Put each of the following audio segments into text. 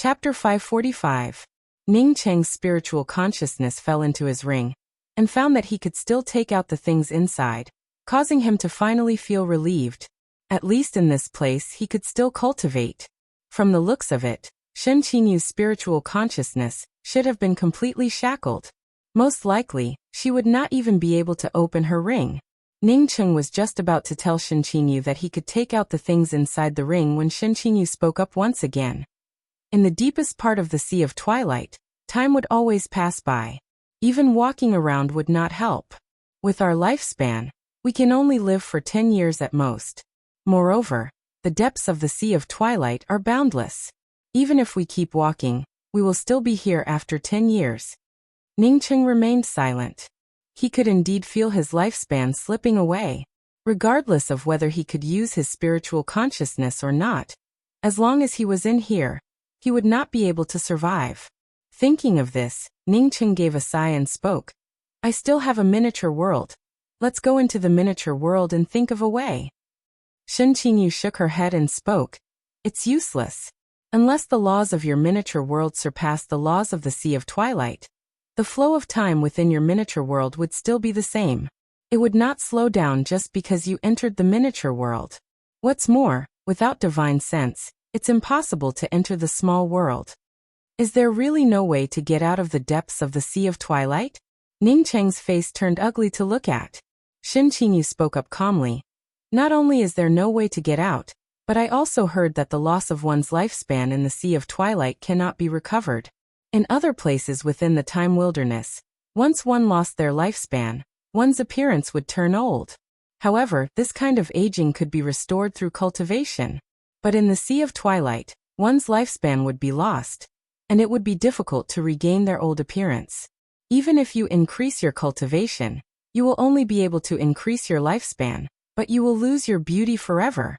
Chapter 545. Ning Cheng's spiritual consciousness fell into his ring, and found that he could still take out the things inside, causing him to finally feel relieved. At least in this place he could still cultivate. From the looks of it, Shen Qinyu's spiritual consciousness should have been completely shackled. Most likely, she would not even be able to open her ring. Ning Cheng was just about to tell Shen Qinyu that he could take out the things inside the ring when Shen Qinyu spoke up once again. In the deepest part of the Sea of Twilight, time would always pass by. Even walking around would not help. With our lifespan, we can only live for 10 years at most. Moreover, the depths of the Sea of Twilight are boundless. Even if we keep walking, we will still be here after 10 years. Ning Cheng remained silent. He could indeed feel his lifespan slipping away. Regardless of whether he could use his spiritual consciousness or not, as long as he was in here, he would not be able to survive. Thinking of this, Ning Cheng gave a sigh and spoke. I still have a miniature world. Let's go into the miniature world and think of a way. Shen Qinyu shook her head and spoke. It's useless. Unless the laws of your miniature world surpass the laws of the Sea of Twilight, the flow of time within your miniature world would still be the same. It would not slow down just because you entered the miniature world. What's more, without divine sense, it's impossible to enter the small world. Is there really no way to get out of the depths of the Sea of Twilight? Ning Cheng's face turned ugly to look at. Shen Qinyu spoke up calmly. Not only is there no way to get out, but I also heard that the loss of one's lifespan in the Sea of Twilight cannot be recovered. In other places within the time wilderness, once one lost their lifespan, one's appearance would turn old. However, this kind of aging could be restored through cultivation. But in the Sea of Twilight, one's lifespan would be lost, and it would be difficult to regain their old appearance. Even if you increase your cultivation, you will only be able to increase your lifespan, but you will lose your beauty forever.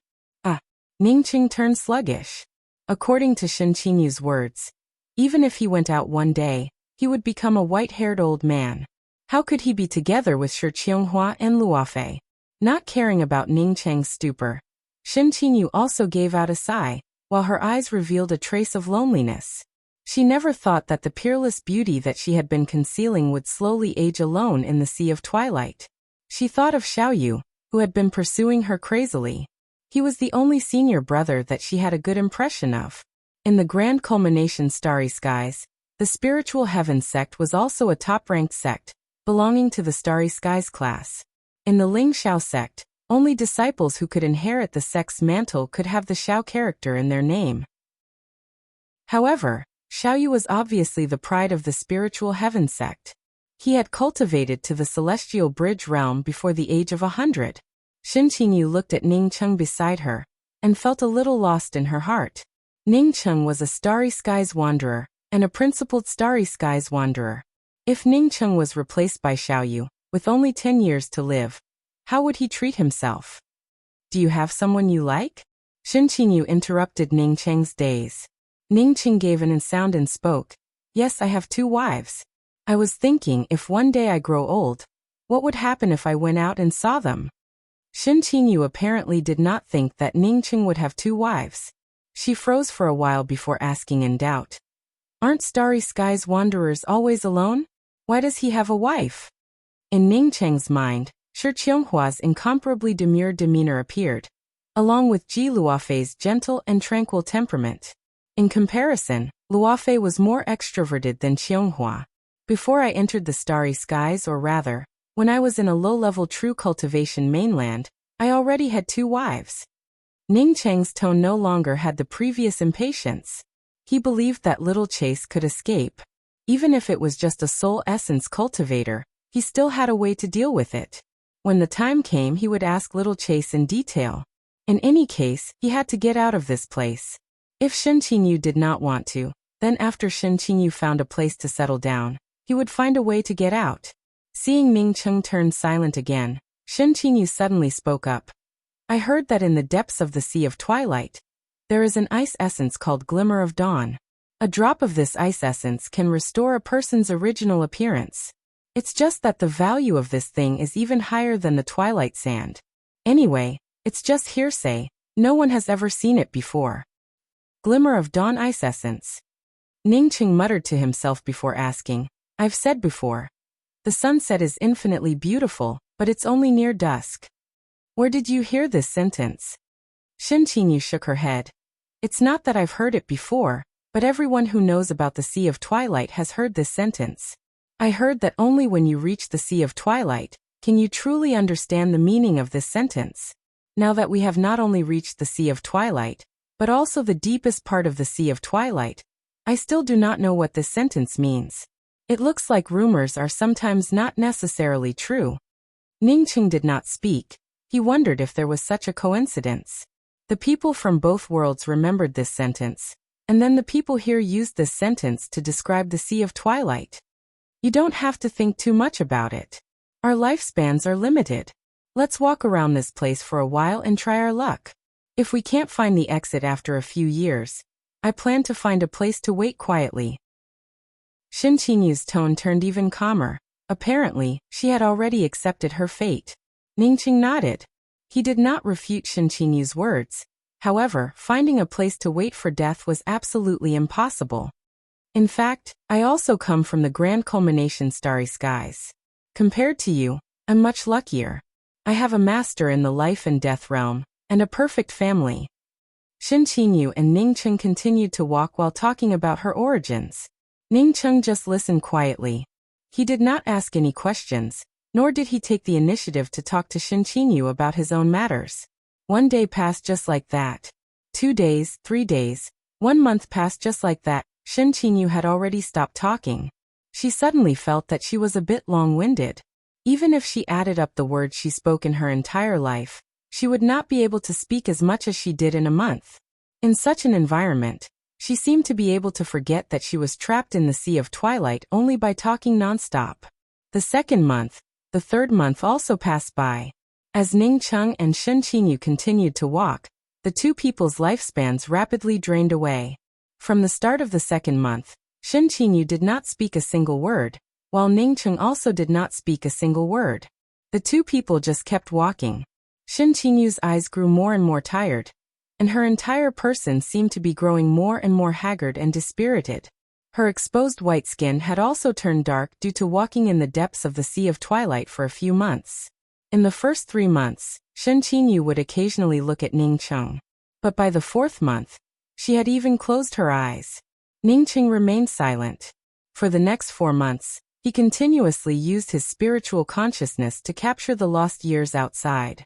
Ning Cheng turned sluggish. According to Shen Qinyu's words, even if he went out one day, he would become a white-haired old man. How could he be together with Shi Qianghua and Luofei? Not caring about Ning Cheng's stupor, Shen Qinyu also gave out a sigh, while her eyes revealed a trace of loneliness. She never thought that the peerless beauty that she had been concealing would slowly age alone in the Sea of Twilight. She thought of Xiaoyu, who had been pursuing her crazily. He was the only senior brother that she had a good impression of. In the grand culmination Starry Skies, the Spiritual Heaven sect was also a top-ranked sect, belonging to the Starry Skies class. In the Ling Xiao sect, only disciples who could inherit the sect's mantle could have the Xiao character in their name. However, Xiaoyu was obviously the pride of the Spiritual Heaven sect. He had cultivated to the Celestial Bridge realm before the age of 100. Shen Qinyu looked at Ning Cheng beside her, and felt a little lost in her heart. Ning Cheng was a Starry Skies wanderer, and a principled Starry Skies wanderer. If Ning Cheng was replaced by Xiaoyu, with only 10 years to live, how would he treat himself? Do you have someone you like? Shen Qinyu interrupted Ning Cheng's daze. Ning Cheng gave an sound and spoke. Yes, I have 2 wives. I was thinking if one day I grow old, what would happen if I went out and saw them? Shen Qinyu apparently did not think that Ning Cheng would have 2 wives. She froze for a while before asking in doubt. Aren't Starry Skies wanderers always alone? Why does he have a wife? In Ning Cheng's mind, Shi Qianghua's incomparably demure demeanor appeared, along with Ji Luofei's gentle and tranquil temperament. In comparison, Luofei was more extroverted than Qianghua. Before I entered the Starry Skies, or rather, when I was in a low-level true cultivation mainland, I already had 2 wives. Ning Cheng's tone no longer had the previous impatience. He believed that Little Chase could escape. Even if it was just a soul essence cultivator, he still had a way to deal with it. When the time came, he would ask Little Chase in detail. In any case, he had to get out of this place. If Shen Qinyu did not want to, then after Shen Qinyu found a place to settle down, he would find a way to get out. Seeing Ning Cheng turn silent again, Shen Qinyu suddenly spoke up. I heard that in the depths of the Sea of Twilight, there is an ice essence called Glimmer of Dawn. A drop of this ice essence can restore a person's original appearance. It's just that the value of this thing is even higher than the Twilight Sand. Anyway, it's just hearsay, no one has ever seen it before. Glimmer of Dawn ice essence. Ningqing muttered to himself before asking, I've said before. The sunset is infinitely beautiful, but it's only near dusk. Where did you hear this sentence? Shen Qinyu shook her head. It's not that I've heard it before, but everyone who knows about the Sea of Twilight has heard this sentence. I heard that only when you reach the Sea of Twilight can you truly understand the meaning of this sentence. Now that we have not only reached the Sea of Twilight, but also the deepest part of the Sea of Twilight, I still do not know what this sentence means. It looks like rumors are sometimes not necessarily true. Ningqing did not speak. He wondered if there was such a coincidence. The people from both worlds remembered this sentence, and then the people here used this sentence to describe the Sea of Twilight. You don't have to think too much about it. Our lifespans are limited. Let's walk around this place for a while and try our luck. If we can't find the exit after a few years, I plan to find a place to wait quietly. Shen Qinyu's tone turned even calmer. Apparently, she had already accepted her fate. Ningqing nodded. He did not refute Shen Qinyu's words. However, finding a place to wait for death was absolutely impossible. In fact, I also come from the grand culmination starry skies. Compared to you, I'm much luckier. I have a master in the life and death realm, and a perfect family. Shen Qinyu and Ningqing continued to walk while talking about her origins. Ningqing just listened quietly. He did not ask any questions, nor did he take the initiative to talk to Shen Qinyu about his own matters. One day passed just like that. 2 days, 3 days, 1 month passed just like that. Shen Qinyu had already stopped talking. She suddenly felt that she was a bit long-winded. Even if she added up the words she spoke in her entire life, she would not be able to speak as much as she did in a month. In such an environment, she seemed to be able to forget that she was trapped in the Sea of Twilight only by talking non-stop. The second month, the third month also passed by. As Ningqing and Shen Qinyu continued to walk, the two people's lifespans rapidly drained away. From the start of the second month, Shen Qinyu did not speak a single word, while Ningqing also did not speak a single word. The two people just kept walking. Shen Qinyu's eyes grew more and more tired, and her entire person seemed to be growing more and more haggard and dispirited. Her exposed white skin had also turned dark due to walking in the depths of the Sea of Twilight for a few months. In the first 3 months, Shen Qinyu would occasionally look at Ningqing. But by the 4th month, she had even closed her eyes. Ningqing remained silent. For the next 4 months, he continuously used his spiritual consciousness to capture the lost years outside.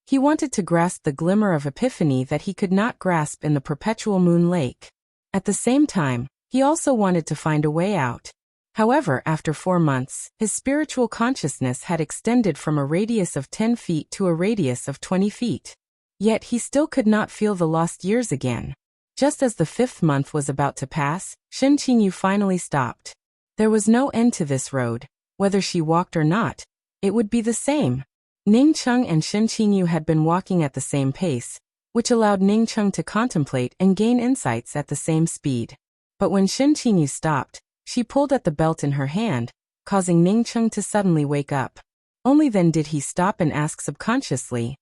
He wanted to grasp the glimmer of epiphany that he could not grasp in the perpetual moon lake. At the same time, he also wanted to find a way out. However, after 4 months, his spiritual consciousness had extended from a radius of 10 feet to a radius of 20 feet. Yet he still could not feel the lost years again. Just as the 5th month was about to pass, Shen Qinyu finally stopped. There was no end to this road. Whether she walked or not, it would be the same. Ningqing and Shen Qinyu had been walking at the same pace, which allowed Ningqing to contemplate and gain insights at the same speed. But when Shen Qinyu stopped, she pulled at the belt in her hand, causing Ningqing to suddenly wake up. Only then did he stop and ask subconsciously,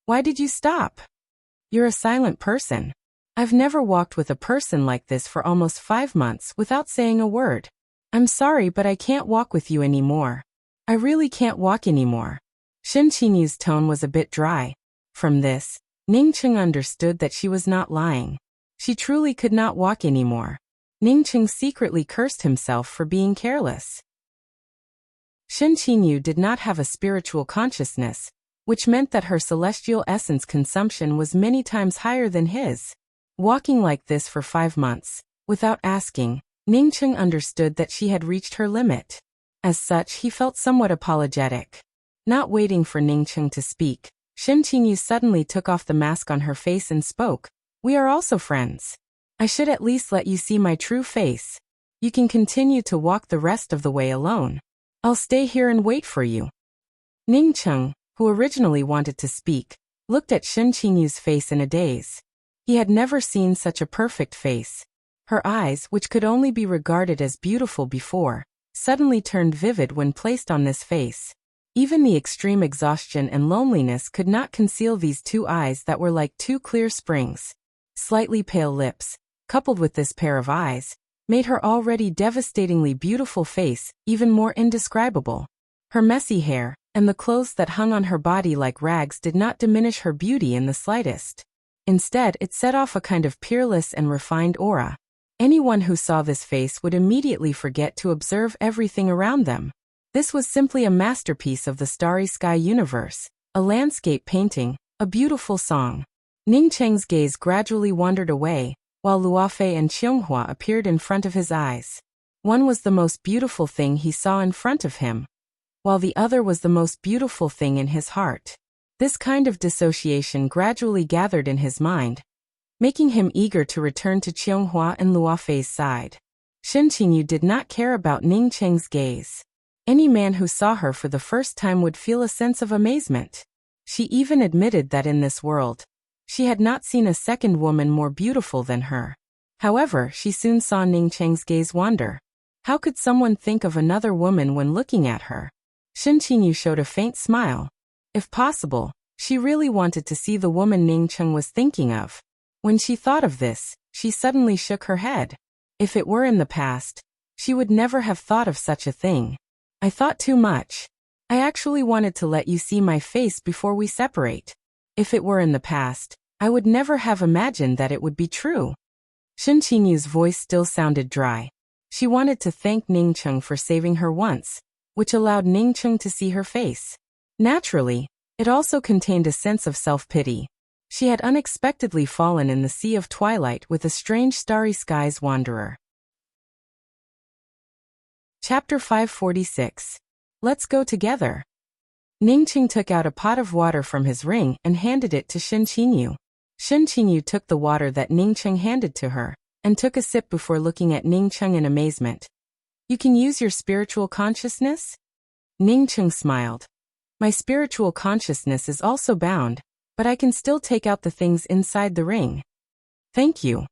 "Why did you stop? You're a silent person. I've never walked with a person like this for almost 5 months without saying a word. I'm sorry, but I can't walk with you anymore. I really can't walk anymore." Shen Qinyu's tone was a bit dry. From this, Ningqing understood that she was not lying. She truly could not walk anymore. Ningqing secretly cursed himself for being careless. Shen Qinyu did not have a spiritual consciousness, which meant that her celestial essence consumption was many times higher than his. Walking like this for 5 months, without asking, Ningqing understood that she had reached her limit. As such, he felt somewhat apologetic. Not waiting for Ningqing to speak, Shen Qinyu suddenly took off the mask on her face and spoke, "We are also friends. I should at least let you see my true face. You can continue to walk the rest of the way alone. I'll stay here and wait for you." Ningqing, who originally wanted to speak, looked at Shen Qinyu's face in a daze. He had never seen such a perfect face. Her eyes, which could only be regarded as beautiful before, suddenly turned vivid when placed on this face. Even the extreme exhaustion and loneliness could not conceal these 2 eyes that were like 2 clear springs. Slightly pale lips, coupled with this pair of eyes, made her already devastatingly beautiful face even more indescribable. Her messy hair, and the clothes that hung on her body like rags did not diminish her beauty in the slightest. Instead, it set off a kind of peerless and refined aura. Anyone who saw this face would immediately forget to observe everything around them. This was simply a masterpiece of the starry sky universe, a landscape painting, a beautiful song. Ning Cheng's gaze gradually wandered away, while Luofei and Qianghua appeared in front of his eyes. One was the most beautiful thing he saw in front of him, while the other was the most beautiful thing in his heart. This kind of dissociation gradually gathered in his mind, making him eager to return to Qianghua and Luofei's side. Shen Qingyu did not care about Ning Cheng's gaze. Any man who saw her for the first time would feel a sense of amazement. She even admitted that in this world, she had not seen a second woman more beautiful than her. However, she soon saw Ning Cheng's gaze wander. How could someone think of another woman when looking at her? Shen Qingyu showed a faint smile. If possible, she really wanted to see the woman Ning Cheng was thinking of. When she thought of this, she suddenly shook her head. If it were in the past, she would never have thought of such a thing. I thought too much. I actually wanted to let you see my face before we separate. If it were in the past, I would never have imagined that it would be true. Shen Qingyu's voice still sounded dry. She wanted to thank Ning Cheng for saving her once, which allowed Ning Cheng to see her face. Naturally, it also contained a sense of self-pity. She had unexpectedly fallen in the sea of twilight with a strange starry skies wanderer. Chapter 546. Let's go together. Ning Cheng took out a pot of water from his ring and handed it to Shen Qingyu. Shen Qingyu took the water that Ning Cheng handed to her, and took a sip before looking at Ning Cheng in amazement. You can use your spiritual consciousness? Ning Cheng smiled. My spiritual consciousness is also bound, but I can still take out the things inside the ring. Thank you.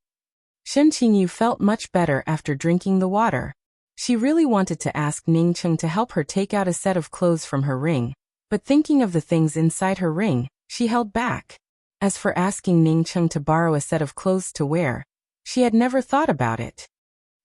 Shen Qingyu felt much better after drinking the water. She really wanted to ask Ning Cheng to help her take out a set of clothes from her ring, but thinking of the things inside her ring, she held back. As for asking Ning Cheng to borrow a set of clothes to wear, she had never thought about it.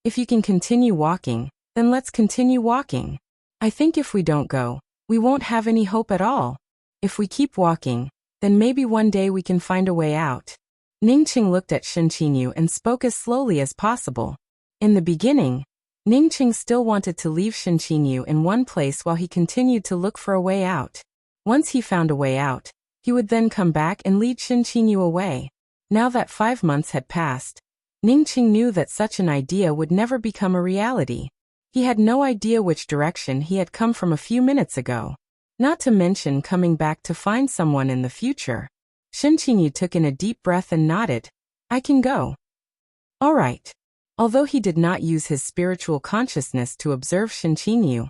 If you can continue walking, then let's continue walking. I think if we don't go, we won't have any hope at all. If we keep walking, then maybe one day we can find a way out. Ning Cheng looked at Shen Qingyu and spoke as slowly as possible. In the beginning, Ning Cheng still wanted to leave Shen Qingyu in one place while he continued to look for a way out. Once he found a way out, he would then come back and lead Shen Qingyu away. Now that 5 months had passed, Ning Cheng knew that such an idea would never become a reality. He had no idea which direction he had come from a few minutes ago. Not to mention coming back to find someone in the future. Shen Qingyu took in a deep breath and nodded. I can go. All right. Although he did not use his spiritual consciousness to observe Shen Qingyu,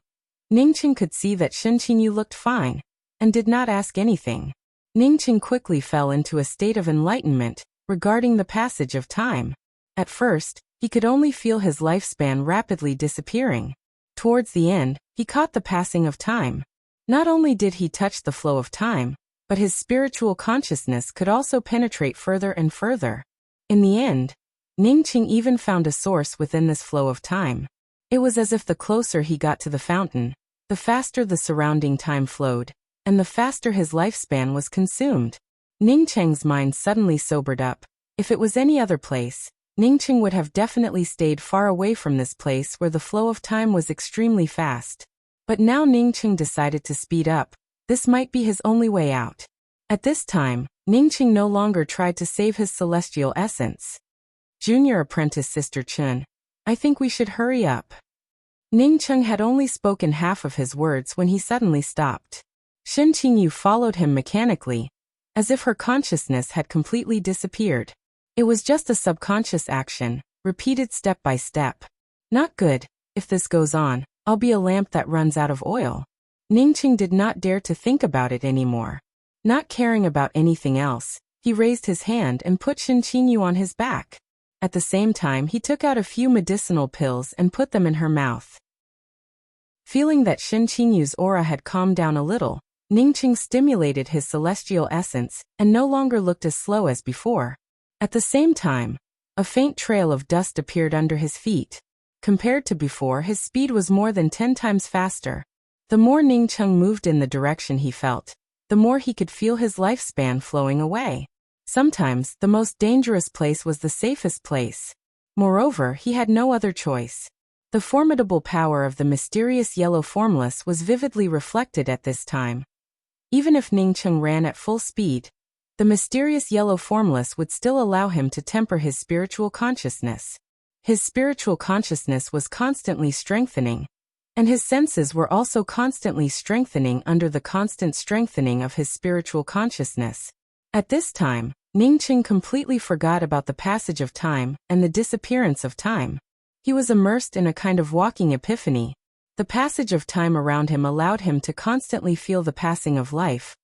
Ning Cheng could see that Shen Qingyu looked fine, and did not ask anything. Ning Cheng quickly fell into a state of enlightenment regarding the passage of time. At first, he could only feel his lifespan rapidly disappearing. Towards the end, he caught the passing of time. Not only did he touch the flow of time, but his spiritual consciousness could also penetrate further and further. In the end, Ning Cheng even found a source within this flow of time. It was as if the closer he got to the fountain, the faster the surrounding time flowed, and the faster his lifespan was consumed. Ning Cheng's mind suddenly sobered up. If it was any other place, Ning Cheng would have definitely stayed far away from this place where the flow of time was extremely fast. But now Ning Cheng decided to speed up. This might be his only way out. At this time, Ning Cheng no longer tried to save his celestial essence. Junior apprentice Sister Chun, I think we should hurry up. Ning Cheng had only spoken half of his words when he suddenly stopped. Shen Qingyu followed him mechanically, as if her consciousness had completely disappeared. It was just a subconscious action, repeated step by step. Not good. If this goes on, I'll be a lamp that runs out of oil. Ning Cheng did not dare to think about it anymore. Not caring about anything else, he raised his hand and put Shen Qingyu on his back. At the same time, he took out a few medicinal pills and put them in her mouth. Feeling that Shen Qingyu's aura had calmed down a little, Ning Cheng stimulated his celestial essence and no longer looked as slow as before. At the same time, a faint trail of dust appeared under his feet. Compared to before, his speed was more than 10 times faster. The more Ning Cheng moved in the direction he felt, the more he could feel his lifespan flowing away. Sometimes, the most dangerous place was the safest place. Moreover, he had no other choice. The formidable power of the mysterious yellow formless was vividly reflected at this time. Even if Ning Cheng ran at full speed, the mysterious yellow formless would still allow him to temper his spiritual consciousness. His spiritual consciousness was constantly strengthening, and his senses were also constantly strengthening under the constant strengthening of his spiritual consciousness. At this time, Ning Cheng completely forgot about the passage of time and the disappearance of time. He was immersed in a kind of walking epiphany. The passage of time around him allowed him to constantly feel the passing of life,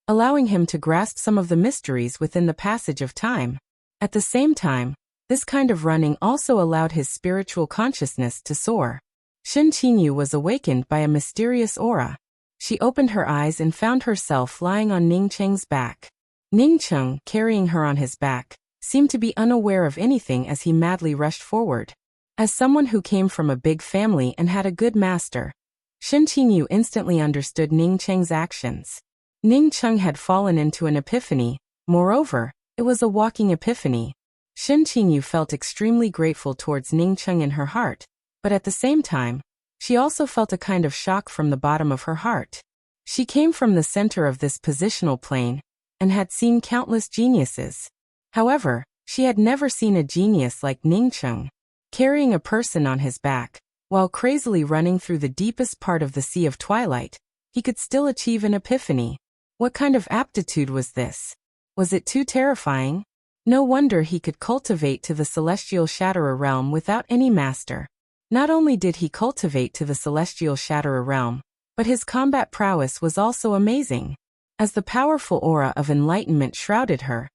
allowing him to grasp some of the mysteries within the passage of time. At the same time, this kind of running also allowed his spiritual consciousness to soar. Shen Qinyu was awakened by a mysterious aura. She opened her eyes and found herself lying on Ning Cheng's back. Ning Cheng, carrying her on his back, seemed to be unaware of anything as he madly rushed forward. As someone who came from a big family and had a good master, Shen Qinyu instantly understood Ning Cheng's actions. Ning Cheng had fallen into an epiphany. Moreover, it was a walking epiphany. Shen Qinyu felt extremely grateful towards Ning Cheng in her heart, but at the same time, she also felt a kind of shock from the bottom of her heart. She came from the center of this positional plane and had seen countless geniuses. However, she had never seen a genius like Ning Cheng. Carrying a person on his back, while crazily running through the deepest part of the Sea of Twilight, he could still achieve an epiphany. What kind of aptitude was this? Was it too terrifying? No wonder he could cultivate to the celestial Shatterer realm without any master. Not only did he cultivate to the celestial Shatterer realm, but his combat prowess was also amazing. As the powerful aura of enlightenment shrouded her,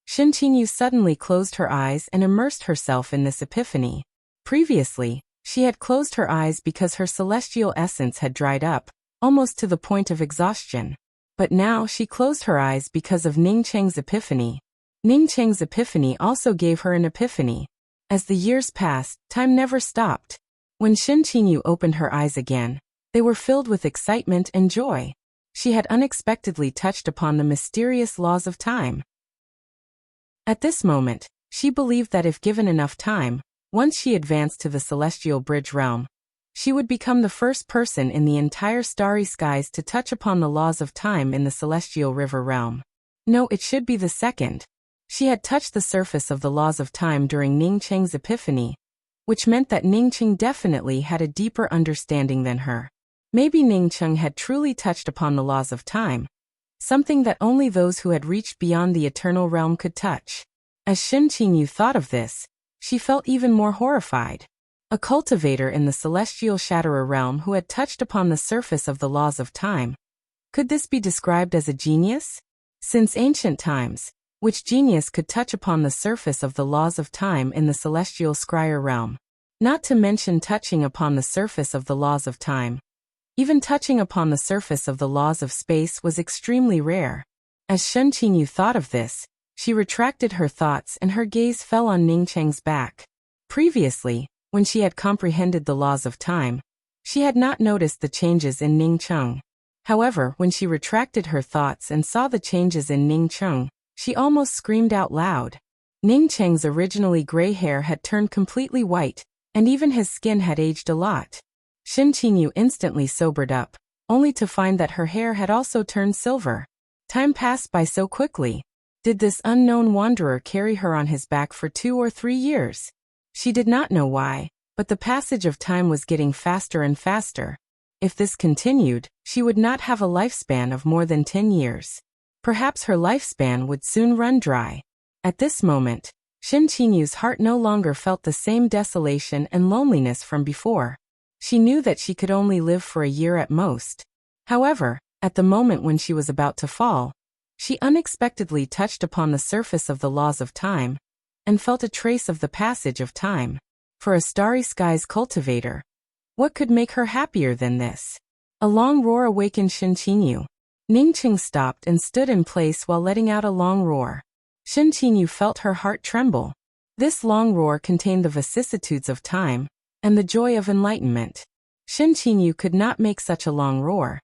Shen Qinyu suddenly closed her eyes and immersed herself in this epiphany. Previously, she had closed her eyes because her celestial essence had dried up, almost to the point of exhaustion. But now she closed her eyes because of Ning Cheng's epiphany. Ning Cheng's epiphany also gave her an epiphany. As the years passed, time never stopped. When Shen Qinyu opened her eyes again, they were filled with excitement and joy. She had unexpectedly touched upon the mysterious laws of time. At this moment, she believed that if given enough time, once she advanced to the celestial bridge realm, she would become the first person in the entire starry skies to touch upon the laws of time in the celestial river realm. No, it should be the second. She had touched the surface of the laws of time during Ning Cheng's epiphany, which meant that Ning Cheng definitely had a deeper understanding than her. Maybe Ning Cheng had truly touched upon the laws of time, something that only those who had reached beyond the eternal realm could touch. As Shen Qinyu thought of this, she felt even more horrified. A cultivator in the celestial Shatterer realm who had touched upon the surface of the laws of time. Could this be described as a genius? Since ancient times, which genius could touch upon the surface of the laws of time in the celestial scryer realm? Not to mention touching upon the surface of the laws of time. Even touching upon the surface of the laws of space was extremely rare. As Shen Qinyu thought of this, she retracted her thoughts and her gaze fell on Ning Cheng's back. Previously, when she had comprehended the laws of time, she had not noticed the changes in Ning Cheng. However, when she retracted her thoughts and saw the changes in Ning Cheng, she almost screamed out loud. Ning Cheng's originally gray hair had turned completely white, and even his skin had aged a lot. Shen Qinyu instantly sobered up, only to find that her hair had also turned silver. Time passed by so quickly. Did this unknown wanderer carry her on his back for 2 or 3 years? She did not know why, but the passage of time was getting faster and faster. If this continued, she would not have a lifespan of more than 10 years. Perhaps her lifespan would soon run dry. At this moment, Shen Qinyu's heart no longer felt the same desolation and loneliness from before. She knew that she could only live for a year at most. However, at the moment when she was about to fall, she unexpectedly touched upon the surface of the laws of time, and felt a trace of the passage of time. For a starry skies cultivator, what could make her happier than this? A long roar awakened Shen Qinyu. Ning Cheng stopped and stood in place while letting out a long roar. Shen Qinyu felt her heart tremble. This long roar contained the vicissitudes of time, and the joy of enlightenment. Shin Qinyu could not make such a long roar.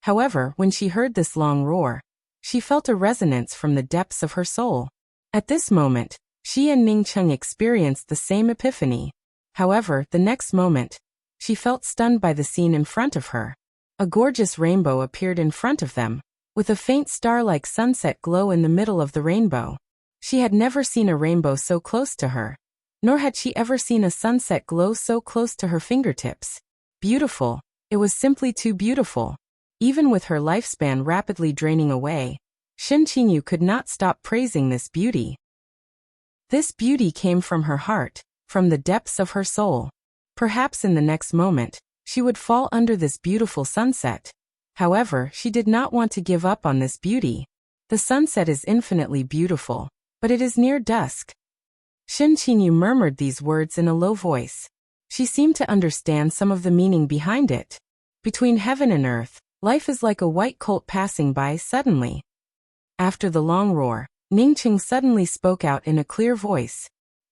However, when she heard this long roar, she felt a resonance from the depths of her soul. At this moment, she and Ningcheng experienced the same epiphany. However, the next moment, she felt stunned by the scene in front of her. A gorgeous rainbow appeared in front of them, with a faint star-like sunset glow in the middle of the rainbow. She had never seen a rainbow so close to her, nor had she ever seen a sunset glow so close to her fingertips. Beautiful, it was simply too beautiful. Even with her lifespan rapidly draining away, Shin Qinyu could not stop praising this beauty. This beauty came from her heart, from the depths of her soul. Perhaps in the next moment, she would fall under this beautiful sunset. However, she did not want to give up on this beauty. The sunset is infinitely beautiful, but it is near dusk. Shin Qinyu murmured these words in a low voice. She seemed to understand some of the meaning behind it. Between heaven and earth, life is like a white colt passing by suddenly. After the long roar, Ningcheng suddenly spoke out in a clear voice.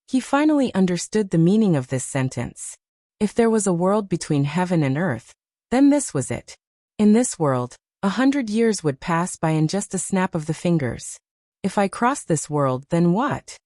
He finally understood the meaning of this sentence. If there was a world between heaven and earth, then this was it. In this world, 100 years would pass by in just a snap of the fingers. If I cross this world, then what?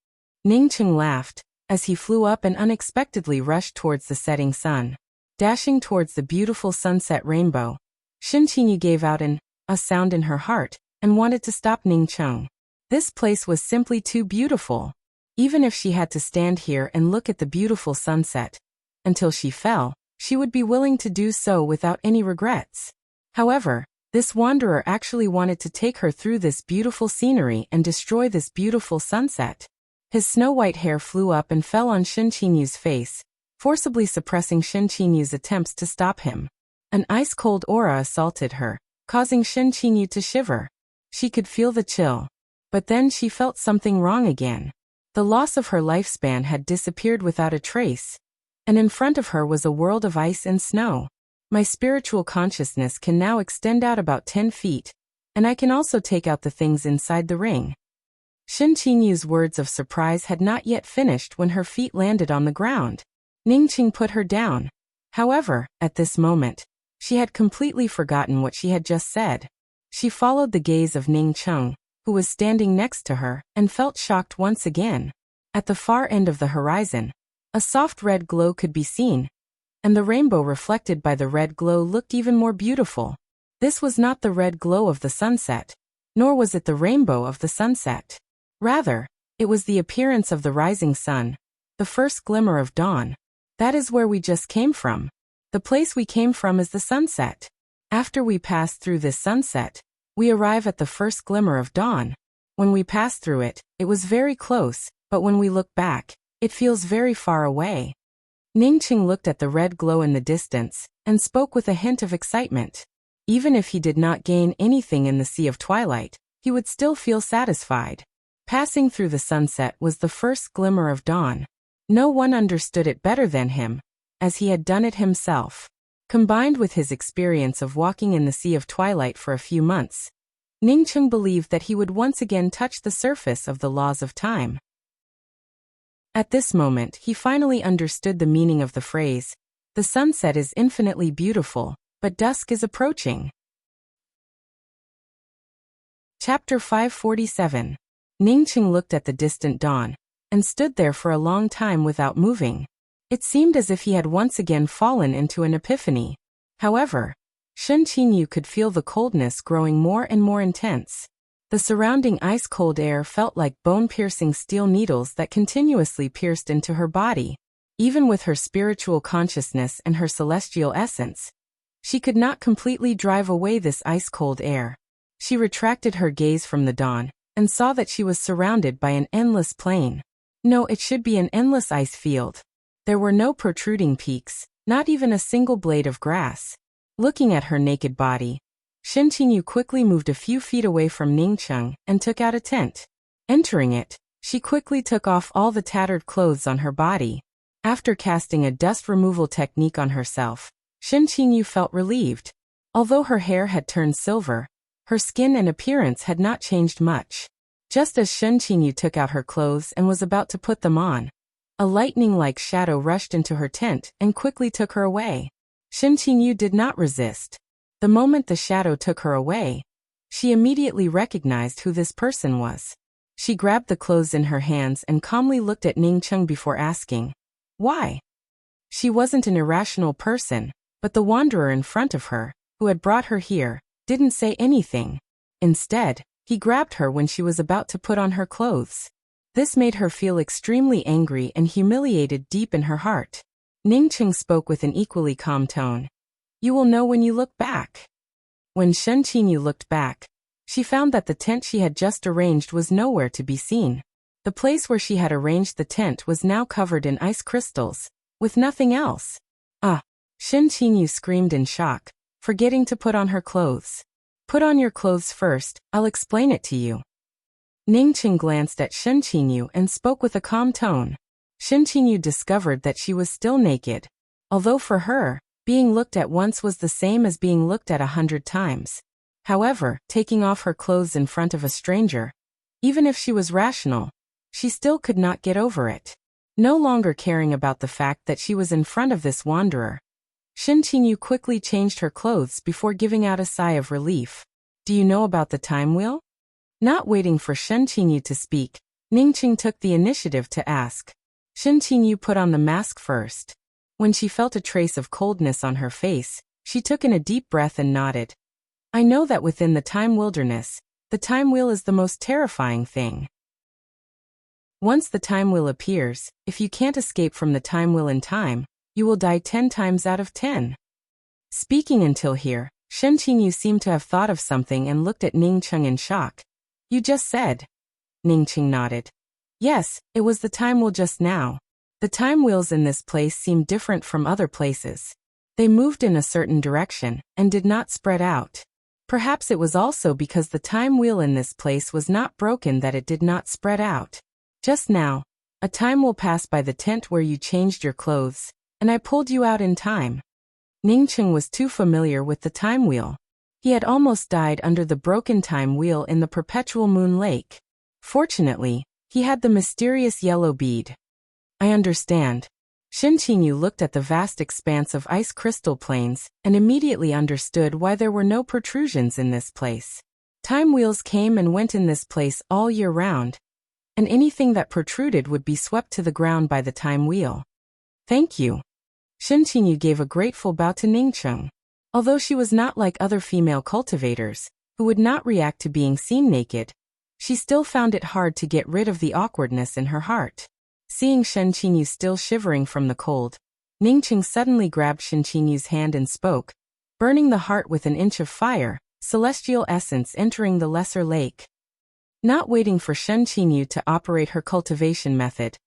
Ningcheng laughed, as he flew up and unexpectedly rushed towards the setting sun. Dashing towards the beautiful sunset rainbow, Shin Qinyu gave out a sound in her heart, and wanted to stop Ningcheng. This place was simply too beautiful. Even if she had to stand here and look at the beautiful sunset until she fell, she would be willing to do so without any regrets. However, this wanderer actually wanted to take her through this beautiful scenery and destroy this beautiful sunset. His snow-white hair flew up and fell on Shin Qinyu's face, forcibly suppressing Shin Qinyu's attempts to stop him. An ice-cold aura assaulted her, causing Shin Qinyu to shiver. She could feel the chill. But then she felt something wrong again. The loss of her lifespan had disappeared without a trace, and in front of her was a world of ice and snow. My spiritual consciousness can now extend out about 10 feet, and I can also take out the things inside the ring. Shin Qinyu's words of surprise had not yet finished when her feet landed on the ground. Ningcheng put her down. However, at this moment, she had completely forgotten what she had just said. She followed the gaze of Ningcheng, who was standing next to her, and felt shocked once again. At the far end of the horizon, a soft red glow could be seen, and the rainbow reflected by the red glow looked even more beautiful. This was not the red glow of the sunset, nor was it the rainbow of the sunset. Rather, it was the appearance of the rising sun, the first glimmer of dawn. That is where we just came from. The place we came from is the sunset. After we pass through this sunset, we arrive at the first glimmer of dawn. When we pass through it, it was very close, but when we look back, it feels very far away. Ningcheng looked at the red glow in the distance, and spoke with a hint of excitement. Even if he did not gain anything in the Sea of Twilight, he would still feel satisfied. Passing through the sunset was the first glimmer of dawn. No one understood it better than him, as he had done it himself. Combined with his experience of walking in the Sea of Twilight for a few months, Ningcheng believed that he would once again touch the surface of the laws of time. At this moment, he finally understood the meaning of the phrase, "The sunset is infinitely beautiful, but dusk is approaching." Chapter 547. Ningcheng looked at the distant dawn, and stood there for a long time without moving. It seemed as if he had once again fallen into an epiphany. However, Shin Qinyu could feel the coldness growing more and more intense. The surrounding ice-cold air felt like bone-piercing steel needles that continuously pierced into her body. Even with her spiritual consciousness and her celestial essence, she could not completely drive away this ice-cold air. She retracted her gaze from the dawn, and saw that she was surrounded by an endless plain. No, it should be an endless ice field. There were no protruding peaks, not even a single blade of grass. Looking at her naked body, Shin Qinyu quickly moved a few feet away from Ningcheng and took out a tent. Entering it, she quickly took off all the tattered clothes on her body. After casting a dust removal technique on herself, Shin Qinyu felt relieved. Although her hair had turned silver, her skin and appearance had not changed much. Just as Shin Qinyu took out her clothes and was about to put them on, A lightning-like shadow rushed into her tent and quickly took her away. Shen Qingyu did not resist. The moment the shadow took her away, she immediately recognized who this person was. She grabbed the clothes in her hands and calmly looked at Ning Cheng before asking, "Why?" She wasn't an irrational person, but the wanderer in front of her, who had brought her here, didn't say anything. Instead, he grabbed her when she was about to put on her clothes. This made her feel extremely angry and humiliated deep in her heart. Ning Cheng spoke with an equally calm tone. "You will know when you look back." When Shen Qingyu looked back, she found that the tent she had just arranged was nowhere to be seen. The place where she had arranged the tent was now covered in ice crystals, with nothing else. "Ah!" Shen Qingyu screamed in shock, forgetting to put on her clothes. "Put on your clothes first, I'll explain it to you." Ning Cheng glanced at Shen Qingyu and spoke with a calm tone. Shen Qingyu discovered that she was still naked. Although for her, being looked at once was the same as being looked at 100 times. However, taking off her clothes in front of a stranger, even if she was rational, she still could not get over it. No longer caring about the fact that she was in front of this wanderer, Shen Qingyu quickly changed her clothes before giving out a sigh of relief. "Do you know about the time wheel?" Not waiting for Shen Qingyu to speak, Ning Cheng took the initiative to ask. Shen Qingyu put on the mask first. When she felt a trace of coldness on her face, she took in a deep breath and nodded. "I know that within the time wilderness, the time wheel is the most terrifying thing. Once the time wheel appears, if you can't escape from the time wheel in time, you will die 10 times out of 10. Speaking until here, Shen Qingyu seemed to have thought of something and looked at Ning Cheng in shock. "You just said." Ning Cheng nodded. "Yes, it was the time wheel just now. The time wheels in this place seemed different from other places. They moved in a certain direction and did not spread out. Perhaps it was also because the time wheel in this place was not broken that it did not spread out. Just now, a time will pass by the tent where you changed your clothes, and I pulled you out in time." Ning Cheng was too familiar with the time wheel. He had almost died under the broken time wheel in the perpetual moon lake. Fortunately, he had the mysterious yellow bead. "I understand." Shen Qingyu looked at the vast expanse of ice crystal plains and immediately understood why there were no protrusions in this place. Time wheels came and went in this place all year round, and anything that protruded would be swept to the ground by the time wheel. "Thank you." Shen Qingyu gave a grateful bow to Ning Cheng. Although she was not like other female cultivators, who would not react to being seen naked, she still found it hard to get rid of the awkwardness in her heart. Seeing Shen Qingyu still shivering from the cold, Ning Cheng suddenly grabbed Shen Qingyu's hand and spoke, "Burning the heart with an inch of fire, celestial essence entering the lesser lake." Not waiting for Shen Qingyu to operate her cultivation method,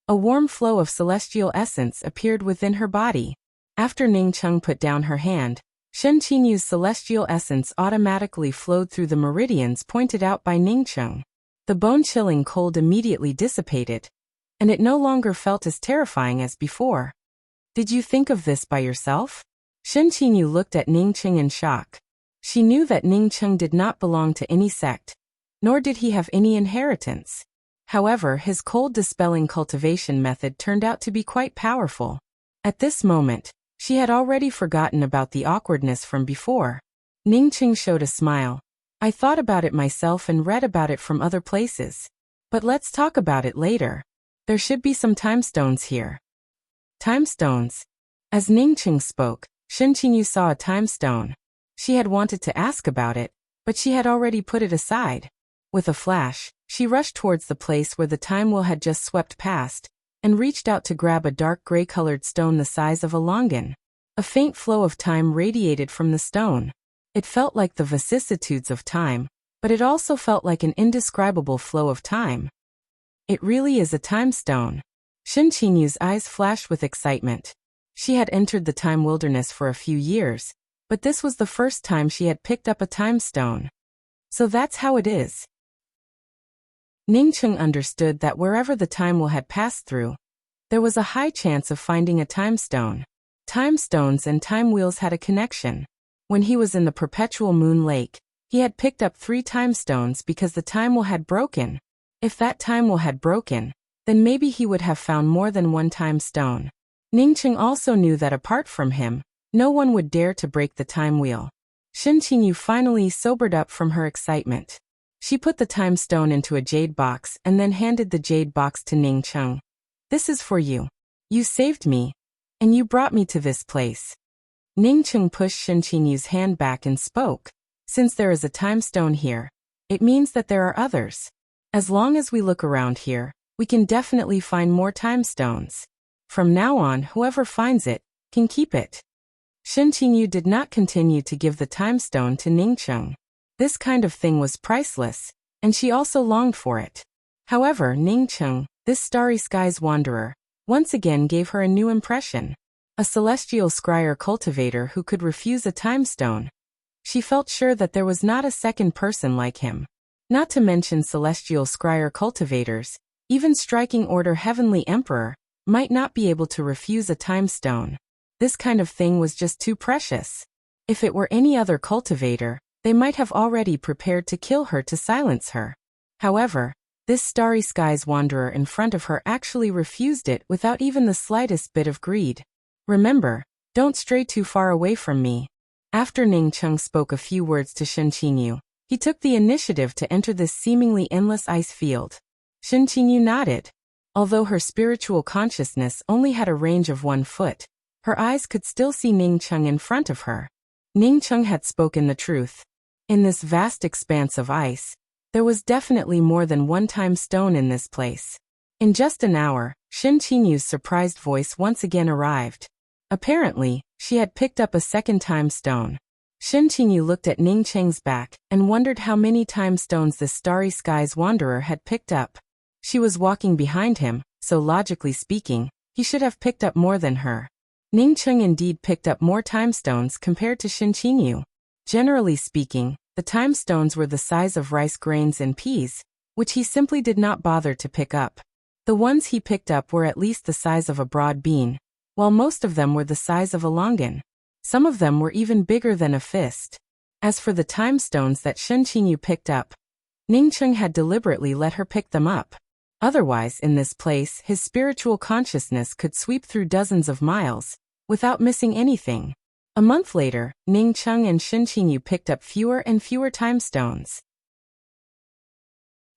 a warm flow of celestial essence appeared within her body. After Ning Cheng put down her hand, Shen Qingyu's celestial essence automatically flowed through the meridians pointed out by Ning Cheng. The bone-chilling cold immediately dissipated, and it no longer felt as terrifying as before. "Did you think of this by yourself?" Shen Qingyu looked at Ning Cheng in shock. She knew that Ning Cheng did not belong to any sect, nor did he have any inheritance. However, his cold-dispelling cultivation method turned out to be quite powerful. At this moment, she had already forgotten about the awkwardness from before. Ning Cheng showed a smile. "I thought about it myself and read about it from other places. But let's talk about it later. There should be some time stones here." Time stones. As Ning Cheng spoke, Shen Qingyu saw a time stone. She had wanted to ask about it, but she had already put it aside. With a flash, she rushed towards the place where the time wheel had just swept past, and reached out to grab a dark gray-colored stone the size of a longan. A faint flow of time radiated from the stone. It felt like the vicissitudes of time, but it also felt like an indescribable flow of time. "It really is a time stone." Shen Qinyu's eyes flashed with excitement. She had entered the time wilderness for a few years, but this was the first time she had picked up a time stone. So that's how it is. Ning Cheng understood that wherever the time wheel had passed through, there was a high chance of finding a time stone. Time stones and time wheels had a connection. When he was in the perpetual moon lake, he had picked up 3 time stones because the time wheel had broken. If that time wheel had broken, then maybe he would have found more than one time stone. Ningqing also knew that apart from him, no one would dare to break the time wheel. Shen Qingyu finally sobered up from her excitement. She put the time stone into a jade box and then handed the jade box to Ningqing. "This is for you. You saved me, and you brought me to this place." Ningqing pushed Shen Qingyu's hand back and spoke, "Since there is a time stone here, it means that there are others. As long as we look around here, we can definitely find more time stones. From now on, whoever finds it can keep it." Shen Qingyu did not continue to give the time stone to Ningqing. This kind of thing was priceless, and she also longed for it. However, Ningqing, this starry skies wanderer, once again gave her a new impression. A celestial scryer cultivator who could refuse a time stone. She felt sure that there was not a second person like him. Not to mention celestial scryer cultivators, even striking order heavenly emperor, might not be able to refuse a time stone. This kind of thing was just too precious. If it were any other cultivator, they might have already prepared to kill her to silence her. However, this starry skies wanderer in front of her actually refused it without even the slightest bit of greed. "Remember, don't stray too far away from me." After Ningqing spoke a few words to Shen Qingyu, he took the initiative to enter this seemingly endless ice field. Shen Qingyu nodded. Although her spiritual consciousness only had a range of 1 foot, her eyes could still see Ningqing in front of her. Ningqing had spoken the truth. In this vast expanse of ice, there was definitely more than one time stone in this place. In just an hour, Shen Qingyu's surprised voice once again arrived. Apparently, she had picked up a second time stone. Shen Qingyu looked at Ningqing's back and wondered how many time stones this starry skies wanderer had picked up. She was walking behind him, so logically speaking, he should have picked up more than her. Ningqing indeed picked up more time stones compared to Shen Qingyu. Generally speaking, the time stones were the size of rice grains and peas, which he simply did not bother to pick up. The ones he picked up were at least the size of a broad bean, while most of them were the size of a longan. Some of them were even bigger than a fist. As for the time stones that Shen Qingyu picked up, Ningqing had deliberately let her pick them up. Otherwise, in this place, his spiritual consciousness could sweep through dozens of miles, without missing anything. A month later, Ningqing and Shen Qingyu picked up fewer and fewer time stones.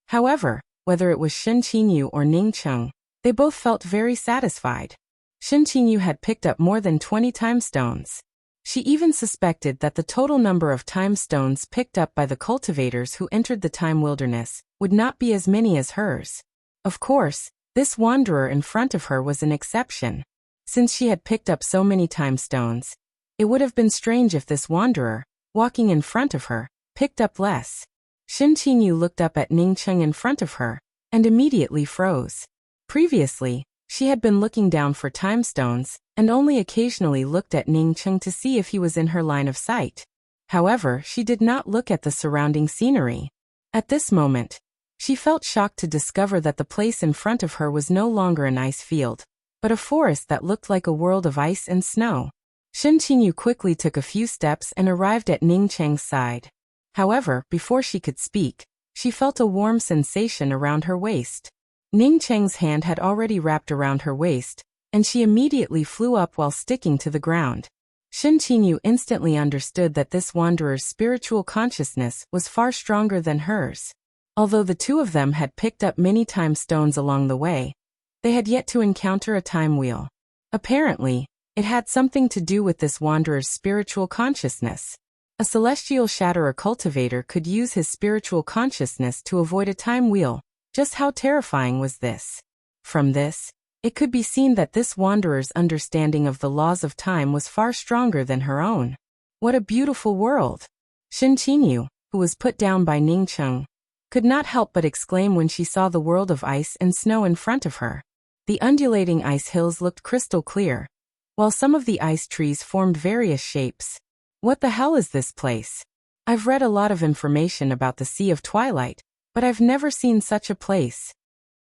However, whether it was Shen Qingyu or Ningqing, they both felt very satisfied. Shen Qingyu had picked up more than 20 time stones. She even suspected that the total number of time stones picked up by the cultivators who entered the time wilderness would not be as many as hers. Of course, this wanderer in front of her was an exception. Since she had picked up so many time stones, it would have been strange if this wanderer, walking in front of her, picked up less. Shen Qingyu looked up at Ningqing in front of her, and immediately froze. Previously, she had been looking down for time stones, and only occasionally looked at Ningqing to see if he was in her line of sight. However, she did not look at the surrounding scenery. At this moment, she felt shocked to discover that the place in front of her was no longer an ice field, but a forest that looked like a world of ice and snow. Shen Qingyu quickly took a few steps and arrived at Ningqing's side. However, before she could speak, she felt a warm sensation around her waist. Ningqing's hand had already wrapped around her waist, and she immediately flew up while sticking to the ground. Shen Qingyu instantly understood that this wanderer's spiritual consciousness was far stronger than hers. Although the two of them had picked up many time stones along the way, they had yet to encounter a time wheel. Apparently, it had something to do with this wanderer's spiritual consciousness. A celestial shatterer cultivator could use his spiritual consciousness to avoid a time wheel. Just how terrifying was this? From this, it could be seen that this wanderer's understanding of the laws of time was far stronger than her own. What a beautiful world! Shen Qingyu, who was put down by Ningqing, could not help but exclaim when she saw the world of ice and snow in front of her. The undulating ice hills looked crystal clear, while some of the ice trees formed various shapes. What the hell is this place? I've read a lot of information about the Sea of Twilight, but I've never seen such a place.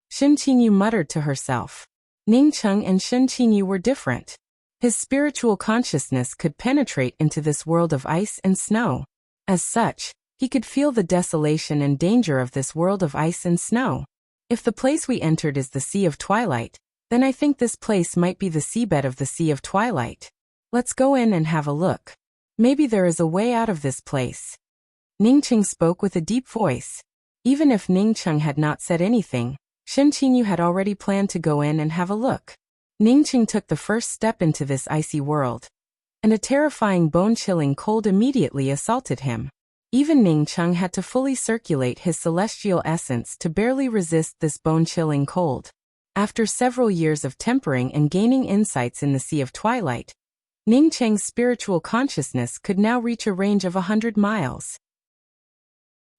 Shen Qingyu muttered to herself. Ningqing and Shen Qingyu were different. His spiritual consciousness could penetrate into this world of ice and snow. As such, he could feel the desolation and danger of this world of ice and snow. If the place we entered is the Sea of Twilight, then I think this place might be the seabed of the Sea of Twilight. Let's go in and have a look. Maybe there is a way out of this place. Ningqing spoke with a deep voice. Even if Ningcheng had not said anything, Shen Qinyu had already planned to go in and have a look. Ningqing took the first step into this icy world, and a terrifying bone-chilling cold immediately assaulted him. Even Ningcheng had to fully circulate his celestial essence to barely resist this bone-chilling cold. After several years of tempering and gaining insights in the Sea of Twilight, Ningcheng's spiritual consciousness could now reach a range of 100 miles.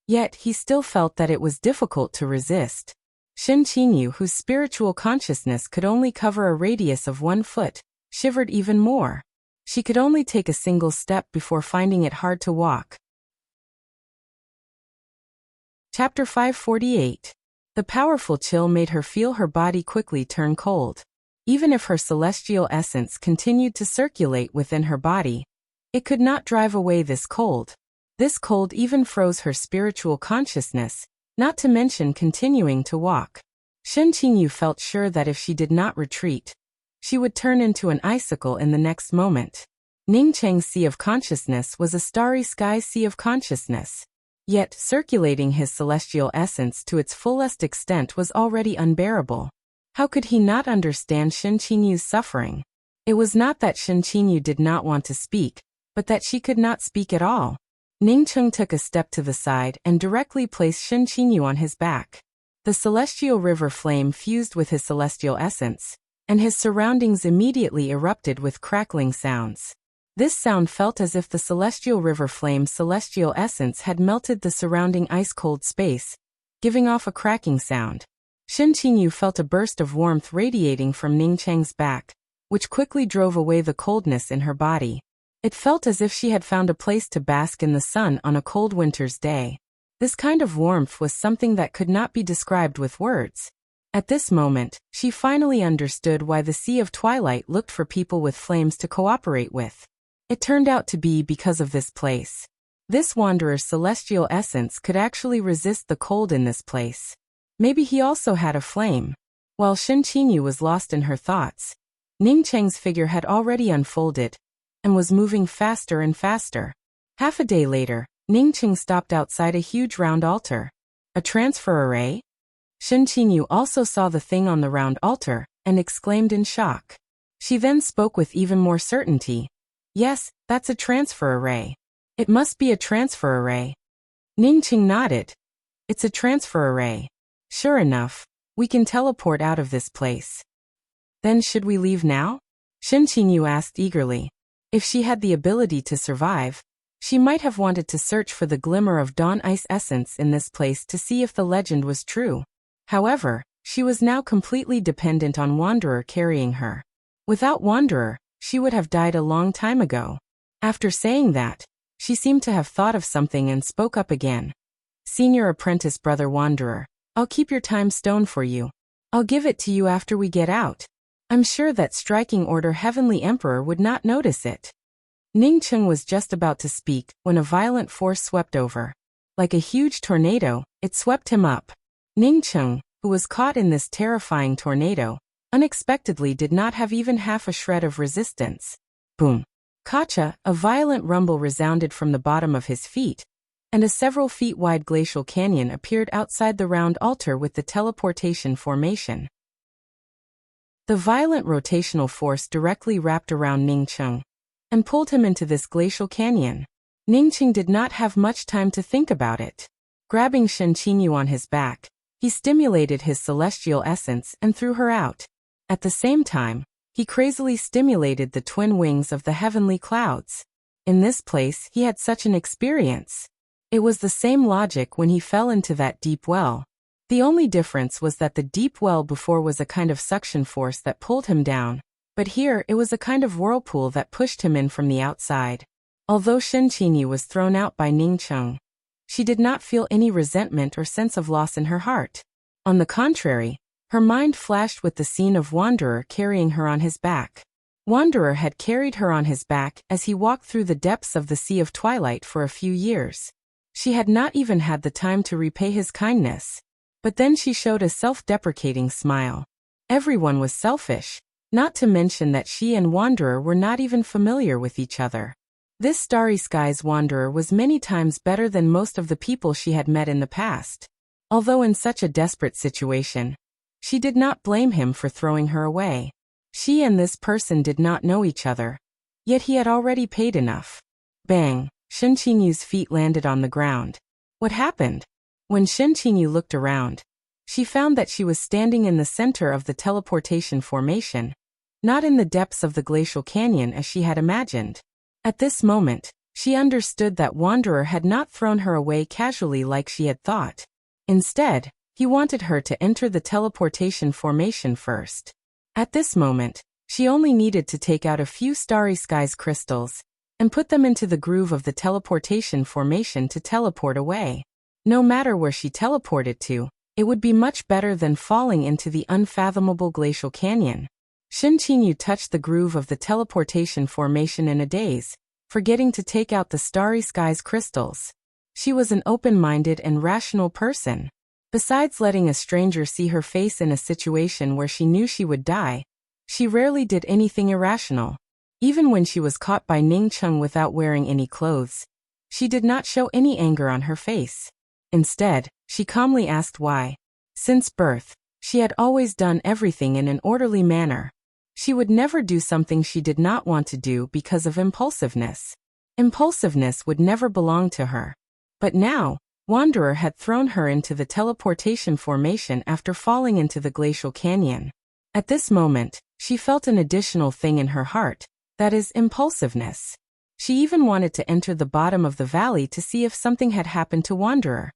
Yet he still felt that it was difficult to resist. Shen Qinyu, whose spiritual consciousness could only cover a radius of 1 foot, shivered even more. She could only take a single step before finding it hard to walk. Chapter 548. The powerful chill made her feel her body quickly turn cold. Even if her celestial essence continued to circulate within her body, it could not drive away this cold. This cold even froze her spiritual consciousness, not to mention continuing to walk. Shen Qinyu felt sure that if she did not retreat, she would turn into an icicle in the next moment. Ningcheng's Sea of Consciousness was a starry sky sea of consciousness. Yet, circulating his celestial essence to its fullest extent was already unbearable. How could he not understand Shen Qinyu's suffering? It was not that Shen Qinyu did not want to speak, but that she could not speak at all. Ningcheng took a step to the side and directly placed Shen Qinyu on his back. The celestial river flame fused with his celestial essence, and his surroundings immediately erupted with crackling sounds. This sound felt as if the celestial river flame's celestial essence had melted the surrounding ice-cold space, giving off a cracking sound. Shen Qinyu felt a burst of warmth radiating from Ningcheng's back, which quickly drove away the coldness in her body. It felt as if she had found a place to bask in the sun on a cold winter's day. This kind of warmth was something that could not be described with words. At this moment, she finally understood why the Sea of Twilight looked for people with flames to cooperate with. It turned out to be because of this place. This wanderer's celestial essence could actually resist the cold in this place. Maybe he also had a flame. While Shen Qinyu was lost in her thoughts, Ningcheng's figure had already unfolded and was moving faster and faster. Half a day later, Ningcheng stopped outside a huge round altar. A transfer array? Shen Qinyu also saw the thing on the round altar and exclaimed in shock. She then spoke with even more certainty. Yes, that's a transfer array. It must be a transfer array. Ningcheng nodded. It's a transfer array. Sure enough, we can teleport out of this place. Then should we leave now? Shen Qinyu asked eagerly. If she had the ability to survive, she might have wanted to search for the glimmer of dawn ice essence in this place to see if the legend was true. However, she was now completely dependent on Wanderer carrying her. Without Wanderer, she would have died a long time ago. After saying that, she seemed to have thought of something and spoke up again. Senior apprentice brother Wanderer, I'll keep your time stone for you. I'll give it to you after we get out. I'm sure that striking order Heavenly Emperor would not notice it. Ningcheng was just about to speak when a violent force swept over. Like a huge tornado, it swept him up. Ningcheng, who was caught in this terrifying tornado, unexpectedly did not have even half a shred of resistance. Boom! Kacha, a violent rumble resounded from the bottom of his feet, and a several feet wide glacial canyon appeared outside the round altar with the teleportation formation. The violent rotational force directly wrapped around Ningcheng and pulled him into this glacial canyon. Ningcheng did not have much time to think about it. Grabbing Shen Qinyu on his back, he stimulated his celestial essence and threw her out. At the same time, he crazily stimulated the twin wings of the heavenly clouds. In this place, he had such an experience. It was the same logic when he fell into that deep well. The only difference was that the deep well before was a kind of suction force that pulled him down, but here it was a kind of whirlpool that pushed him in from the outside. Although Shen Qinyu was thrown out by Ningcheng, she did not feel any resentment or sense of loss in her heart. On the contrary, her mind flashed with the scene of Wanderer carrying her on his back. Wanderer had carried her on his back as he walked through the depths of the Sea of Twilight for a few years. She had not even had the time to repay his kindness. But then she showed a self-deprecating smile. Everyone was selfish, not to mention that she and Wanderer were not even familiar with each other. This Starry Skies Wanderer was many times better than most of the people she had met in the past. Although in such a desperate situation, she did not blame him for throwing her away. She and this person did not know each other, yet he had already paid enough. Bang! Shen Qinyu's feet landed on the ground. What happened? When Shen Qinyu looked around, she found that she was standing in the center of the teleportation formation, not in the depths of the glacial canyon as she had imagined. At this moment, she understood that Wanderer had not thrown her away casually like she had thought. Instead, he wanted her to enter the teleportation formation first. At this moment, she only needed to take out a few Starry Skies crystals and put them into the groove of the teleportation formation to teleport away. No matter where she teleported to, it would be much better than falling into the unfathomable glacial canyon. Shen Qinyu touched the groove of the teleportation formation in a daze, forgetting to take out the Starry Skies crystals. She was an open-minded and rational person. Besides letting a stranger see her face in a situation where she knew she would die, she rarely did anything irrational. Even when she was caught by Ning Cheng without wearing any clothes, she did not show any anger on her face. Instead, she calmly asked why. Since birth, she had always done everything in an orderly manner. She would never do something she did not want to do because of impulsiveness. Impulsiveness would never belong to her. But now, Wanderer had thrown her into the teleportation formation after falling into the glacial canyon. At this moment, she felt an additional thing in her heart, that is, impulsiveness. She even wanted to enter the bottom of the valley to see if something had happened to Wanderer.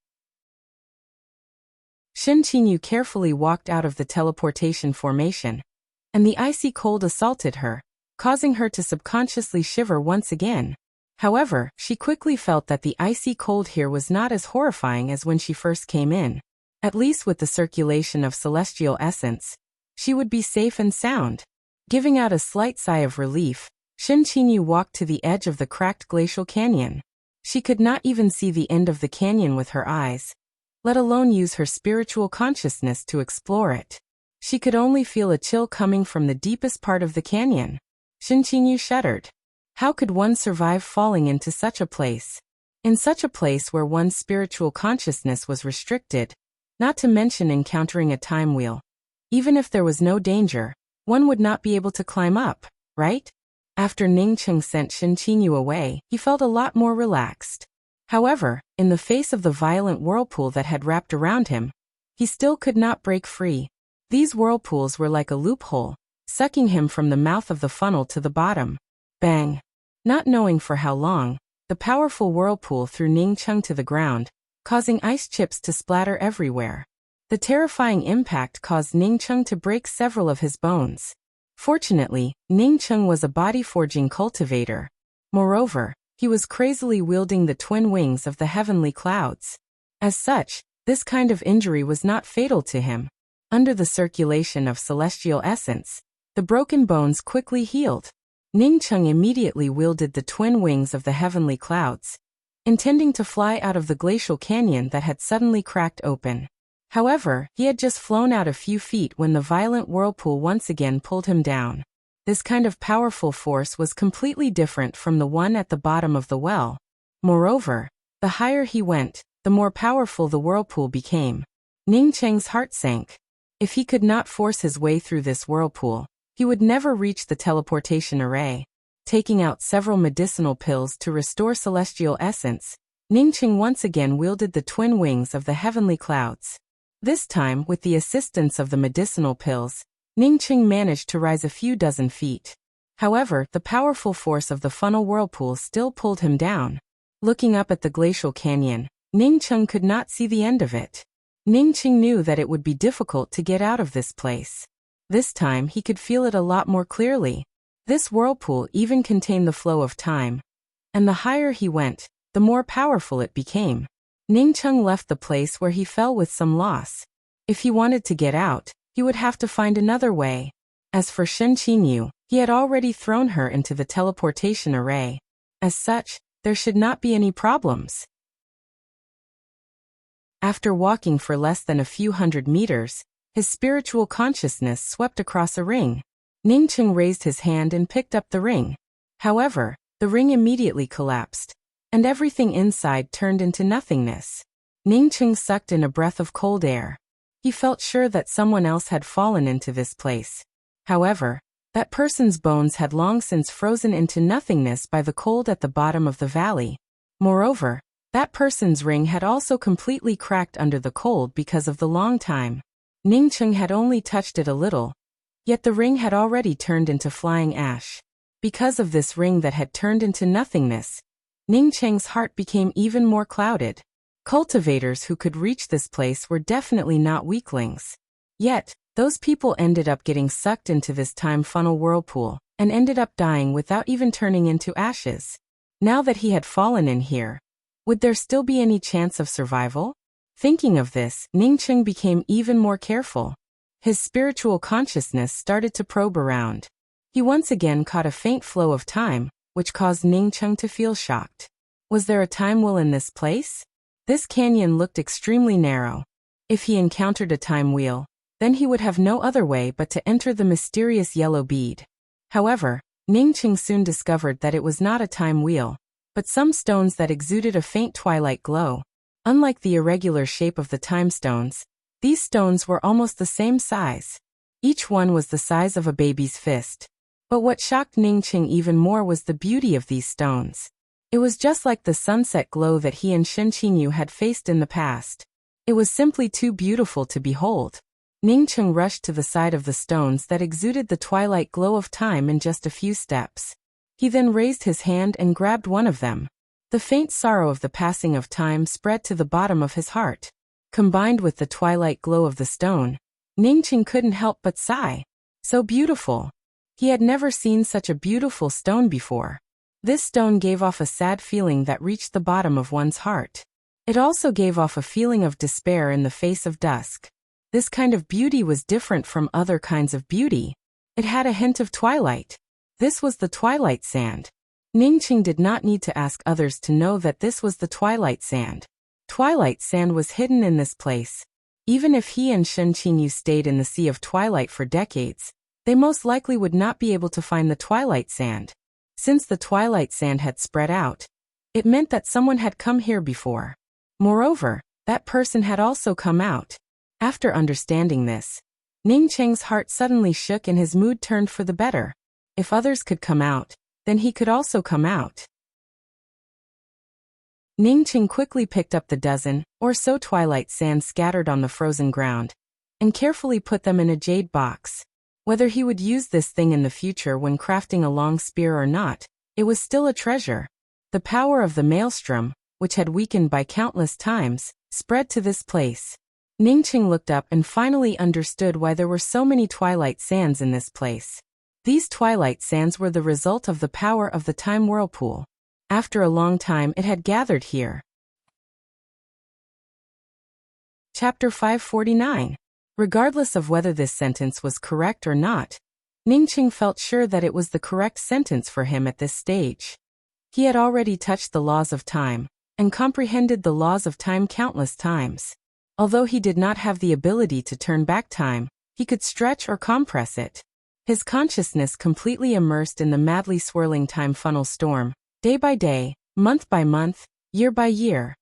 Shen Qinyu carefully walked out of the teleportation formation, and the icy cold assaulted her, causing her to subconsciously shiver once again. However, she quickly felt that the icy cold here was not as horrifying as when she first came in. At least with the circulation of celestial essence, she would be safe and sound. Giving out a slight sigh of relief, Shen Qinyu walked to the edge of the cracked glacial canyon. She could not even see the end of the canyon with her eyes, let alone use her spiritual consciousness to explore it. She could only feel a chill coming from the deepest part of the canyon. Shen Qinyu shuddered. How could one survive falling into such a place? In such a place where one's spiritual consciousness was restricted, not to mention encountering a time wheel. Even if there was no danger, one would not be able to climb up, right? After Ning Cheng sent Shen Qinyu away, he felt a lot more relaxed. However, in the face of the violent whirlpool that had wrapped around him, he still could not break free. These whirlpools were like a loophole, sucking him from the mouth of the funnel to the bottom. Bang! Not knowing for how long, the powerful whirlpool threw Ning Cheng to the ground, causing ice chips to splatter everywhere. The terrifying impact caused Ning Cheng to break several of his bones. Fortunately, Ning Cheng was a body-forging cultivator. Moreover, he was crazily wielding the twin wings of the heavenly clouds. As such, this kind of injury was not fatal to him. Under the circulation of celestial essence, the broken bones quickly healed. Ning Cheng immediately wielded the twin wings of the heavenly clouds, intending to fly out of the glacial canyon that had suddenly cracked open. However, he had just flown out a few feet when the violent whirlpool once again pulled him down. This kind of powerful force was completely different from the one at the bottom of the well. Moreover, the higher he went, the more powerful the whirlpool became. Ning Cheng's heart sank. If he could not force his way through this whirlpool, he would never reach the teleportation array. Taking out several medicinal pills to restore celestial essence, Ning Cheng once again wielded the twin wings of the heavenly clouds. This time, with the assistance of the medicinal pills, Ning Cheng managed to rise a few dozen feet. However, the powerful force of the funnel whirlpool still pulled him down. Looking up at the glacial canyon, Ning Cheng could not see the end of it. Ning Cheng knew that it would be difficult to get out of this place. This time he could feel it a lot more clearly. This whirlpool even contained the flow of time. And the higher he went, the more powerful it became. Ning Cheng left the place where he fell with some loss. If he wanted to get out, he would have to find another way. As for Shen Qinyu, he had already thrown her into the teleportation array. As such, there should not be any problems. After walking for less than a few hundred meters, his spiritual consciousness swept across a ring. Ningcheng raised his hand and picked up the ring. However, the ring immediately collapsed, and everything inside turned into nothingness. Ningcheng sucked in a breath of cold air. He felt sure that someone else had fallen into this place. However, that person's bones had long since frozen into nothingness by the cold at the bottom of the valley. Moreover, that person's ring had also completely cracked under the cold because of the long time. Ningcheng had only touched it a little, yet the ring had already turned into flying ash. Because of this ring that had turned into nothingness, Ningcheng's heart became even more clouded. Cultivators who could reach this place were definitely not weaklings. Yet, those people ended up getting sucked into this time funnel whirlpool, and ended up dying without even turning into ashes. Now that he had fallen in here, would there still be any chance of survival? Thinking of this, Ningcheng became even more careful. His spiritual consciousness started to probe around. He once again caught a faint flow of time, which caused Ningcheng to feel shocked. Was there a time wheel in this place? This canyon looked extremely narrow. If he encountered a time wheel, then he would have no other way but to enter the mysterious yellow bead. However, Ningcheng soon discovered that it was not a time wheel, but some stones that exuded a faint twilight glow. Unlike the irregular shape of the time stones, these stones were almost the same size. Each one was the size of a baby's fist. But what shocked Ningcheng even more was the beauty of these stones. It was just like the sunset glow that he and Shen Qinyu had faced in the past. It was simply too beautiful to behold. Ningcheng rushed to the side of the stones that exuded the twilight glow of time in just a few steps. He then raised his hand and grabbed one of them. The faint sorrow of the passing of time spread to the bottom of his heart. Combined with the twilight glow of the stone, Ningcheng couldn't help but sigh. So beautiful. He had never seen such a beautiful stone before. This stone gave off a sad feeling that reached the bottom of one's heart. It also gave off a feeling of despair in the face of dusk. This kind of beauty was different from other kinds of beauty. It had a hint of twilight. This was the twilight sand. Ningcheng did not need to ask others to know that this was the twilight sand. Twilight sand was hidden in this place. Even if he and Shen Qinyu stayed in the Sea of Twilight for decades, they most likely would not be able to find the twilight sand. Since the twilight sand had spread out, it meant that someone had come here before. Moreover, that person had also come out. After understanding this, Ningcheng's heart suddenly shook and his mood turned for the better. If others could come out, then he could also come out. Ningcheng quickly picked up the dozen or so twilight sands scattered on the frozen ground, and carefully put them in a jade box. Whether he would use this thing in the future when crafting a long spear or not, it was still a treasure. The power of the maelstrom, which had weakened by countless times, spread to this place. Ningcheng looked up and finally understood why there were so many twilight sands in this place. These twilight sands were the result of the power of the time whirlpool. After a long time it had gathered here. Chapter 549. Regardless of whether this sentence was correct or not, Ningcheng felt sure that it was the correct sentence for him at this stage. He had already touched the laws of time, and comprehended the laws of time countless times. Although he did not have the ability to turn back time, he could stretch or compress it. His consciousness completely immersed in the madly swirling time funnel storm, day by day, month by month, year by year.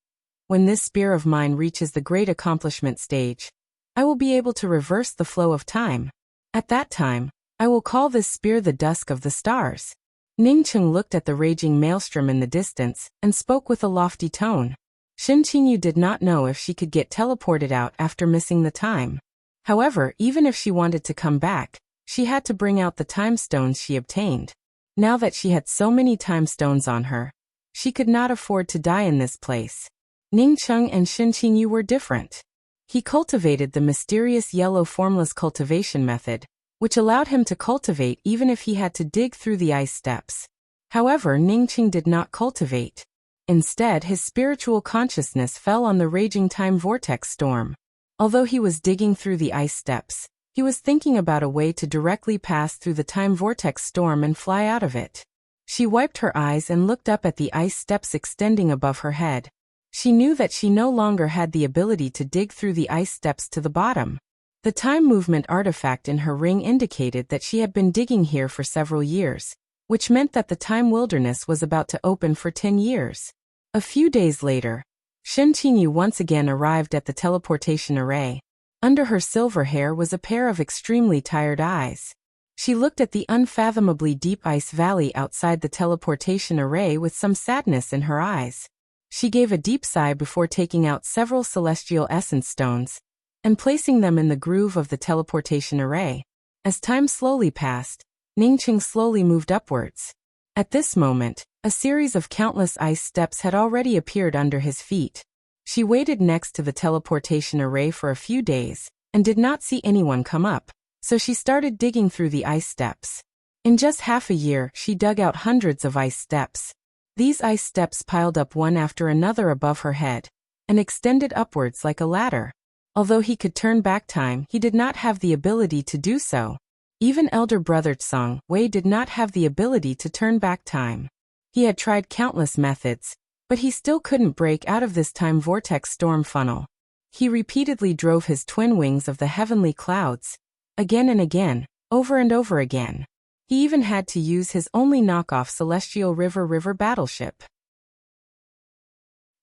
When this spear of mine reaches the great accomplishment stage, I will be able to reverse the flow of time. At that time, I will call this spear the dusk of the stars. Ningcheng looked at the raging maelstrom in the distance, and spoke with a lofty tone. Shen Qinyu did not know if she could get teleported out after missing the time. However, even if she wanted to come back, she had to bring out the time stones she obtained. Now that she had so many time stones on her, she could not afford to die in this place. Ningcheng and Shen Qinyu were different. He cultivated the mysterious yellow formless cultivation method, which allowed him to cultivate even if he had to dig through the ice steps. However, Ningcheng did not cultivate. Instead, his spiritual consciousness fell on the raging time vortex storm. Although he was digging through the ice steps, he was thinking about a way to directly pass through the time vortex storm and fly out of it. She wiped her eyes and looked up at the ice steps extending above her head. She knew that she no longer had the ability to dig through the ice steps to the bottom. The time movement artifact in her ring indicated that she had been digging here for several years, which meant that the time wilderness was about to open for 10 years. A few days later, Shen Qingyu once again arrived at the teleportation array. Under her silver hair was a pair of extremely tired eyes. She looked at the unfathomably deep ice valley outside the teleportation array with some sadness in her eyes. She gave a deep sigh before taking out several celestial essence stones and placing them in the groove of the teleportation array. As time slowly passed, Ningqing slowly moved upwards. At this moment, a series of countless ice steps had already appeared under his feet. She waited next to the teleportation array for a few days and did not see anyone come up, so she started digging through the ice steps. In just half a year, she dug out hundreds of ice steps. These ice steps piled up one after another above her head and extended upwards like a ladder. Although he could turn back time, he did not have the ability to do so. Even elder brother Tsang Wei did not have the ability to turn back time. He had tried countless methods, but he still couldn't break out of this time vortex storm funnel. He repeatedly drove his twin wings of the heavenly clouds, again and again, over and over again. He even had to use his only knockoff Celestial River battleship.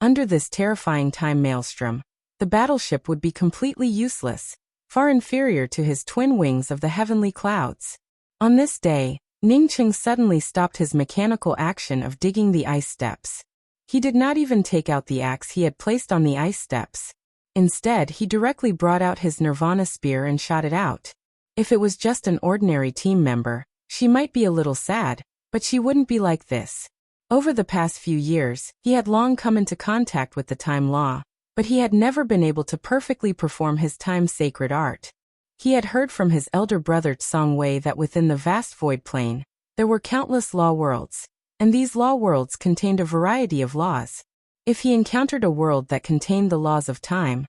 Under this terrifying time maelstrom, the battleship would be completely useless, far inferior to his twin wings of the heavenly clouds. On this day, Ningqing suddenly stopped his mechanical action of digging the ice steps. He did not even take out the axe he had placed on the ice steps. Instead, he directly brought out his Nirvana spear and shot it out. If it was just an ordinary team member, she might be a little sad, but she wouldn't be like this. Over the past few years, he had long come into contact with the time law, but he had never been able to perfectly perform his time-sacred art. He had heard from his elder brother Tsang Wei that within the vast void plane, there were countless law worlds, and these law worlds contained a variety of laws. If he encountered a world that contained the laws of time,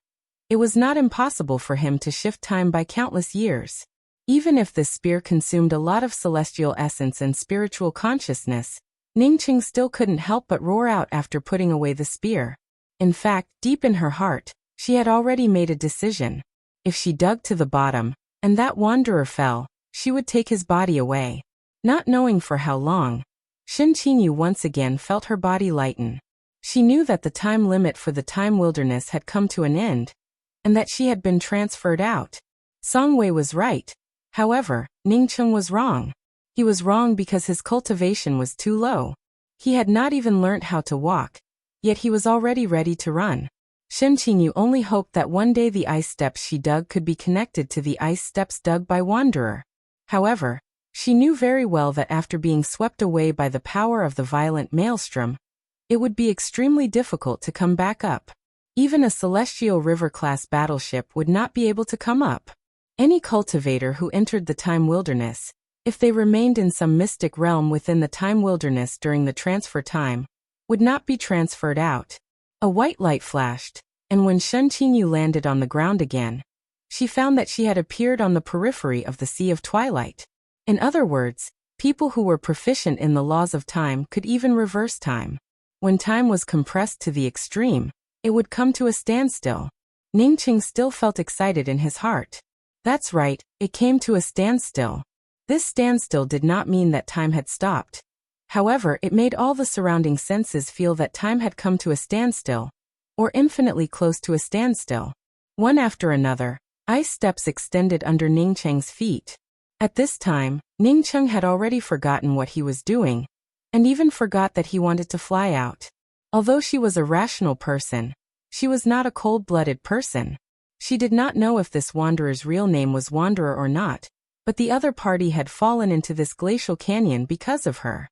it was not impossible for him to shift time by countless years. Even if this spear consumed a lot of celestial essence and spiritual consciousness, Ningqing still couldn't help but roar out after putting away the spear. In fact, deep in her heart, she had already made a decision. If she dug to the bottom, and that wanderer fell, she would take his body away. Not knowing for how long, Shen Qingyu once again felt her body lighten. She knew that the time limit for the time wilderness had come to an end, and that she had been transferred out. Song Wei was right. However, Ningqing was wrong. He was wrong because his cultivation was too low. He had not even learnt how to walk, yet he was already ready to run. Shen Qingyu only hoped that one day the ice steps she dug could be connected to the ice steps dug by Wanderer. However, she knew very well that after being swept away by the power of the violent maelstrom, it would be extremely difficult to come back up. Even a Celestial River-class battleship would not be able to come up. Any cultivator who entered the time wilderness, if they remained in some mystic realm within the time wilderness during the transfer time, would not be transferred out. A white light flashed, and when Shen Qingyu landed on the ground again, she found that she had appeared on the periphery of the Sea of Twilight. In other words, people who were proficient in the laws of time could even reverse time. When time was compressed to the extreme, it would come to a standstill. Ningqing still felt excited in his heart. That's right, it came to a standstill. This standstill did not mean that time had stopped. However, it made all the surrounding senses feel that time had come to a standstill, or infinitely close to a standstill. One after another, ice steps extended under Ningqing's feet. At this time, Ningqing had already forgotten what he was doing, and even forgot that he wanted to fly out. Although she was a rational person, she was not a cold-blooded person. She did not know if this wanderer's real name was Wanderer or not, but the other party had fallen into this glacial canyon because of her.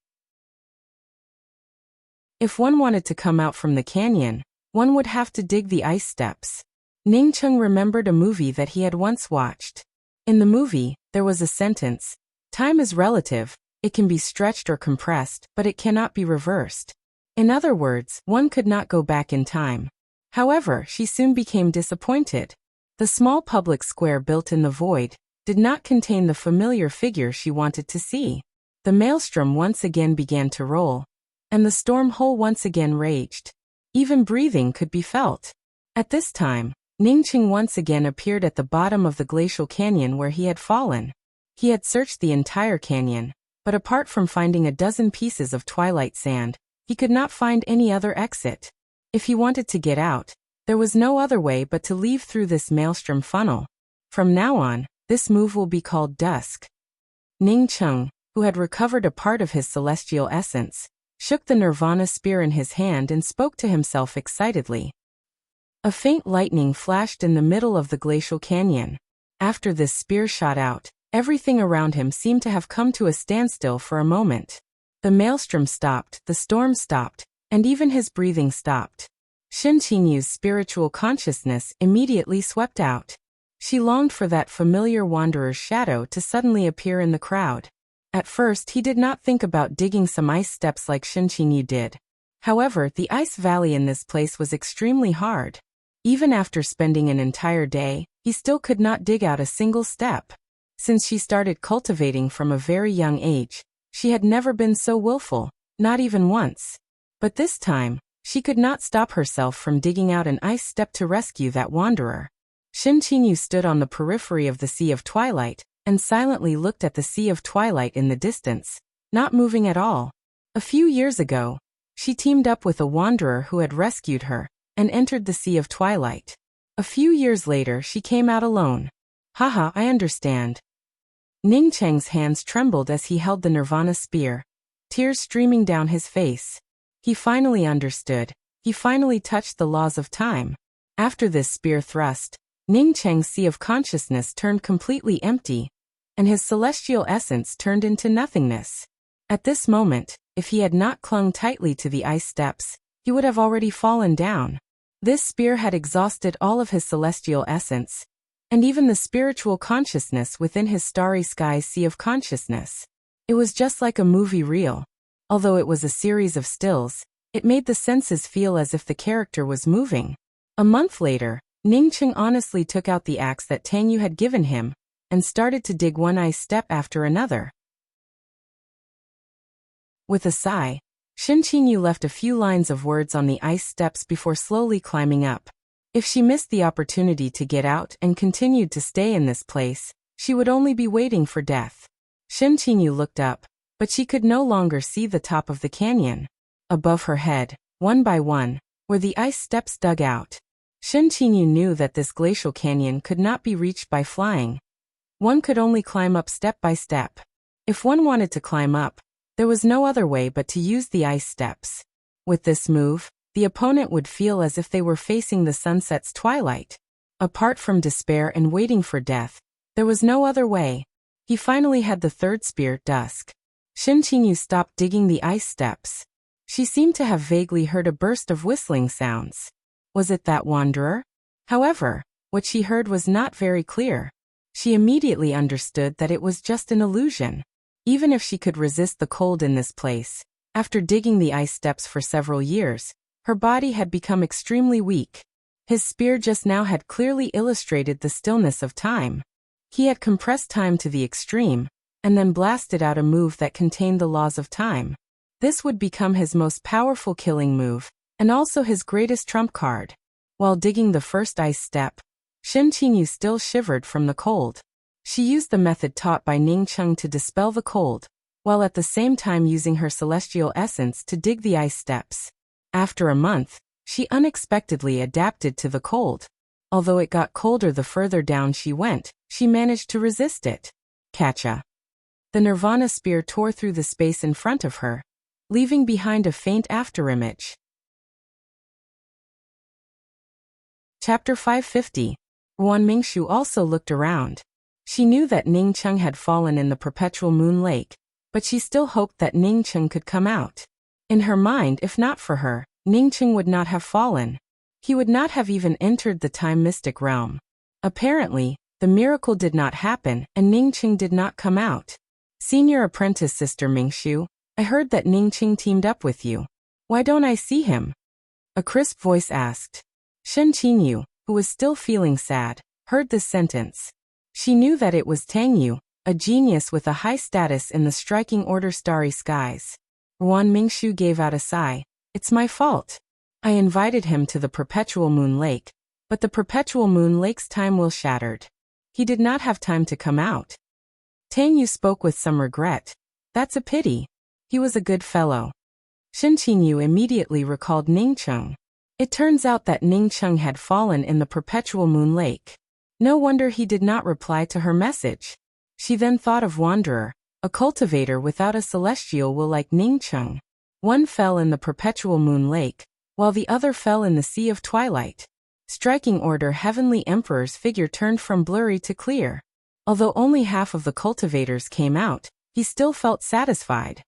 If one wanted to come out from the canyon, one would have to dig the ice steps. Ningqing remembered a movie that he had once watched. In the movie, there was a sentence, "Time is relative, it can be stretched or compressed, but it cannot be reversed." In other words, one could not go back in time. However, she soon became disappointed. The small public square built in the void did not contain the familiar figure she wanted to see. The maelstrom once again began to roll, and the storm hole once again raged. Even breathing could be felt. At this time, Ningqing once again appeared at the bottom of the glacial canyon where he had fallen. He had searched the entire canyon, but apart from finding a dozen pieces of twilight sand, he could not find any other exit. If he wanted to get out, there was no other way but to leave through this maelstrom funnel. From now on, this move will be called dusk. Ningqing, who had recovered a part of his celestial essence, shook the nirvana spear in his hand and spoke to himself excitedly. A faint lightning flashed in the middle of the glacial canyon. After this spear shot out, everything around him seemed to have come to a standstill for a moment. The maelstrom stopped, the storm stopped, and even his breathing stopped. Shen Qingyu's spiritual consciousness immediately swept out. She longed for that familiar wanderer's shadow to suddenly appear in the crowd. At first he did not think about digging some ice steps like Shen Qingyu did. However, the ice valley in this place was extremely hard. Even after spending an entire day, he still could not dig out a single step. Since she started cultivating from a very young age, she had never been so willful, not even once. But this time, she could not stop herself from digging out an ice step to rescue that wanderer. Shen Qinyu stood on the periphery of the Sea of Twilight, and silently looked at the Sea of Twilight in the distance, not moving at all. A few years ago, she teamed up with a wanderer who had rescued her, and entered the Sea of Twilight. A few years later she came out alone. Haha, I understand. Ningqing's hands trembled as he held the nirvana spear, tears streaming down his face. He finally understood. He finally touched the laws of time. After this spear thrust, Ningqing's sea of consciousness turned completely empty, and his celestial essence turned into nothingness. At this moment, if he had not clung tightly to the ice steps, he would have already fallen down. This spear had exhausted all of his celestial essence, and even the spiritual consciousness within his starry sky's sea of consciousness. It was just like a movie reel. Although it was a series of stills, it made the senses feel as if the character was moving. A month later, Ningqing honestly took out the axe that Tangyu had given him, and started to dig one ice step after another. With a sigh, Shen Qinyu left a few lines of words on the ice steps before slowly climbing up. If she missed the opportunity to get out and continued to stay in this place, she would only be waiting for death. Shen Qinyu looked up, but she could no longer see the top of the canyon. Above her head, one by one, were the ice steps dug out. Shen Qinyu knew that this glacial canyon could not be reached by flying. One could only climb up step by step. If one wanted to climb up, there was no other way but to use the ice steps. With this move, the opponent would feel as if they were facing the sunset's twilight. Apart from despair and waiting for death, there was no other way. He finally had the third spear, dusk. Shen Qinyu stopped digging the ice steps. She seemed to have vaguely heard a burst of whistling sounds. Was it that wanderer? However, what she heard was not very clear. She immediately understood that it was just an illusion. Even if she could resist the cold in this place, after digging the ice steps for several years, her body had become extremely weak. His spear just now had clearly illustrated the stillness of time. He had compressed time to the extreme, and then blasted out a move that contained the laws of time. This would become his most powerful killing move, and also his greatest trump card. While digging the first ice step, Shen Qinyu still shivered from the cold. She used the method taught by Ningqing to dispel the cold, while at the same time using her celestial essence to dig the ice steps. After a month, she unexpectedly adapted to the cold. Although it got colder the further down she went, she managed to resist it. Catcha. The nirvana spear tore through the space in front of her, leaving behind a faint afterimage. Chapter 550. Ruan Mingshu also looked around. She knew that Ningqing had fallen in the perpetual moon lake, but she still hoped that Ningqing could come out. In her mind, if not for her, Ningqing would not have fallen. He would not have even entered the time mystic realm. Apparently, the miracle did not happen and Ningqing did not come out. Senior apprentice Sister Mingshu, I heard that Ningqing teamed up with you. Why don't I see him? A crisp voice asked. Shen Qinyu, who was still feeling sad, heard this sentence. She knew that it was Tangyu, a genius with a high status in the striking order starry skies. Ruan Mingshu gave out a sigh. It's my fault. I invited him to the Perpetual Moon Lake, but the Perpetual Moon Lake's time will shattered. He did not have time to come out. Tang Yu spoke with some regret. That's a pity. He was a good fellow. Shen Qingyu immediately recalled Ning Cheng. It turns out that Ning Cheng had fallen in the Perpetual Moon Lake. No wonder he did not reply to her message. She then thought of Wanderer, a cultivator without a celestial will like Ning Cheng. One fell in the Perpetual Moon Lake, while the other fell in the Sea of Twilight. Striking order, Heavenly Emperor's figure turned from blurry to clear. Although only half of the cultivators came out, he still felt satisfied.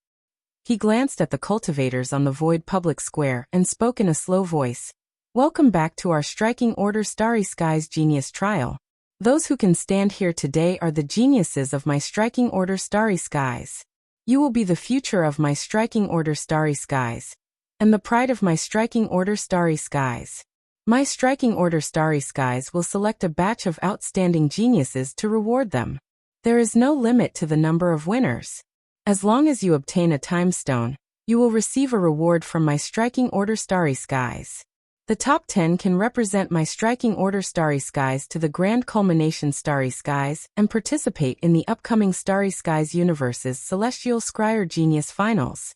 He glanced at the cultivators on the void public square and spoke in a slow voice. Welcome back to our Striking Order Starry Skies Genius Trial. Those who can stand here today are the geniuses of my Striking Order Starry Skies. You will be the future of my Striking Order Starry Skies, and the pride of my Striking Order Starry Skies. My Striking Order Starry Skies will select a batch of outstanding geniuses to reward them. There is no limit to the number of winners. As long as you obtain a time stone, you will receive a reward from my Striking Order Starry Skies. The top 10 can represent my Striking Order Starry Skies to the Grand Culmination Starry Skies and participate in the upcoming Starry Skies Universe's Celestial Scryer Genius Finals.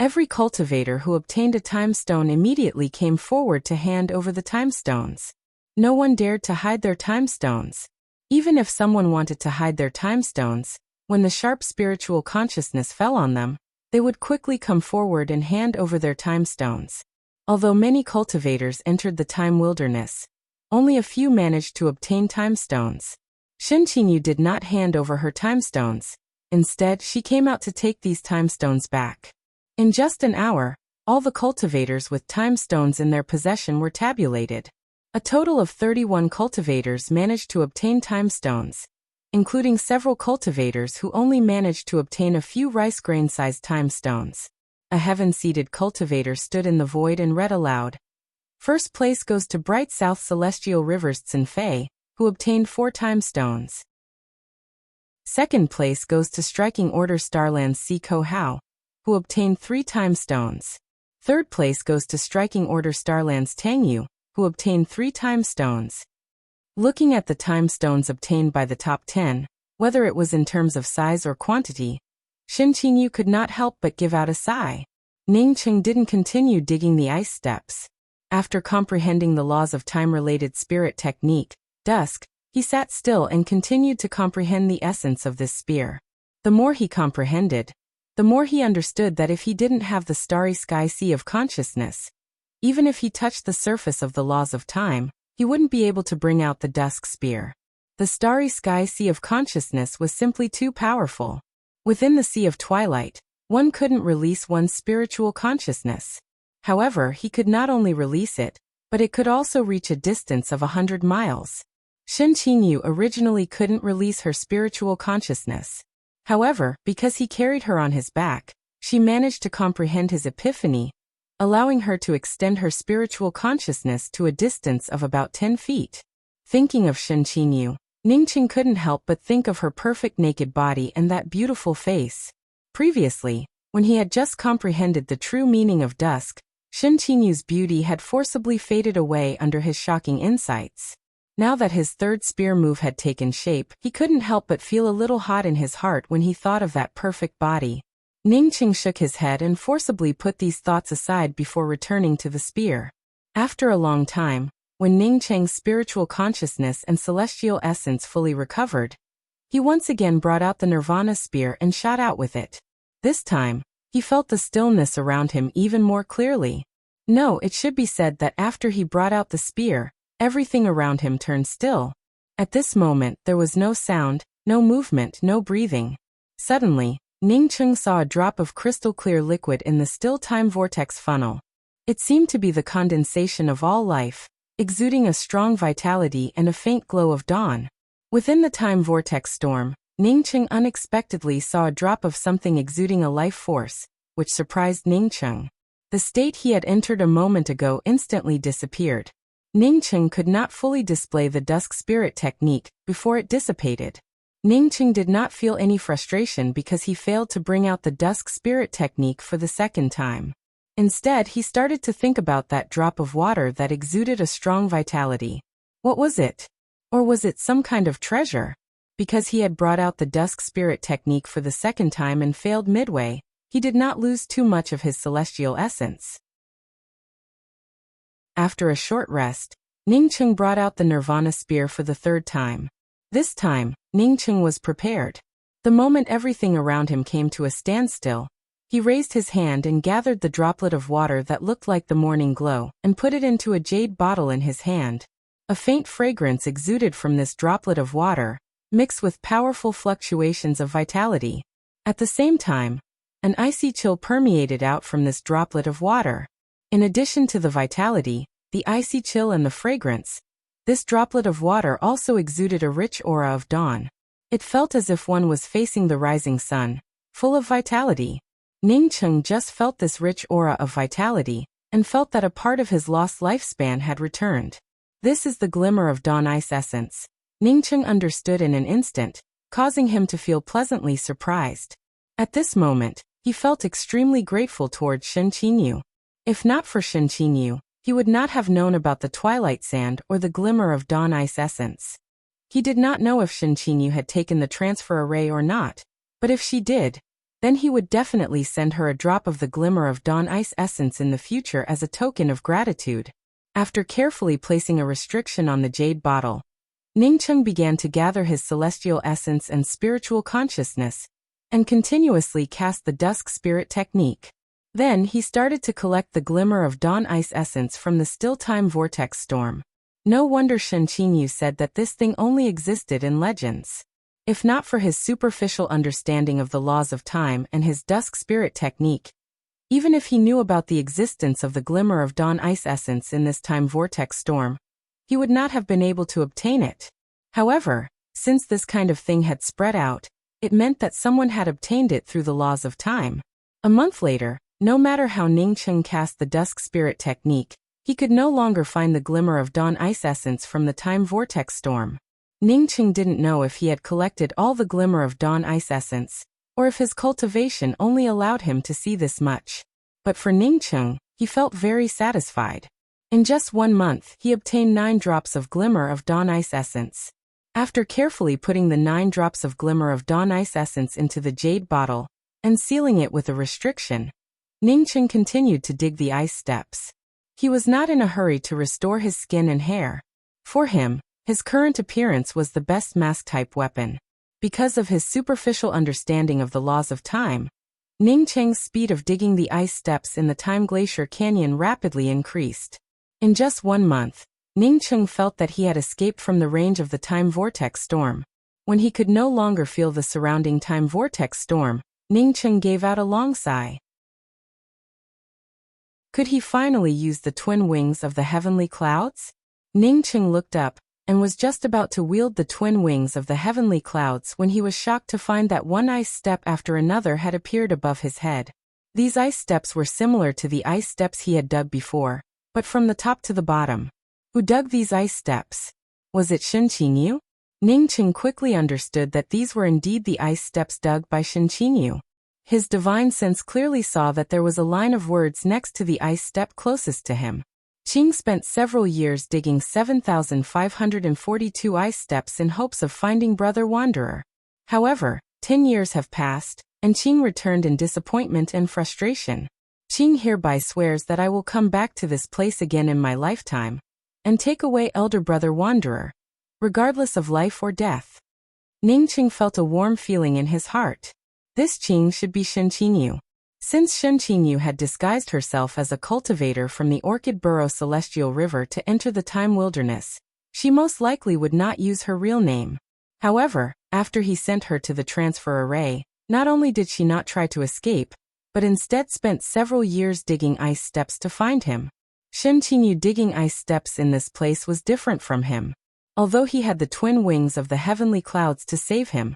Every cultivator who obtained a time stone immediately came forward to hand over the time stones. No one dared to hide their time stones. Even if someone wanted to hide their time stones, when the sharp spiritual consciousness fell on them, they would quickly come forward and hand over their time stones. Although many cultivators entered the time wilderness, only a few managed to obtain time stones. Shen Qingyu did not hand over her time stones. Instead, she came out to take these time stones back. In just an hour, all the cultivators with time stones in their possession were tabulated. A total of 31 cultivators managed to obtain time stones, including several cultivators who only managed to obtain a few rice grain-sized time stones. A heaven-seated cultivator stood in the void and read aloud. First place goes to Bright South Celestial Rivers Tsinfei, who obtained 4 time stones. Second place goes to Striking Order Starlands Si Ko Hao, who obtained 3 time stones. Third place goes to Striking Order Starlands Tang Yu, who obtained 3 time stones. Looking at the time stones obtained by the top 10, whether it was in terms of size or quantity, Shen Qingyu could not help but give out a sigh. Ning Cheng didn't continue digging the ice steps. After comprehending the laws of time-related spirit technique, dusk, he sat still and continued to comprehend the essence of this spear. The more he comprehended, the more he understood that if he didn't have the starry sky sea of consciousness, even if he touched the surface of the laws of time, he wouldn't be able to bring out the dusk spear. The starry sky sea of consciousness was simply too powerful. Within the Sea of Twilight, one couldn't release one's spiritual consciousness. However, he could not only release it, but it could also reach a distance of 100 miles. Shen Qingyu originally couldn't release her spiritual consciousness. However, because he carried her on his back, she managed to comprehend his epiphany, allowing her to extend her spiritual consciousness to a distance of about 10 feet. Thinking of Shen Qingyu, Ning Cheng couldn't help but think of her perfect naked body and that beautiful face. Previously, when he had just comprehended the true meaning of dusk, Shen Qingyu's beauty had forcibly faded away under his shocking insights. Now that his third spear move had taken shape, he couldn't help but feel a little hot in his heart when he thought of that perfect body. Ning Cheng shook his head and forcibly put these thoughts aside before returning to the spear. After a long time, when Ning Cheng's spiritual consciousness and celestial essence fully recovered, he once again brought out the Nirvana spear and shot out with it. This time, he felt the stillness around him even more clearly. No, it should be said that after he brought out the spear, everything around him turned still. At this moment, there was no sound, no movement, no breathing. Suddenly, Ning Cheng saw a drop of crystal-clear liquid in the still time vortex funnel. It seemed to be the condensation of all life, exuding a strong vitality and a faint glow of dawn. Within the time vortex storm, Ning Cheng unexpectedly saw a drop of something exuding a life force, which surprised Ning Cheng. The state he had entered a moment ago instantly disappeared. Ning Cheng could not fully display the dusk spirit technique before it dissipated. Ning Cheng did not feel any frustration because he failed to bring out the dusk spirit technique for the second time. Instead, he started to think about that drop of water that exuded a strong vitality. What was it? Or was it some kind of treasure? Because he had brought out the dusk spirit technique for the second time and failed midway, he did not lose too much of his celestial essence. After a short rest, Ningcheng brought out the Nirvana spear for the third time. This time, Ningcheng was prepared. The moment everything around him came to a standstill, he raised his hand and gathered the droplet of water that looked like the morning glow, and put it into a jade bottle in his hand. A faint fragrance exuded from this droplet of water, mixed with powerful fluctuations of vitality. At the same time, an icy chill permeated out from this droplet of water. In addition to the vitality, the icy chill and the fragrance, this droplet of water also exuded a rich aura of dawn. It felt as if one was facing the rising sun, full of vitality. Ningcheng just felt this rich aura of vitality, and felt that a part of his lost lifespan had returned. This is the glimmer of dawn ice essence. Ningcheng understood in an instant, causing him to feel pleasantly surprised. At this moment, he felt extremely grateful towards Shen Qinyu. If not for Shen Qinyu, he would not have known about the twilight sand or the glimmer of dawn ice essence. He did not know if Shen Qinyu had taken the transfer array or not, but if she did, then he would definitely send her a drop of the glimmer of dawn ice essence in the future as a token of gratitude. After carefully placing a restriction on the jade bottle, Ningcheng began to gather his celestial essence and spiritual consciousness, and continuously cast the dusk spirit technique. Then he started to collect the glimmer of dawn ice essence from the still time vortex storm. No wonder Shen Qinyu said that this thing only existed in legends. If not for his superficial understanding of the laws of time and his dusk spirit technique, even if he knew about the existence of the glimmer of dawn ice essence in this time vortex storm, he would not have been able to obtain it. However, since this kind of thing had spread out, it meant that someone had obtained it through the laws of time. A month later, no matter how Ningcheng cast the dusk spirit technique, he could no longer find the glimmer of dawn ice essence from the time vortex storm. Ningcheng didn't know if he had collected all the glimmer of dawn ice essence, or if his cultivation only allowed him to see this much. But for Ningcheng, he felt very satisfied. In just 1 month, he obtained 9 drops of glimmer of dawn ice essence. After carefully putting the 9 drops of glimmer of dawn ice essence into the jade bottle, and sealing it with a restriction, Ningcheng continued to dig the ice steps. He was not in a hurry to restore his skin and hair. For him, his current appearance was the best mask-type weapon. Because of his superficial understanding of the laws of time, Ningcheng's speed of digging the ice steps in the Time Glacier Canyon rapidly increased. In just 1 month, Ningcheng felt that he had escaped from the range of the time vortex storm. When he could no longer feel the surrounding time vortex storm, Ningcheng gave out a long sigh. Could he finally use the twin wings of the heavenly clouds? Ningcheng looked up, and was just about to wield the twin wings of the heavenly clouds when he was shocked to find that one ice step after another had appeared above his head. These ice steps were similar to the ice steps he had dug before, but from the top to the bottom. Who dug these ice steps? Was it Shen Qinyu? Ningcheng quickly understood that these were indeed the ice steps dug by Shen Qinyu. His divine sense clearly saw that there was a line of words next to the ice step closest to him. Qing spent several years digging 7,542 ice steps in hopes of finding Brother Wanderer. However, 10 years have passed, and Qing returned in disappointment and frustration. Qing hereby swears that I will come back to this place again in my lifetime, and take away Elder Brother Wanderer, regardless of life or death. Ningcheng felt a warm feeling in his heart. This Qing should be Shen Qinyu. Since Shen Qinyu had disguised herself as a cultivator from the Orchid Burrow Celestial River to enter the Time Wilderness, she most likely would not use her real name. However, after he sent her to the transfer array, not only did she not try to escape, but instead spent several years digging ice steps to find him. Shen Qinyu digging ice steps in this place was different from him. Although he had the twin wings of the heavenly clouds to save him,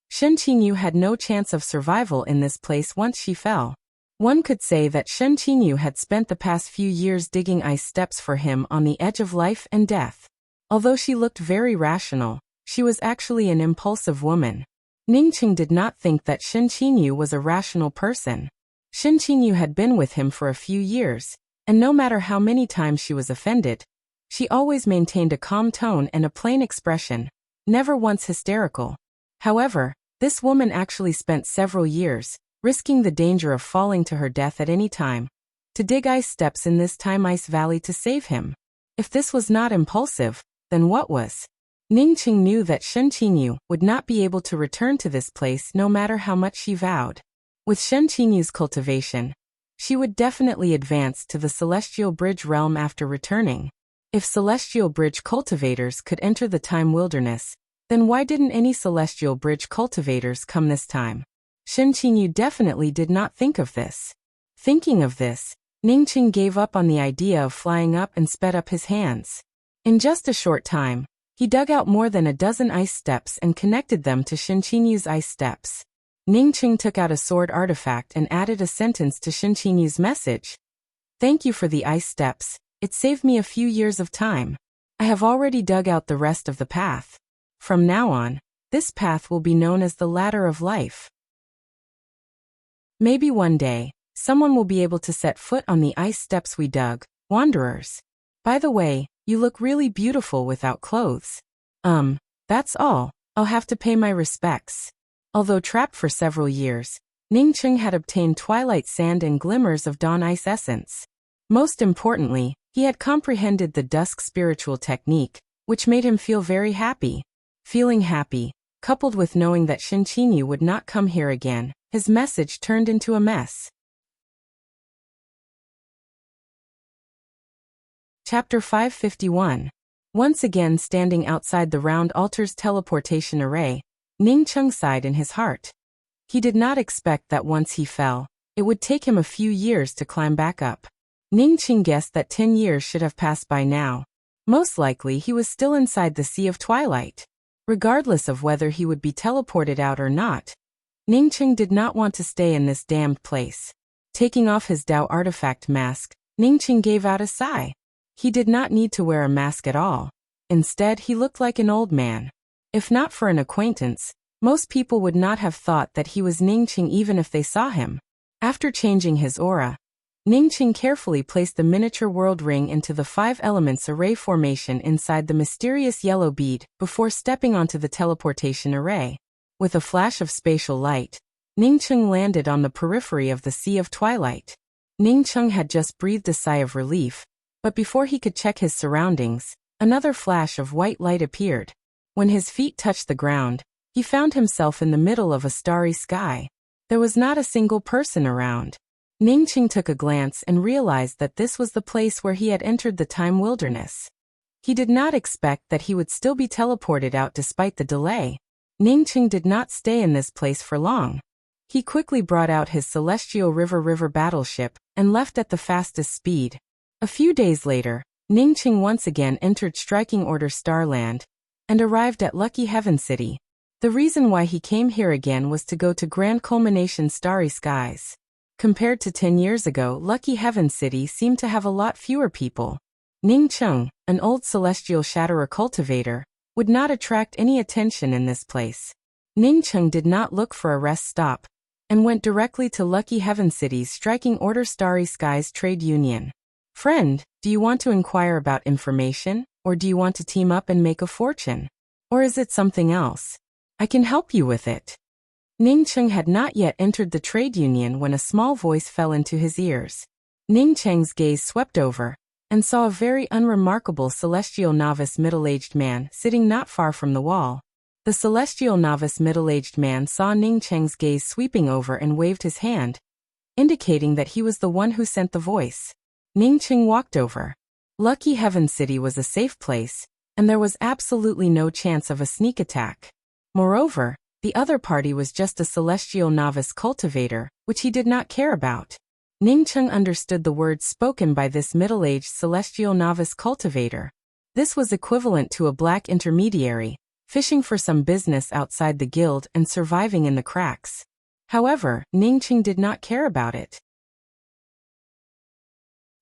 Shen Qinyu had no chance of survival in this place once she fell. One could say that Shen Qinyu had spent the past few years digging ice steps for him on the edge of life and death. Although she looked very rational, she was actually an impulsive woman. Ningcheng did not think that Shen Qinyu was a rational person. Shin Qingyu had been with him for a few years, and no matter how many times she was offended, she always maintained a calm tone and a plain expression, never once hysterical. However, this woman actually spent several years, risking the danger of falling to her death at any time, to dig ice steps in this time ice valley to save him. If this was not impulsive, then what was? Ningqing knew that Shen Qingyu would not be able to return to this place no matter how much she vowed. With Shen Qingyu's cultivation, she would definitely advance to the Celestial Bridge realm after returning. If Celestial Bridge cultivators could enter the Time Wilderness, then why didn't any Celestial Bridge cultivators come this time? Shen Qingyu definitely did not think of this. Thinking of this, Ningqing gave up on the idea of flying up and sped up his hands. In just a short time, he dug out more than a dozen ice steps and connected them to Shen Qingyu's ice steps. Ningqing took out a sword artifact and added a sentence to Shen Qingyu's message. "Thank you for the ice steps, it saved me a few years of time. I have already dug out the rest of the path. From now on, this path will be known as the Ladder of Life. Maybe one day, someone will be able to set foot on the ice steps we dug, wanderers. By the way, you look really beautiful without clothes. That's all, I'll have to pay my respects." Although trapped for several years, Ningqing had obtained twilight sand and glimmers of dawn ice essence. Most importantly, he had comprehended the dusk spiritual technique, which made him feel very happy. Feeling happy, coupled with knowing that Shin Qinyu would not come here again, his message turned into a mess. Chapter 551. Once again standing outside the round altar's teleportation array, Ningqing sighed in his heart. He did not expect that once he fell, it would take him a few years to climb back up. Ningqing guessed that 10 years should have passed by now. Most likely he was still inside the Sea of Twilight. Regardless of whether he would be teleported out or not, Ningqing did not want to stay in this damned place. Taking off his Dao artifact mask, Ningqing gave out a sigh. He did not need to wear a mask at all. Instead, he looked like an old man. If not for an acquaintance, most people would not have thought that he was Ningqing even if they saw him. After changing his aura, Ningqing carefully placed the miniature world ring into the 5 elements array formation inside the mysterious yellow bead before stepping onto the teleportation array. With a flash of spatial light, Ningqing landed on the periphery of the Sea of Twilight. Ningqing had just breathed a sigh of relief, but before he could check his surroundings, another flash of white light appeared. When his feet touched the ground, he found himself in the middle of a starry sky. There was not a single person around. Ningqing took a glance and realized that this was the place where he had entered the Time Wilderness. He did not expect that he would still be teleported out despite the delay. Ningqing did not stay in this place for long. He quickly brought out his Celestial River battleship and left at the fastest speed. A few days later, Ningqing once again entered Striking Order Starland and arrived at Lucky Heaven City. The reason why he came here again was to go to Grand Culmination Starry Skies. Compared to 10 years ago, Lucky Heaven City seemed to have a lot fewer people. Ningqing, an old Celestial Shatterer cultivator, would not attract any attention in this place. Ningqing did not look for a rest stop and went directly to Lucky Heaven City's Striking Order Starry Skies Trade Union. "Friend, do you want to inquire about information, or do you want to team up and make a fortune? Or is it something else? I can help you with it." Ningqing had not yet entered the trade union when a small voice fell into his ears. Ningqing's gaze swept over and saw a very unremarkable Celestial Novice middle-aged man sitting not far from the wall. The Celestial Novice middle-aged man saw Ningqing's gaze sweeping over and waved his hand, indicating that he was the one who sent the voice. Ningqing walked over. Lucky Heaven City was a safe place, and there was absolutely no chance of a sneak attack. Moreover, the other party was just a Celestial Novice cultivator, which he did not care about. Ningqing understood the words spoken by this middle-aged Celestial Novice cultivator. This was equivalent to a black intermediary, fishing for some business outside the guild and surviving in the cracks. However, Ningqing did not care about it.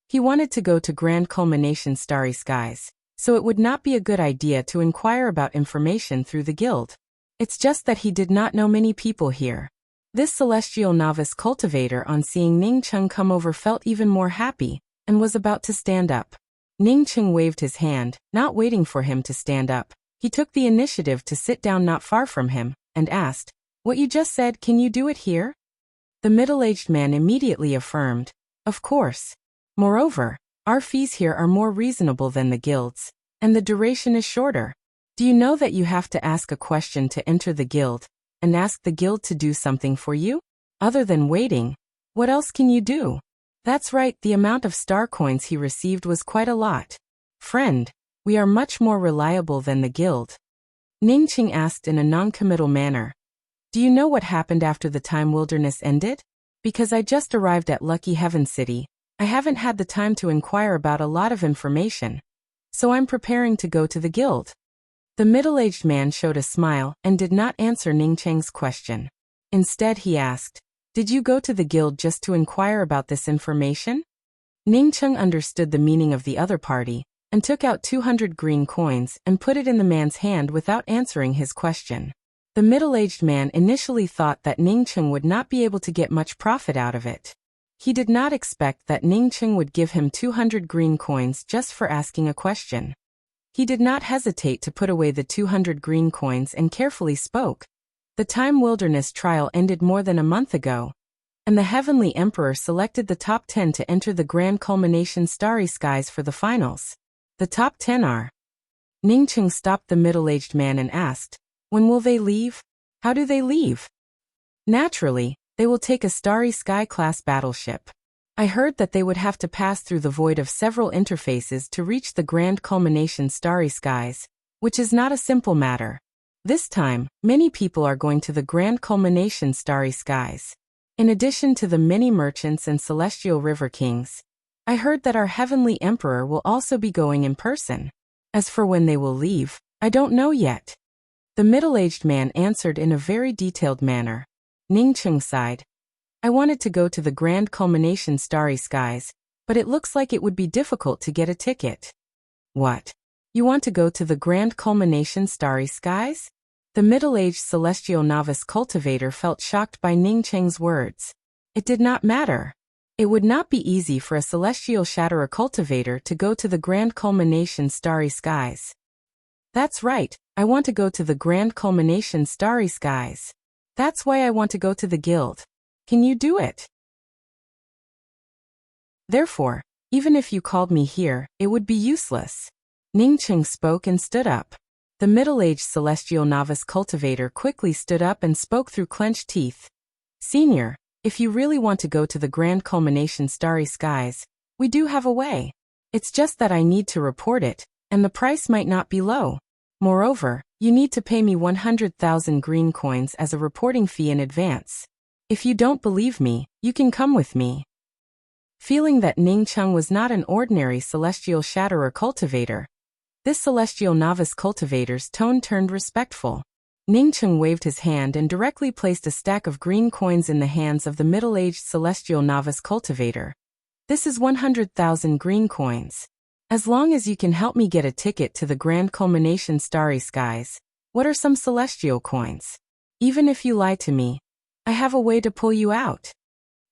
He wanted to go to Grand Culmination Starry Skies, so it would not be a good idea to inquire about information through the guild. It's just that he did not know many people here. This celestial novice cultivator, on seeing Ning Cheng come over, felt even more happy, and was about to stand up. Ning Cheng waved his hand, not waiting for him to stand up. He took the initiative to sit down not far from him, and asked, "What you just said, can you do it here?" The middle-aged man immediately affirmed, "Of course. Moreover, our fees here are more reasonable than the guild's, and the duration is shorter. Do you know that you have to ask a question to enter the guild, and ask the guild to do something for you? Other than waiting, what else can you do?" That's right, the amount of star coins he received was quite a lot. "Friend, we are much more reliable than the guild." Ning Cheng asked in a non-committal manner, "Do you know what happened after the time wilderness ended? Because I just arrived at Lucky Heaven City, I haven't had the time to inquire about a lot of information. So I'm preparing to go to the guild." The middle-aged man showed a smile and did not answer Ning Cheng's question. Instead he asked, "Did you go to the guild just to inquire about this information?" Ning Cheng understood the meaning of the other party, and took out 200 green coins and put it in the man's hand without answering his question. The middle-aged man initially thought that Ning Cheng would not be able to get much profit out of it. He did not expect that Ning Cheng would give him 200 green coins just for asking a question. He did not hesitate to put away the 200 green coins and carefully spoke. The Time Wilderness trial ended more than a month ago, and the Heavenly Emperor selected the top 10 to enter the Grand Culmination Starry Skies for the finals. The top 10 are... Ning Cheng stopped the middle-aged man and asked, "When will they leave? How do they leave?" "Naturally, they will take a Starry Sky class battleship. I heard that they would have to pass through the void of several interfaces to reach the Grand Culmination Starry Skies, which is not a simple matter. This time, many people are going to the Grand Culmination Starry Skies. In addition to the many merchants and celestial river kings, I heard that our Heavenly Emperor will also be going in person. As for when they will leave, I don't know yet." The middle-aged man answered in a very detailed manner. Ning Cheng sighed. "I wanted to go to the Grand Culmination Starry Skies, but it looks like it would be difficult to get a ticket." "What? You want to go to the Grand Culmination Starry Skies?" The middle-aged celestial novice cultivator felt shocked by Ning Cheng's words. It did not matter. It would not be easy for a celestial shatterer cultivator to go to the Grand Culmination Starry Skies. "That's right, I want to go to the Grand Culmination Starry Skies. That's why I want to go to the guild. Can you do it? Therefore, even if you called me here, it would be useless." Ning Cheng spoke and stood up. The middle-aged celestial novice cultivator quickly stood up and spoke through clenched teeth. "Senior, if you really want to go to the Grand Culmination Starry Skies, we do have a way. It's just that I need to report it, and the price might not be low. Moreover, you need to pay me 100,000 green coins as a reporting fee in advance. If you don't believe me, you can come with me." Feeling that Ning Cheng was not an ordinary celestial shatterer cultivator, this celestial novice cultivator's tone turned respectful. Ning Cheng waved his hand and directly placed a stack of green coins in the hands of the middle-aged celestial novice cultivator. "This is 100,000 green coins. As long as you can help me get a ticket to the Grand Culmination Starry Skies, what are some celestial coins? Even if you lie to me, I have a way to pull you out."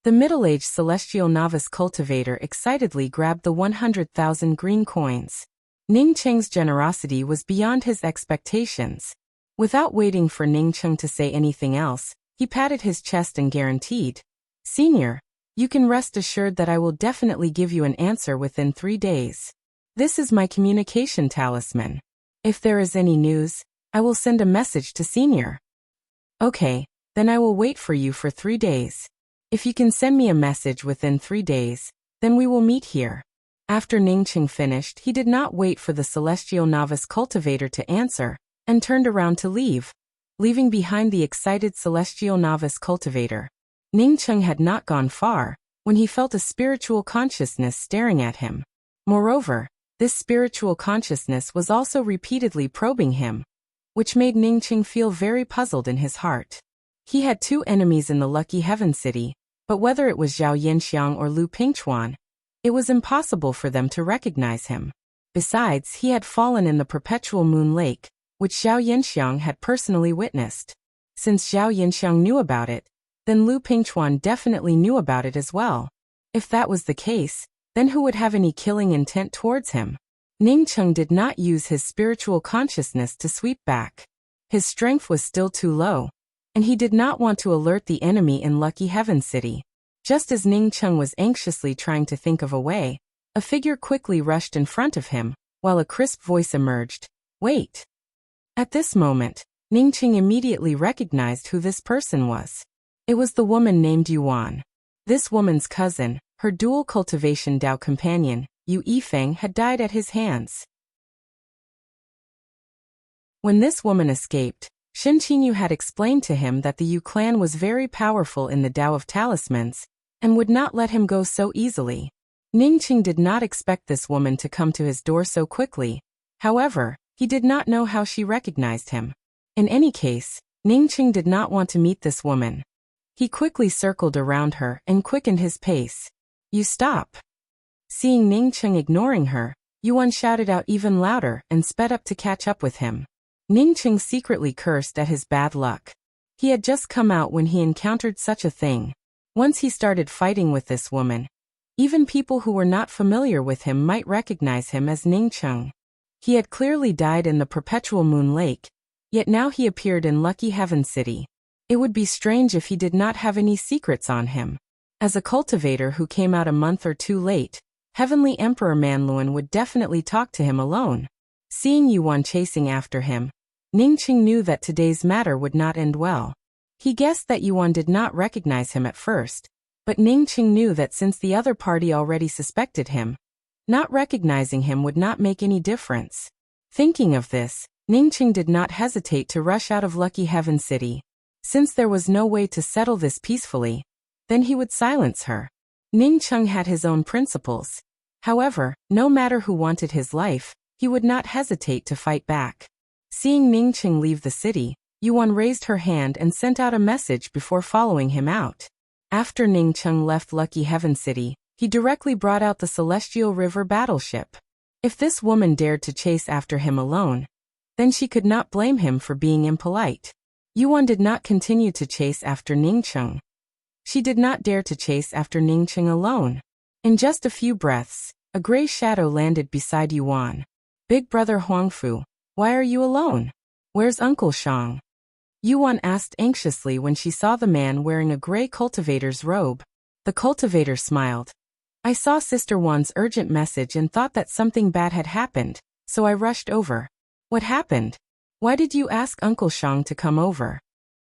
The middle-aged celestial novice cultivator excitedly grabbed the 100,000 green coins. Ning Cheng's generosity was beyond his expectations. Without waiting for Ning Cheng to say anything else, he patted his chest and guaranteed, "Senior, you can rest assured that I will definitely give you an answer within 3 days. This is my communication talisman. If there is any news, I will send a message to Senior." "Okay, then I will wait for you for 3 days. If you can send me a message within 3 days, then we will meet here." After Ning Cheng finished, he did not wait for the celestial novice cultivator to answer, and turned around to leave, leaving behind the excited celestial novice cultivator. Ning Cheng had not gone far, when he felt a spiritual consciousness staring at him. Moreover, this spiritual consciousness was also repeatedly probing him, which made Ning Cheng feel very puzzled in his heart. He had 2 enemies in the Lucky Heaven City, but whether it was Zhao Yanxiang or Lu Pingchuan, it was impossible for them to recognize him. Besides, he had fallen in the perpetual moon lake, which Zhao Yanxiang had personally witnessed. Since Zhao Yanxiang knew about it, then Lu Pingchuan definitely knew about it as well. If that was the case, then who would have any killing intent towards him? Ning Cheng did not use his spiritual consciousness to sweep back. His strength was still too low, and he did not want to alert the enemy in Lucky Heaven City. Just as Ning Cheng was anxiously trying to think of a way, a figure quickly rushed in front of him, while a crisp voice emerged. Wait! At this moment, Ning Cheng immediately recognized who this person was. It was the woman named Yuan. This woman's cousin, her dual cultivation Dao companion, Yu Yifeng, had died at his hands. When this woman escaped, Shen Qinyu had explained to him that the Yu clan was very powerful in the Dao of Talismans, and would not let him go so easily. Ning Cheng did not expect this woman to come to his door so quickly. However, he did not know how she recognized him. In any case, Ning Cheng did not want to meet this woman. He quickly circled around her and quickened his pace. You stop! Seeing Ning Cheng ignoring her, Yuan shouted out even louder and sped up to catch up with him. Ning Cheng secretly cursed at his bad luck. He had just come out when he encountered such a thing. Once he started fighting with this woman, even people who were not familiar with him might recognize him as Ning Cheng. He had clearly died in the Perpetual Moon Lake, yet now he appeared in Lucky Heaven City. It would be strange if he did not have any secrets on him. As a cultivator who came out a month or two late, Heavenly Emperor Manluan would definitely talk to him alone. Seeing Yuan chasing after him, Ning Cheng knew that today's matter would not end well. He guessed that Yuan did not recognize him at first, but Ning Cheng knew that since the other party already suspected him, not recognizing him would not make any difference. Thinking of this, Ning Cheng did not hesitate to rush out of Lucky Heaven City. Since there was no way to settle this peacefully, then he would silence her. Ning Cheng had his own principles. However, no matter who wanted his life, he would not hesitate to fight back. Seeing Ning Cheng leave the city, Yuan raised her hand and sent out a message before following him out. After Ning Cheng left Lucky Heaven City, he directly brought out the Celestial River battleship. If this woman dared to chase after him alone, then she could not blame him for being impolite. Yuan did not continue to chase after Ning Cheng. She did not dare to chase after Ning Cheng alone. In just a few breaths, a gray shadow landed beside Yuan. Big brother Huangfu, why are you alone? Where's Uncle Shang? Yuan asked anxiously when she saw the man wearing a gray cultivator's robe. The cultivator smiled. I saw Sister Wan's urgent message and thought that something bad had happened, so I rushed over. What happened? Why did you ask Uncle Shang to come over?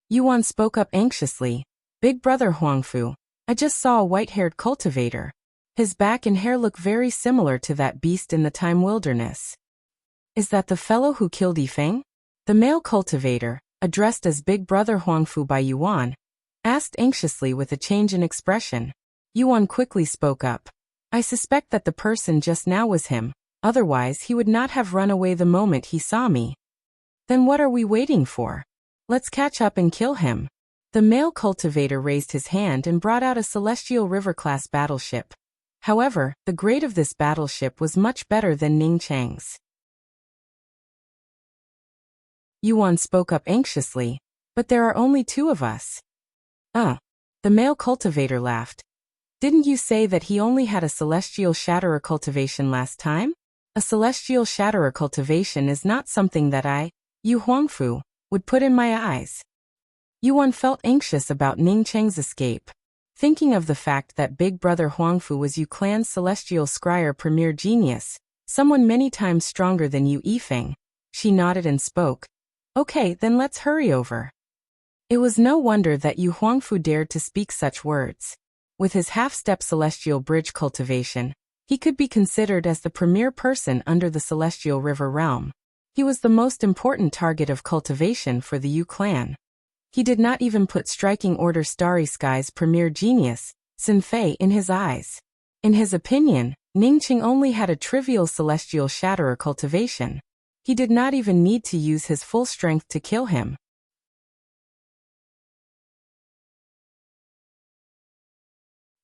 Yuan spoke up anxiously. Big brother Huangfu, I just saw a white-haired cultivator. His back and hair look very similar to that beast in the Time Wilderness. Is that the fellow who killed Yifeng? The male cultivator, addressed as Big brother Huangfu by Yuan, asked anxiously with a change in expression. Yuan quickly spoke up. I suspect that the person just now was him, otherwise he would not have run away the moment he saw me. Then what are we waiting for? Let's catch up and kill him. The male cultivator raised his hand and brought out a Celestial River-class battleship. However, the grade of this battleship was much better than Ning Cheng's. Yuan spoke up anxiously. But there are only two of us. The male cultivator laughed. Didn't you say that he only had a Celestial Shatterer cultivation last time? A Celestial Shatterer cultivation is not something that I, Yu Huangfu, would put in my eyes. Yuan felt anxious about Ning Cheng's escape. Thinking of the fact that Big brother Huangfu was Yu clan's Celestial Scryer premier genius, someone many times stronger than Yu Yifeng, she nodded and spoke. Okay, then let's hurry over. It was no wonder that Yu Huangfu dared to speak such words. With his half-step Celestial Bridge cultivation, he could be considered as the premier person under the Celestial River realm. He was the most important target of cultivation for the Yu clan. He did not even put Striking Order Starry Sky's premier genius, Xin Fei, in his eyes. In his opinion, Ning Cheng only had a trivial Celestial Shatterer cultivation. He did not even need to use his full strength to kill him.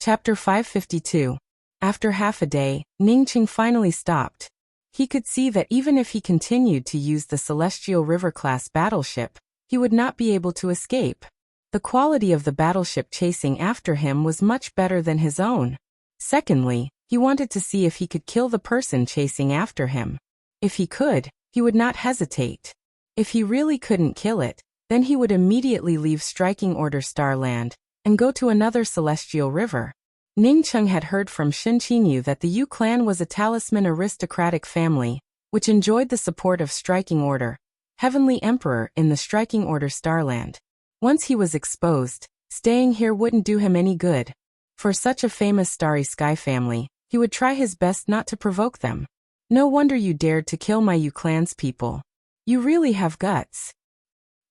Chapter 552. After half a day, Ning Cheng finally stopped. He could see that even if he continued to use the Celestial River-class battleship, he would not be able to escape. The quality of the battleship chasing after him was much better than his own. Secondly, he wanted to see if he could kill the person chasing after him. If he could, he would not hesitate. If he really couldn't kill it, then he would immediately leave Striking Order Starland and go to another celestial river. Ning Cheng had heard from Shin Qinyu that the Yu clan was a talisman aristocratic family, which enjoyed the support of Striking Order, Heavenly Emperor in the Striking Order Starland. Once he was exposed, staying here wouldn't do him any good. For such a famous Starry Sky family, he would try his best not to provoke them. No wonder you dared to kill my Yu clan's people. You really have guts.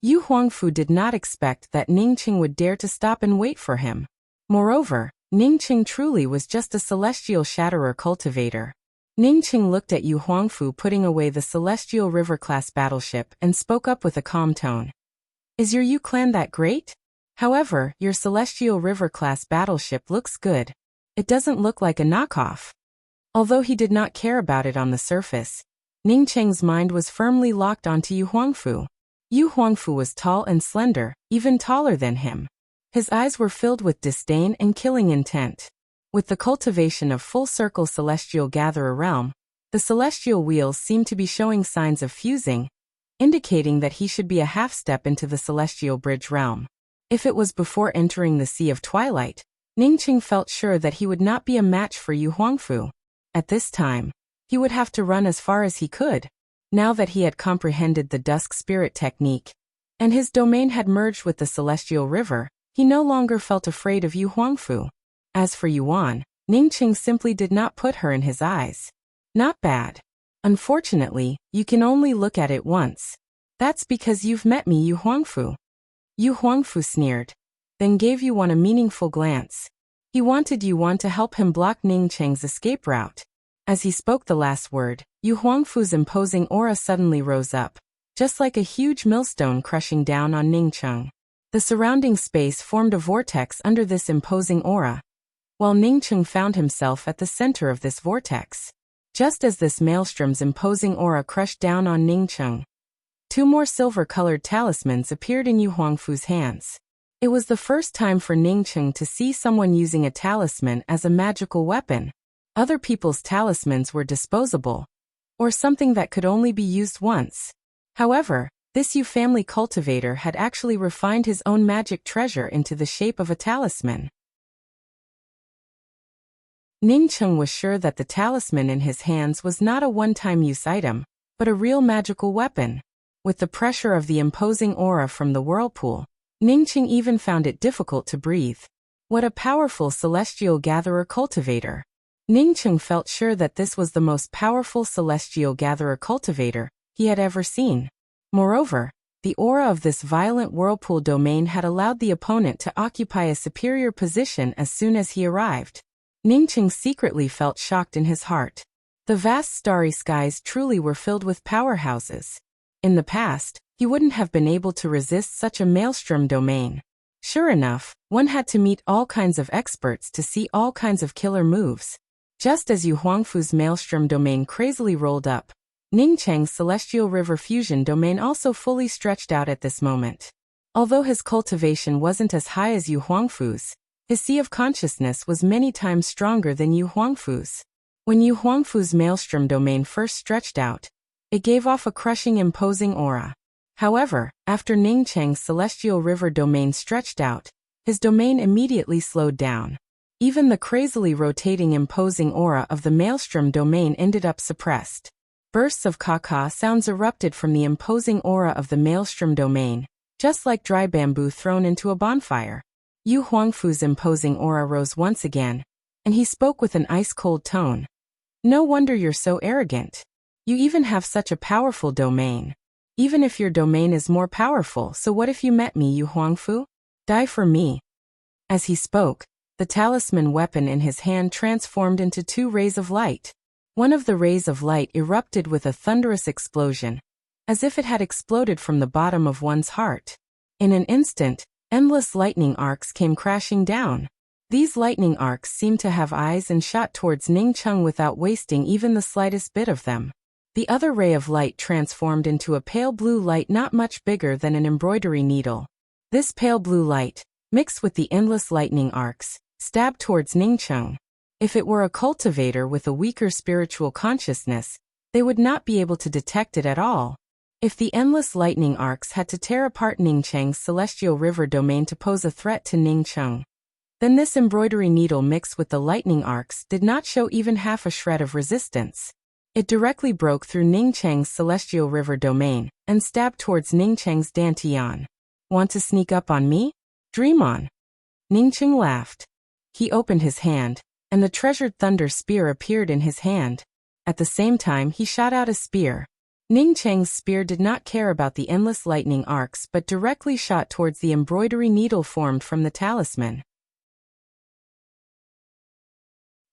Yu Huangfu did not expect that Ning Qing would dare to stop and wait for him. Moreover, Ning Qing truly was just a celestial shatterer cultivator. Ning Qing looked at Yu Huangfu putting away the celestial river-class battleship and spoke up with a calm tone. Is your Yu clan that great? However, your celestial river-class battleship looks good. It doesn't look like a knockoff. Although he did not care about it on the surface, Ning Cheng's mind was firmly locked onto Yu Huangfu. Yu Huangfu was tall and slender, even taller than him. His eyes were filled with disdain and killing intent. With the cultivation of full-circle celestial gatherer realm, the celestial wheels seemed to be showing signs of fusing, indicating that he should be a half-step into the celestial bridge realm. If it was before entering the Sea of Twilight, Ning Qing felt sure that he would not be a match for Yu Huangfu. At this time, he would have to run as far as he could. Now that he had comprehended the Dusk Spirit technique, and his domain had merged with the Celestial River, he no longer felt afraid of Yu Huangfu. As for Yuan, Ning Qing simply did not put her in his eyes. Not bad. Unfortunately, you can only look at it once. That's because you've met me, Yu Huangfu. Yu Huangfu sneered, then gave Yuan a meaningful glance. He wanted Yuan to help him block Ning Cheng's escape route. As he spoke the last word, Yu Huangfu's imposing aura suddenly rose up, just like a huge millstone crushing down on Ning Cheng. The surrounding space formed a vortex under this imposing aura, while Ning Cheng found himself at the center of this vortex. Just as this maelstrom's imposing aura crushed down on Ning Cheng, two more silver-colored talismans appeared in Yu Huangfu's hands. It was the first time for Ning Cheng to see someone using a talisman as a magical weapon. Other people's talismans were disposable, or something that could only be used once. However, this Yu family cultivator had actually refined his own magic treasure into the shape of a talisman. Ning Cheng was sure that the talisman in his hands was not a one-time use item, but a real magical weapon. With the pressure of the imposing aura from the whirlpool, Ning Cheng even found it difficult to breathe. What a powerful celestial gatherer cultivator! Ning Cheng felt sure that this was the most powerful celestial gatherer cultivator he had ever seen. Moreover, the aura of this violent whirlpool domain had allowed the opponent to occupy a superior position as soon as he arrived. Ning Cheng secretly felt shocked in his heart. The vast starry skies truly were filled with powerhouses. In the past, he wouldn't have been able to resist such a maelstrom domain. Sure enough, one had to meet all kinds of experts to see all kinds of killer moves. Just as Yu Huangfu's maelstrom domain crazily rolled up, Ning Cheng's celestial river fusion domain also fully stretched out at this moment. Although his cultivation wasn't as high as Yu Huangfu's, his sea of consciousness was many times stronger than Yu Huangfu's. When Yu Huangfu's maelstrom domain first stretched out, it gave off a crushing imposing aura. However, after Ning Cheng's celestial river domain stretched out, his domain immediately slowed down. Even the crazily rotating imposing aura of the maelstrom domain ended up suppressed. Bursts of caca sounds erupted from the imposing aura of the maelstrom domain, just like dry bamboo thrown into a bonfire. Yu Huangfu's imposing aura rose once again, and he spoke with an ice-cold tone. No wonder you're so arrogant. You even have such a powerful domain. Even if your domain is more powerful, so what if you met me, Yu Huangfu? Die for me. As he spoke, the talisman weapon in his hand transformed into two rays of light. One of the rays of light erupted with a thunderous explosion, as if it had exploded from the bottom of one's heart. In an instant, endless lightning arcs came crashing down. These lightning arcs seemed to have eyes and shot towards Ning Cheng without wasting even the slightest bit of them. The other ray of light transformed into a pale blue light not much bigger than an embroidery needle. This pale blue light, mixed with the endless lightning arcs, stabbed towards Ningcheng. If it were a cultivator with a weaker spiritual consciousness, they would not be able to detect it at all. If the endless lightning arcs had to tear apart Ningcheng's celestial river domain to pose a threat to Ningcheng, then this embroidery needle mixed with the lightning arcs did not show even half a shred of resistance. It directly broke through Ningcheng's celestial river domain and stabbed towards Ningcheng's dantian. Want to sneak up on me? Dream on. Ningcheng laughed. He opened his hand, and the treasured thunder spear appeared in his hand. At the same time he shot out a spear. Ningcheng's spear did not care about the endless lightning arcs but directly shot towards the embroidery needle formed from the talisman.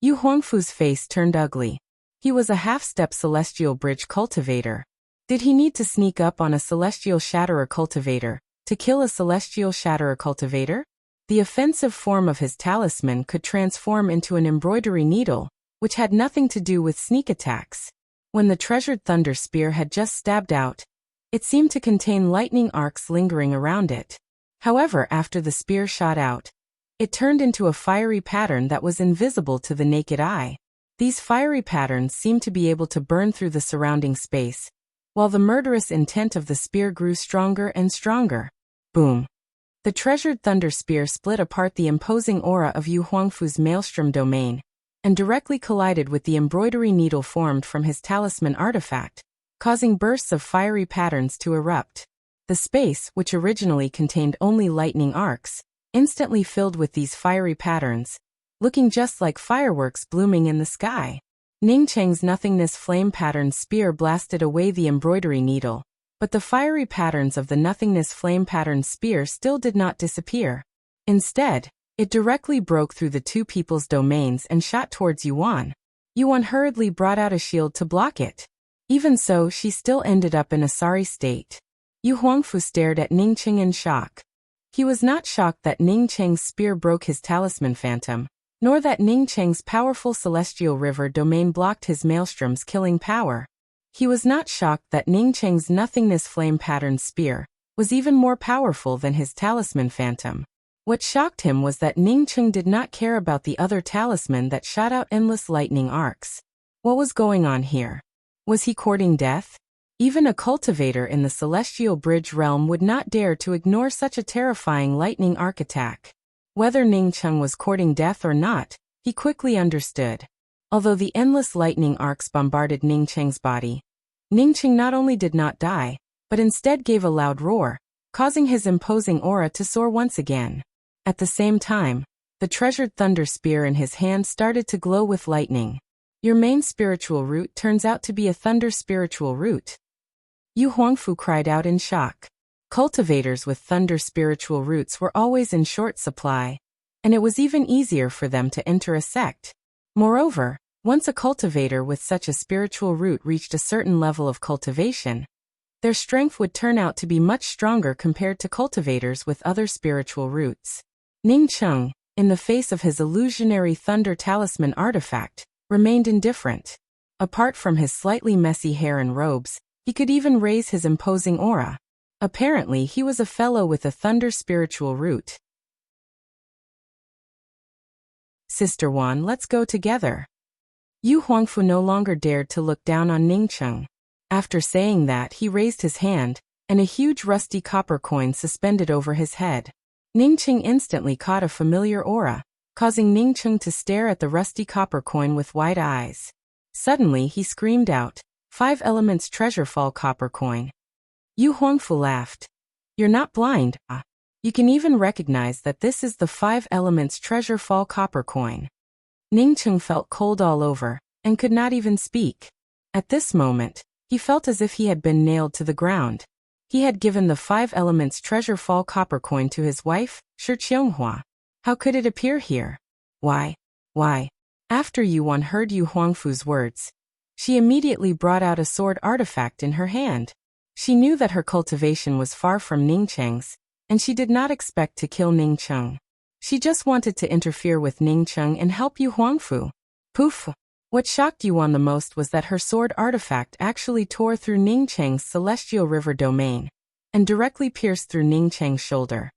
Yu Huangfu's face turned ugly. He was a half-step celestial bridge cultivator. Did he need to sneak up on a celestial shatterer cultivator to kill a celestial shatterer cultivator? The offensive form of his talisman could transform into an embroidery needle, which had nothing to do with sneak attacks. When the treasured thunder spear had just stabbed out, it seemed to contain lightning arcs lingering around it. However, after the spear shot out, it turned into a fiery pattern that was invisible to the naked eye. These fiery patterns seemed to be able to burn through the surrounding space, while the murderous intent of the spear grew stronger and stronger. Boom! The treasured thunder spear split apart the imposing aura of Yu Huangfu's maelstrom domain, and directly collided with the embroidery needle formed from his talisman artifact, causing bursts of fiery patterns to erupt. The space, which originally contained only lightning arcs, instantly filled with these fiery patterns, looking just like fireworks blooming in the sky. Ningcheng's nothingness flame-patterned spear blasted away the embroidery needle, but the fiery patterns of the nothingness flame-patterned spear still did not disappear. Instead, it directly broke through the two people's domains and shot towards Yuan. Yuan hurriedly brought out a shield to block it. Even so, she still ended up in a sorry state. Yu Huangfu stared at Ningcheng in shock. He was not shocked that Ningcheng's spear broke his talisman phantom, nor that Ningcheng's powerful celestial river domain blocked his maelstrom's killing power. He was not shocked that Ningcheng's nothingness flame-patterned spear was even more powerful than his talisman phantom. What shocked him was that Ningcheng did not care about the other talisman that shot out endless lightning arcs. What was going on here? Was he courting death? Even a cultivator in the celestial bridge realm would not dare to ignore such a terrifying lightning arc attack. Whether Ningcheng was courting death or not, he quickly understood. Although the endless lightning arcs bombarded Ningcheng's body, Ningcheng not only did not die, but instead gave a loud roar, causing his imposing aura to soar once again. At the same time, the treasured thunder spear in his hand started to glow with lightning. Your main spiritual root turns out to be a thunder spiritual root. Yu Huangfu cried out in shock. Cultivators with thunder spiritual roots were always in short supply, and it was even easier for them to enter a sect. Moreover, once a cultivator with such a spiritual root reached a certain level of cultivation, their strength would turn out to be much stronger compared to cultivators with other spiritual roots. Ningcheng, in the face of his illusionary thunder talisman artifact, remained indifferent. Apart from his slightly messy hair and robes, he could even raise his imposing aura. Apparently, he was a fellow with a thunder spiritual root. Sister Wan, let's go together. Yu Huangfu no longer dared to look down on Ningcheng. After saying that, he raised his hand, and a huge rusty copper coin suspended over his head. Ningcheng instantly caught a familiar aura, causing Ningcheng to stare at the rusty copper coin with wide eyes. Suddenly, he screamed out, 5 elements treasure fall copper coin. Yu Huangfu laughed. You're not blind, ah. You can even recognize that this is the 5 elements treasure fall copper coin. Ningcheng felt cold all over, and could not even speak. At this moment, he felt as if he had been nailed to the ground. He had given the 5 elements treasure fall copper coin to his wife, Shi Qianghua. How could it appear here? Why? After Yuan heard Yu Huangfu's words, she immediately brought out a sword artifact in her hand. She knew that her cultivation was far from Ningcheng's, and she did not expect to kill Ningcheng. She just wanted to interfere with Ningcheng and help Yu Huangfu. Poof! What shocked Yuan the most was that her sword artifact actually tore through Ningcheng's celestial river domain, and directly pierced through Ningcheng's shoulder.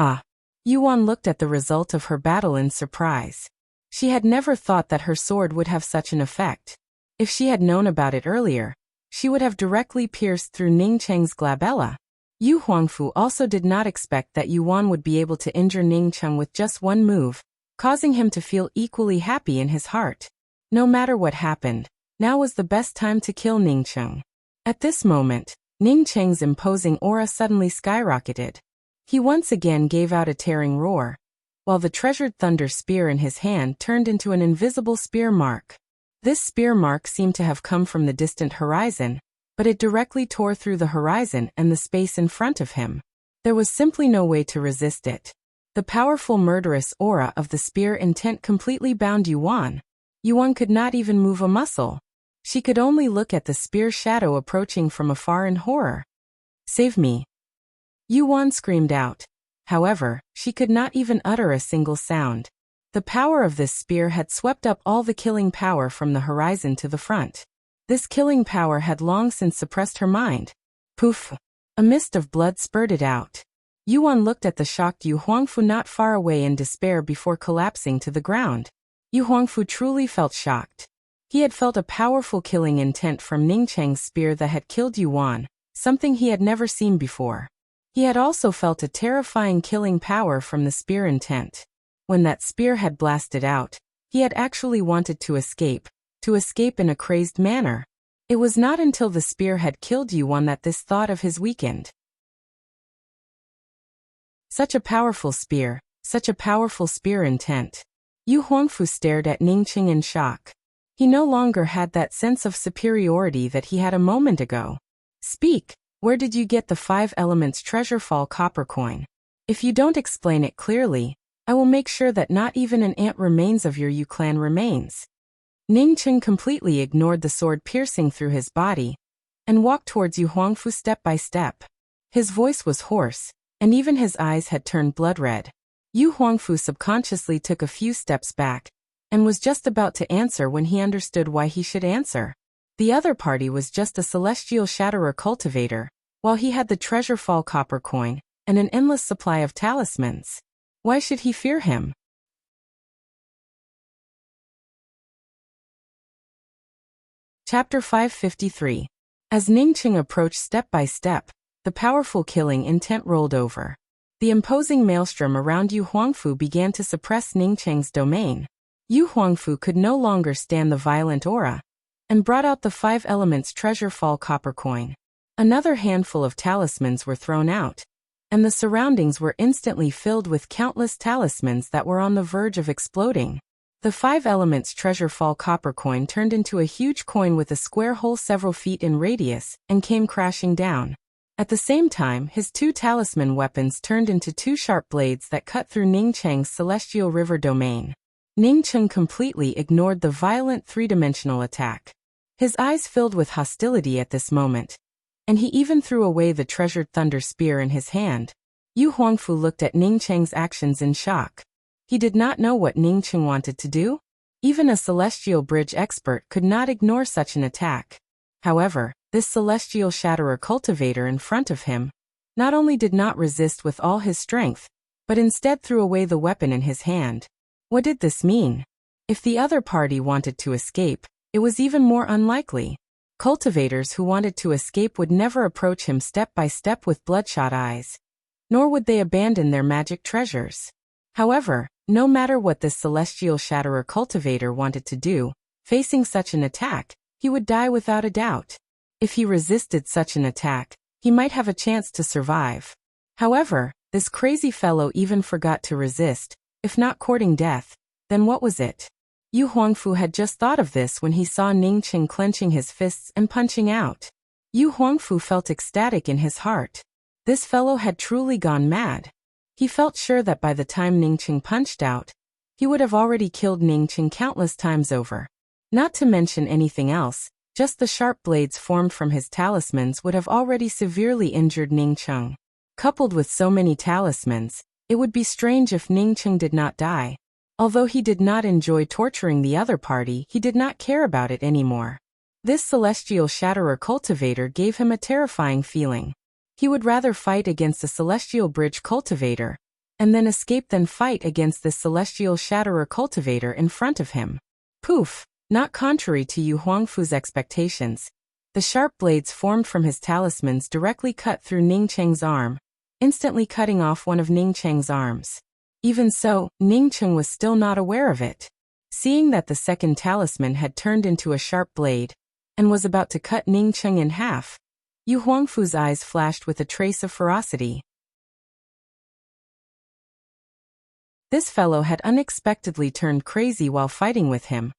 Ah. Yuan looked at the result of her battle in surprise. She had never thought that her sword would have such an effect. If she had known about it earlier, she would have directly pierced through Ning Cheng's glabella. Yu Huangfu also did not expect that Yuan would be able to injure Ning Cheng with just one move, causing him to feel equally happy in his heart. No matter what happened, now was the best time to kill Ning Cheng. At this moment, Ning Cheng's imposing aura suddenly skyrocketed. He once again gave out a tearing roar, while the treasured thunder spear in his hand turned into an invisible spear mark. This spear mark seemed to have come from the distant horizon, but it directly tore through the horizon and the space in front of him. There was simply no way to resist it. The powerful murderous aura of the spear intent completely bound Yuan. Yuan could not even move a muscle. She could only look at the spear shadow approaching from afar in horror. "Save me!" Yuan screamed out. However, she could not even utter a single sound. The power of this spear had swept up all the killing power from the horizon to the front. This killing power had long since suppressed her mind. Poof! A mist of blood spurted out. Yuan looked at the shocked Yu Huangfu not far away in despair before collapsing to the ground. Yu Huangfu truly felt shocked. He had felt a powerful killing intent from Ning Cheng's spear that had killed Yuan, something he had never seen before. He had also felt a terrifying killing power from the spear intent. When that spear had blasted out, he had actually wanted to escape in a crazed manner. It was not until the spear had killed Yuan that this thought of his weakened. Such a powerful spear intent. Yu Huangfu stared at Ning Cheng in shock. He no longer had that sense of superiority that he had a moment ago. "Speak, where did you get the 5 elements treasure fall copper coin? If you don't explain it clearly, I will make sure that not even an ant remains of your Yu clan remains." Ning Cheng completely ignored the sword piercing through his body and walked towards Yu Huangfu step by step. His voice was hoarse, and even his eyes had turned blood red. Yu Huangfu subconsciously took a few steps back and was just about to answer when he understood why he should answer. The other party was just a celestial shatterer cultivator, while he had the treasure fall copper coin and an endless supply of talismans. Why should he fear him? Chapter 553. As Ning Cheng approached step by step, the powerful killing intent rolled over. The imposing maelstrom around Yu Huangfu began to suppress Ning Cheng's domain. Yu Huangfu could no longer stand the violent aura, and brought out the 5 elements treasure fall copper coin. Another handful of talismans were thrown out, and the surroundings were instantly filled with countless talismans that were on the verge of exploding. The 5 elements treasure fall copper coin turned into a huge coin with a square hole several feet in radius and came crashing down. At the same time, his 2 talisman weapons turned into 2 sharp blades that cut through Ning Cheng's celestial river domain. Ning Cheng completely ignored the violent 3-dimensional attack. His eyes filled with hostility at this moment, and he even threw away the treasured thunder spear in his hand. Yu Huangfu looked at Ning Cheng's actions in shock. He did not know what Ning Cheng wanted to do. Even a celestial bridge expert could not ignore such an attack. However, this celestial shatterer cultivator in front of him not only did not resist with all his strength, but instead threw away the weapon in his hand. What did this mean? If the other party wanted to escape, it was even more unlikely. Cultivators who wanted to escape would never approach him step by step with bloodshot eyes, nor would they abandon their magic treasures. However, no matter what this celestial shatterer cultivator wanted to do, facing such an attack, he would die without a doubt. If he resisted such an attack, he might have a chance to survive. However, this crazy fellow even forgot to resist. If not courting death, then what was it? Yu Huangfu had just thought of this when he saw Ning Cheng clenching his fists and punching out. Yu Huangfu felt ecstatic in his heart. This fellow had truly gone mad. He felt sure that by the time Ning Cheng punched out, he would have already killed Ning Cheng countless times over. Not to mention anything else, just the sharp blades formed from his talismans would have already severely injured Ning Cheng. Coupled with so many talismans, it would be strange if Ning Cheng did not die. Although he did not enjoy torturing the other party, he did not care about it anymore. This celestial shatterer cultivator gave him a terrifying feeling. He would rather fight against a celestial bridge cultivator and then escape then fight against this celestial shatterer cultivator in front of him. Poof! Not contrary to Yu Huangfu's expectations, the sharp blades formed from his talismans directly cut through Ning Cheng's arm, instantly cutting off one of Ning Cheng's arms. Even so, Ning Cheng was still not aware of it. Seeing that the second talisman had turned into a sharp blade, and was about to cut Ning Cheng in half, Yu Huangfu's eyes flashed with a trace of ferocity. This fellow had unexpectedly turned crazy while fighting with him.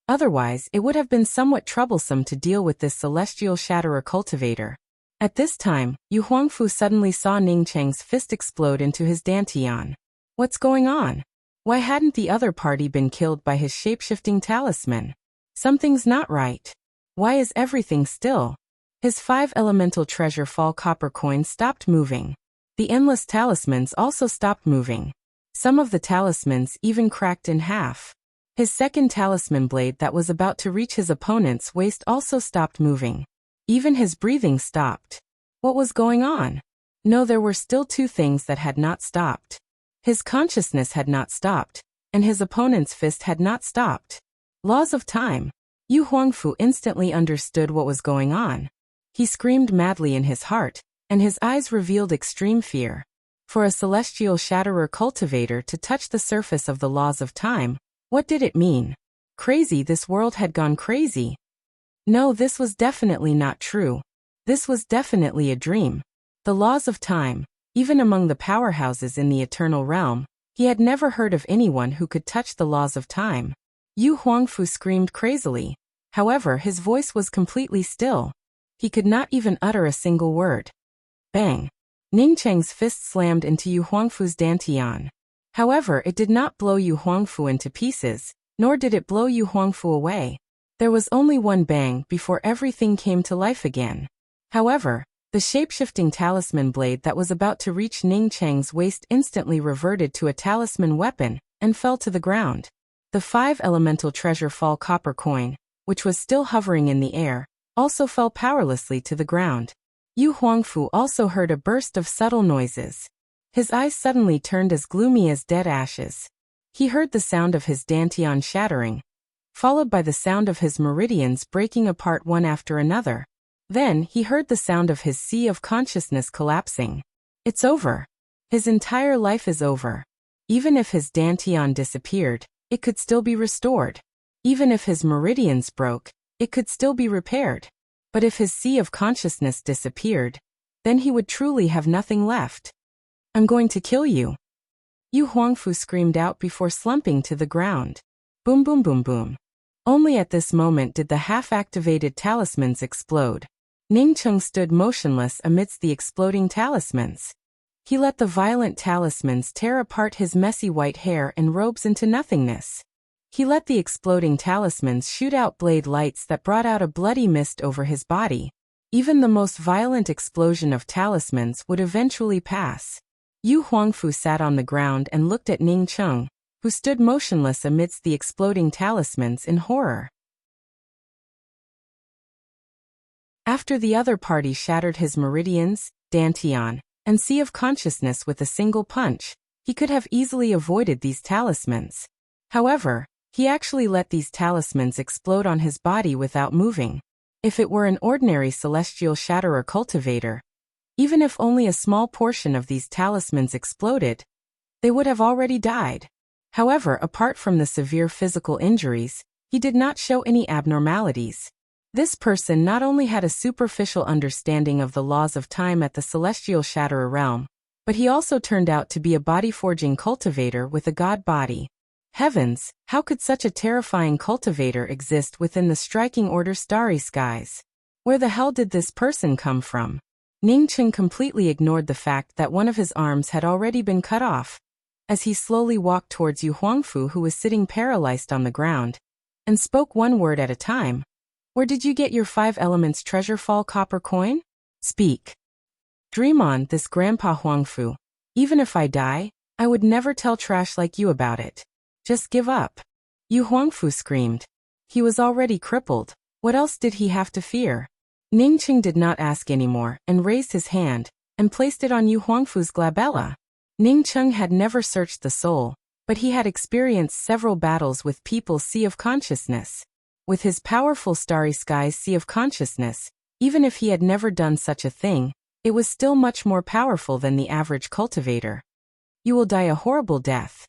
Otherwise, it would have been somewhat troublesome to deal with this celestial shatterer cultivator. At this time, Yu Huangfu suddenly saw Ning Cheng's fist explode into his dantian. What's going on? Why hadn't the other party been killed by his shape-shifting talisman? Something's not right. Why is everything still? His 5 elemental treasure fall copper coins stopped moving. The endless talismans also stopped moving. Some of the talismans even cracked in half. His second talisman blade that was about to reach his opponent's waist also stopped moving. Even his breathing stopped. What was going on? No, there were still 2 things that had not stopped. His consciousness had not stopped, and his opponent's fist had not stopped. Laws of time. Yu Huangfu instantly understood what was going on. He screamed madly in his heart, and his eyes revealed extreme fear. For a celestial shatterer cultivator to touch the surface of the laws of time, what did it mean? Crazy, this world had gone crazy. No, this was definitely not true. This was definitely a dream. The laws of time, even among the powerhouses in the eternal realm, he had never heard of anyone who could touch the laws of time. Yu Huangfu screamed crazily. However, his voice was completely still. He could not even utter a single word. Bang! Ning Cheng's fist slammed into Yu Huangfu's dantian. However, it did not blow Yu Huangfu into pieces, nor did it blow Yu Huangfu away. There was only one bang before everything came to life again. However, the shape-shifting talisman blade that was about to reach Ning Cheng's waist instantly reverted to a talisman weapon and fell to the ground. The 5 elemental treasure fall copper coin, which was still hovering in the air, also fell powerlessly to the ground. Yu Huangfu also heard a burst of subtle noises. His eyes suddenly turned as gloomy as dead ashes. He heard the sound of his dantian shattering, followed by the sound of his meridians breaking apart one after another. Then he heard the sound of his sea of consciousness collapsing. It's over. His entire life is over. Even if his dantian disappeared, it could still be restored. Even if his meridians broke, it could still be repaired. But if his sea of consciousness disappeared, then he would truly have nothing left. I'm going to kill you. Yu Huangfu screamed out before slumping to the ground. Boom boom boom boom. Only at this moment did the half-activated talismans explode. Ning Cheng stood motionless amidst the exploding talismans. He let the violent talismans tear apart his messy white hair and robes into nothingness. He let the exploding talismans shoot out blade lights that brought out a bloody mist over his body. Even the most violent explosion of talismans would eventually pass. Yu Huangfu sat on the ground and looked at Ning Cheng, who stood motionless amidst the exploding talismans in horror. After the other party shattered his meridians, dantian, and sea of consciousness with a single punch, he could have easily avoided these talismans. However, he actually let these talismans explode on his body without moving. If it were an ordinary celestial shatterer cultivator, even if only a small portion of these talismans exploded, they would have already died. However, apart from the severe physical injuries, he did not show any abnormalities. This person not only had a superficial understanding of the laws of time at the celestial shatterer realm, but he also turned out to be a body-forging cultivator with a god body. Heavens, how could such a terrifying cultivator exist within the striking order starry skies? Where the hell did this person come from? Ning Cheng completely ignored the fact that one of his arms had already been cut off, as he slowly walked towards Yu Huangfu, who was sitting paralyzed on the ground, and spoke one word at a time. Where did you get your 5 elements treasure fall copper coin? Speak. Dream on, this Grandpa Huangfu. Even if I die, I would never tell trash like you about it. Just give up. Yu Huangfu screamed. He was already crippled. What else did he have to fear? Ning Cheng did not ask anymore and raised his hand and placed it on Yu Huangfu's glabella. Ning Cheng had never searched the soul, but he had experienced several battles with people's sea of consciousness. With his powerful starry skies sea of consciousness, even if he had never done such a thing, it was still much more powerful than the average cultivator. You will die a horrible death.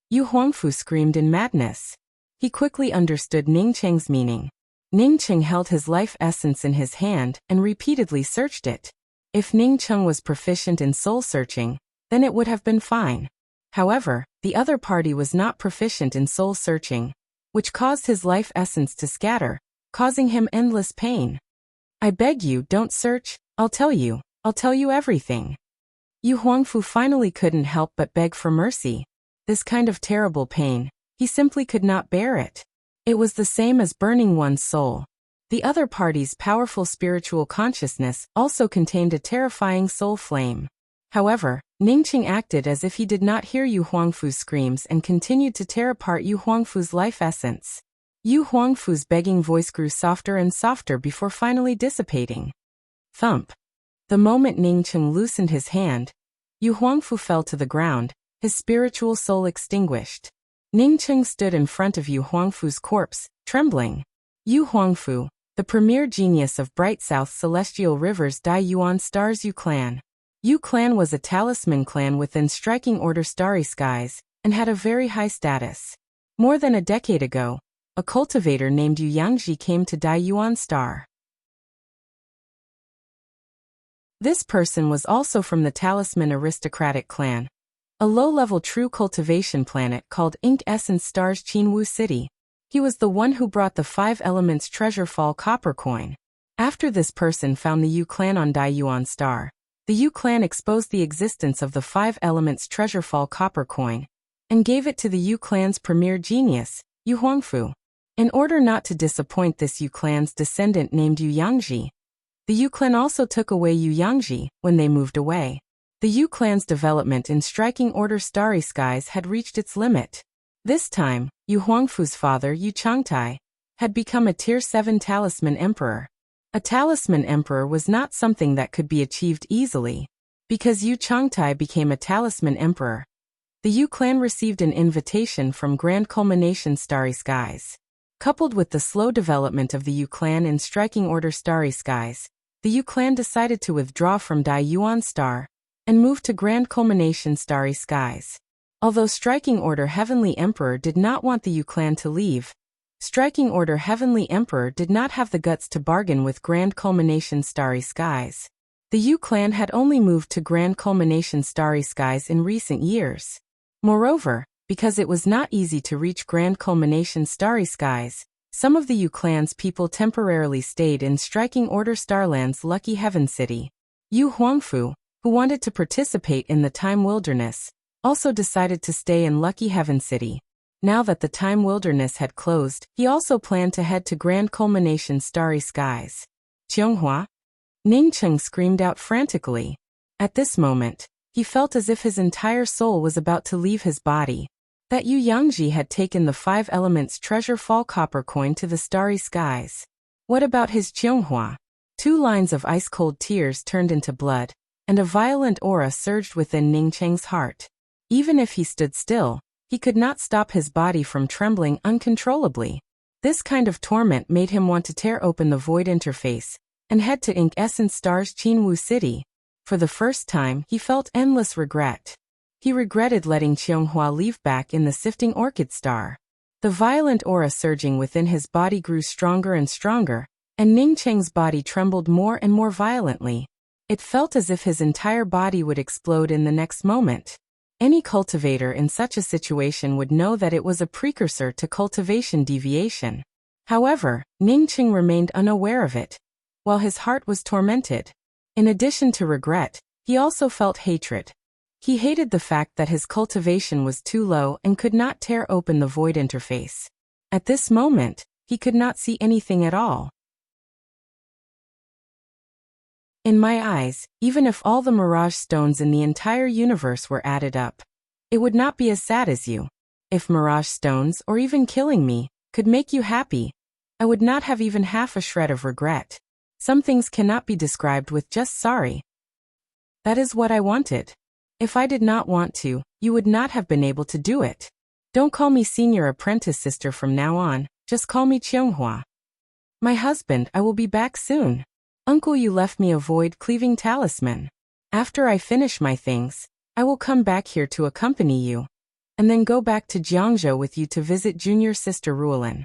Yu Huangfu screamed in madness. He quickly understood Ning Cheng's meaning. Ning Cheng held his life essence in his hand and repeatedly searched it. If Ning Cheng was proficient in soul searching, then it would have been fine. However, the other party was not proficient in soul searching, which caused his life essence to scatter, causing him endless pain. I beg you, don't search, I'll tell you everything. Yu Huangfu finally couldn't help but beg for mercy. This kind of terrible pain, he simply could not bear it. It was the same as burning one's soul. The other party's powerful spiritual consciousness also contained a terrifying soul flame. However, Ning Cheng acted as if he did not hear Yu Huangfu's screams and continued to tear apart Yu Huangfu's life essence. Yu Huangfu's begging voice grew softer and softer before finally dissipating. Thump. The moment Ning Cheng loosened his hand, Yu Huangfu fell to the ground, his spiritual soul extinguished. Ning Cheng stood in front of Yu Huangfu's corpse, trembling. Yu Huangfu, the premier genius of Bright South Celestial River's Dai Yuan Stars Yu Clan. Yu Clan was a talisman clan within Striking Order Starry Skies, and had a very high status. More than a decade ago, a cultivator named Yu Yangji came to Dai Yuan Star. This person was also from the Talisman Aristocratic Clan, a low-level true cultivation planet called Ink Essence Stars Qinwu City. He was the one who brought the 5 Elements Treasure Fall copper coin. After this person found the Yu Clan on Dai Yuan Star, the Yu Clan exposed the existence of the 5 Elements Treasure Fall copper coin, and gave it to the Yu Clan's premier genius, Yu Huangfu. In order not to disappoint this Yu Clan's descendant named Yu Yangji, the Yu Clan also took away Yu Yangji when they moved away. The Yu Clan's development in Striking Order Starry Skies had reached its limit. This time, Yu Huangfu's father, Yu Changtai, had become a Tier 7 Talisman Emperor. A Talisman Emperor was not something that could be achieved easily. Because Yu Changtai became a Talisman Emperor, the Yu Clan received an invitation from Grand Culmination Starry Skies. Coupled with the slow development of the Yu Clan in Striking Order Starry Skies, the Yu Clan decided to withdraw from Dai Yuan Star and move to Grand Culmination Starry Skies. Although Striking Order Heavenly Emperor did not want the Yu Clan to leave, Striking Order Heavenly Emperor did not have the guts to bargain with Grand Culmination Starry Skies. The Yu Clan had only moved to Grand Culmination Starry Skies in recent years. Moreover, because it was not easy to reach Grand Culmination Starry Skies, some of the Yu Clan's people temporarily stayed in Striking Order Starland's Lucky Heaven City. Yu Huangfu, who wanted to participate in the Time Wilderness, also decided to stay in Lucky Heaven City. Now that the Time Wilderness had closed, he also planned to head to Grand Culmination Starry Skies. Qianghua? Ning Cheng screamed out frantically. At this moment, he felt as if his entire soul was about to leave his body. That Yu Yangji had taken the 5 Elements Treasure Fall copper coin to the Starry Skies. What about his Qianghua? 2 lines of ice-cold tears turned into blood, and a violent aura surged within Ning Cheng's heart. Even if he stood still, he could not stop his body from trembling uncontrollably. This kind of torment made him want to tear open the void interface and head to Ink Essence Stars Qinwu City. For the first time, he felt endless regret. He regretted letting Qianghua leave back in the Sifting Orchid Star. The violent aura surging within his body grew stronger and stronger, and Ning Cheng's body trembled more and more violently. It felt as if his entire body would explode in the next moment. Any cultivator in such a situation would know that it was a precursor to cultivation deviation. However, Ning Cheng remained unaware of it, while his heart was tormented. In addition to regret, he also felt hatred. He hated the fact that his cultivation was too low and could not tear open the void interface. At this moment, he could not see anything at all. In my eyes, even if all the mirage stones in the entire universe were added up, it would not be as sad as you. If mirage stones, or even killing me, could make you happy, I would not have even half a shred of regret. Some things cannot be described with just sorry. That is what I wanted. If I did not want to, you would not have been able to do it. Don't call me senior apprentice sister from now on, just call me Qianghua. My husband, I will be back soon. Uncle, you left me a void-cleaving talisman. After I finish my things, I will come back here to accompany you, and then go back to Jiangzhou with you to visit junior sister Ruolin.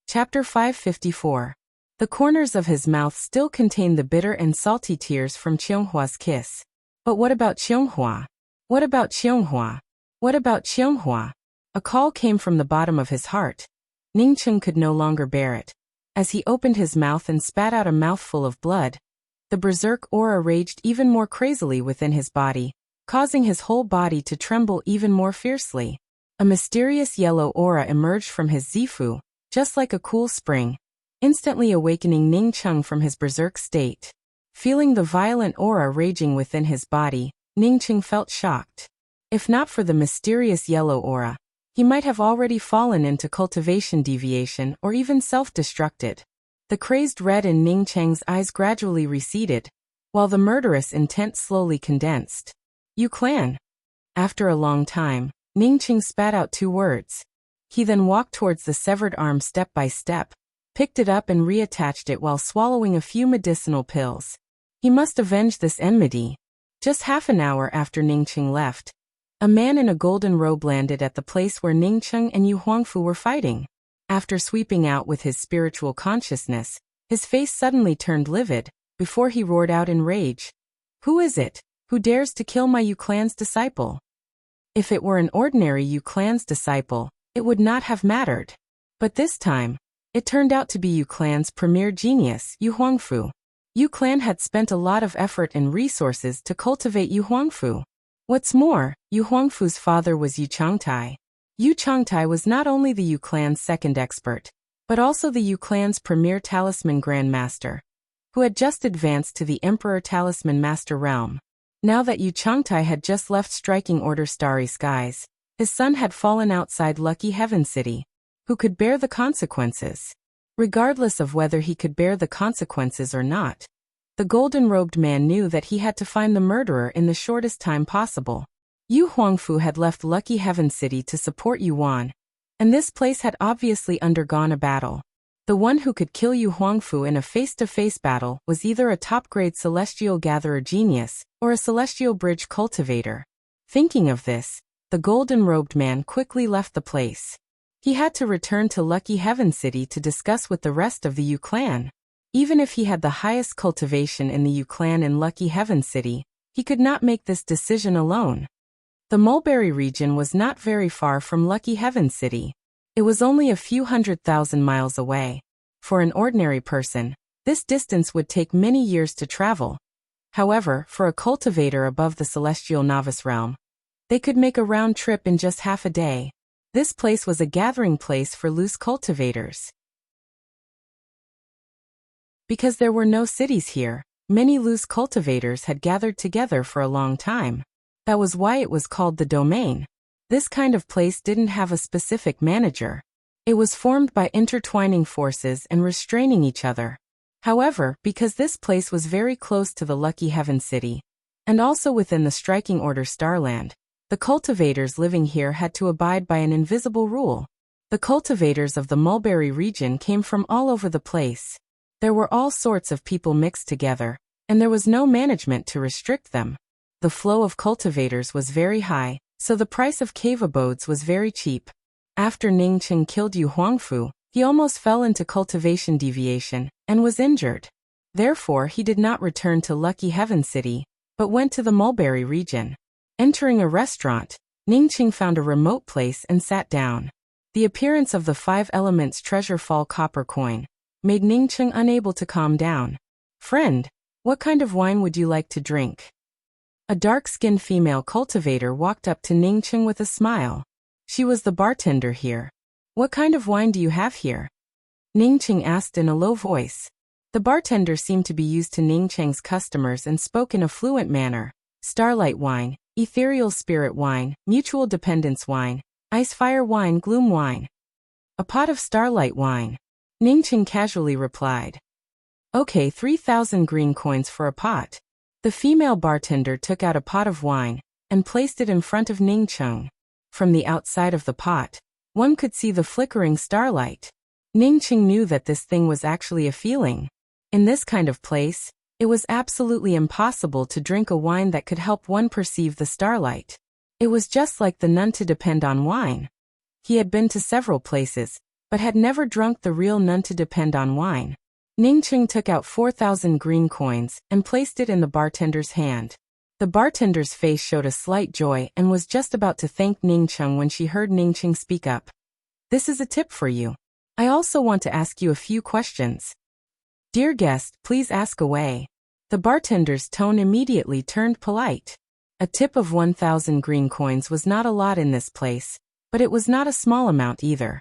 Chapter 554. The corners of his mouth still contained the bitter and salty tears from Qianghua's kiss. But what about Qianghua? What about Qianghua? What about Qianghua? A call came from the bottom of his heart. Ningcheng could no longer bear it. As he opened his mouth and spat out a mouthful of blood, the berserk aura raged even more crazily within his body, causing his whole body to tremble even more fiercely. A mysterious yellow aura emerged from his zifu, just like a cool spring, instantly awakening Ningcheng from his berserk state. Feeling the violent aura raging within his body, Ningcheng felt shocked. If not for the mysterious yellow aura, he might have already fallen into cultivation deviation or even self-destructed. The crazed red in Ningcheng's eyes gradually receded, while the murderous intent slowly condensed. You clan. After a long time, Ningcheng spat out 2 words. He then walked towards the severed arm step by step, picked it up and reattached it while swallowing a few medicinal pills. He must avenge this enmity. Just half an hour after Ningcheng left, a man in a golden robe landed at the place where Ningcheng and Yu Huangfu were fighting. After sweeping out with his spiritual consciousness, his face suddenly turned livid, before he roared out in rage. Who is it? Who dares to kill my Yu clan's disciple? If it were an ordinary Yu clan's disciple, it would not have mattered. But this time, it turned out to be Yu clan's premier genius, Yu Huangfu. Yu clan had spent a lot of effort and resources to cultivate Yu Huangfu. What's more, Yu Huangfu's father was Yu Changtai. Yu Changtai was not only the Yu clan's second expert, but also the Yu clan's premier talisman grandmaster, who had just advanced to the Emperor Talisman Master realm. Now that Yu Changtai had just left Striking Order Starry Skies, his son had fallen outside Lucky Heaven City. Who could bear the consequences? Regardless of whether he could bear the consequences or not, the golden-robed man knew that he had to find the murderer in the shortest time possible. Yu Huangfu had left Lucky Heaven City to support Yuan, and this place had obviously undergone a battle. The one who could kill Yu Huangfu in a face-to-face battle was either a top-grade celestial gatherer genius or a celestial bridge cultivator. Thinking of this, the golden-robed man quickly left the place. He had to return to Lucky Heaven City to discuss with the rest of the Yu clan. Even if he had the highest cultivation in the Yu clan in Lucky Heaven City, he could not make this decision alone. The Mulberry region was not very far from Lucky Heaven City. It was only a few 100,000 miles away. For an ordinary person, this distance would take many years to travel. However, for a cultivator above the celestial novice realm, they could make a round trip in just half a day. This place was a gathering place for loose cultivators. Because there were no cities here, many loose cultivators had gathered together for a long time. That was why it was called the domain. This kind of place didn't have a specific manager. It was formed by intertwining forces and restraining each other. However, because this place was very close to the Lucky Heaven City, and also within the Striking Order Starland, the cultivators living here had to abide by an invisible rule. The cultivators of the Mulberry region came from all over the place. There were all sorts of people mixed together, and there was no management to restrict them. The flow of cultivators was very high, so the price of cave abodes was very cheap. After Ningcheng killed Yu Huangfu, he almost fell into cultivation deviation, and was injured. Therefore he did not return to Lucky Heaven City, but went to the Mulberry region. Entering a restaurant, Ningcheng found a remote place and sat down. The appearance of the 5 elements treasure fall copper coin made Ningcheng unable to calm down. Friend, what kind of wine would you like to drink? A dark-skinned female cultivator walked up to Ningcheng with a smile. She was the bartender here. What kind of wine do you have here? Ningcheng asked in a low voice. The bartender seemed to be used to Ningcheng's customers and spoke in a fluent manner. Starlight wine, ethereal spirit wine, mutual dependence wine, ice fire wine, gloom wine. A pot of starlight wine. Ningcheng casually replied. Okay, 3,000 green coins for a pot. The female bartender took out a pot of wine and placed it in front of Ningcheng. From the outside of the pot, one could see the flickering starlight. Ningcheng knew that this thing was actually a feeling. In this kind of place, it was absolutely impossible to drink a wine that could help one perceive the starlight. It was just like the nun to depend on wine. He had been to several places, but had never drunk the real nun to depend on wine. Ningcheng took out 4,000 green coins and placed it in the bartender's hand. The bartender's face showed a slight joy and was just about to thank Ningcheng when she heard Ningcheng speak up. This is a tip for you. I also want to ask you a few questions. Dear guest, please ask away. The bartender's tone immediately turned polite. A tip of 1,000 green coins was not a lot in this place, but it was not a small amount either.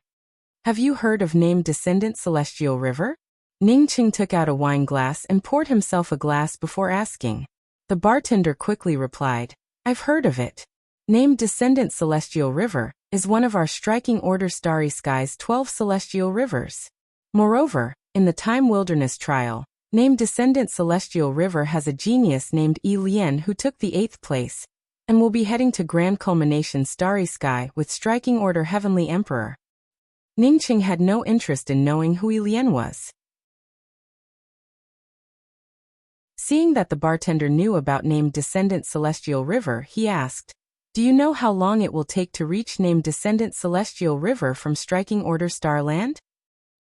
Have you heard of named Descendant Celestial River? Ningcheng took out a wine glass and poured himself a glass before asking. The bartender quickly replied, I've heard of it. Named Descendant Celestial River is one of our striking order Starry Sky's 12 celestial rivers. Moreover, in the Time Wilderness trial, named Descendant Celestial River has a genius named Yi Lian who took the 8th place, and will be heading to Grand Culmination Starry Sky with striking order Heavenly Emperor. Ningcheng had no interest in knowing who Yi Lian was. Seeing that the bartender knew about named Descendant Celestial River, he asked, Do you know how long it will take to reach named Descendant Celestial River from striking order Starland?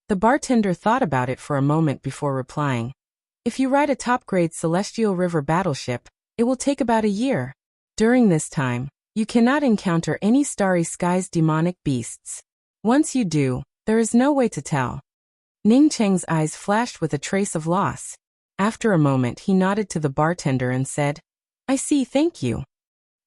The bartender thought about it for a moment before replying. If you ride a top-grade Celestial River battleship, it will take about a year. During this time, you cannot encounter any Starry Sky's demonic beasts. Once you do, there is no way to tell. Ningcheng's eyes flashed with a trace of loss. After a moment he nodded to the bartender and said, I see, thank you.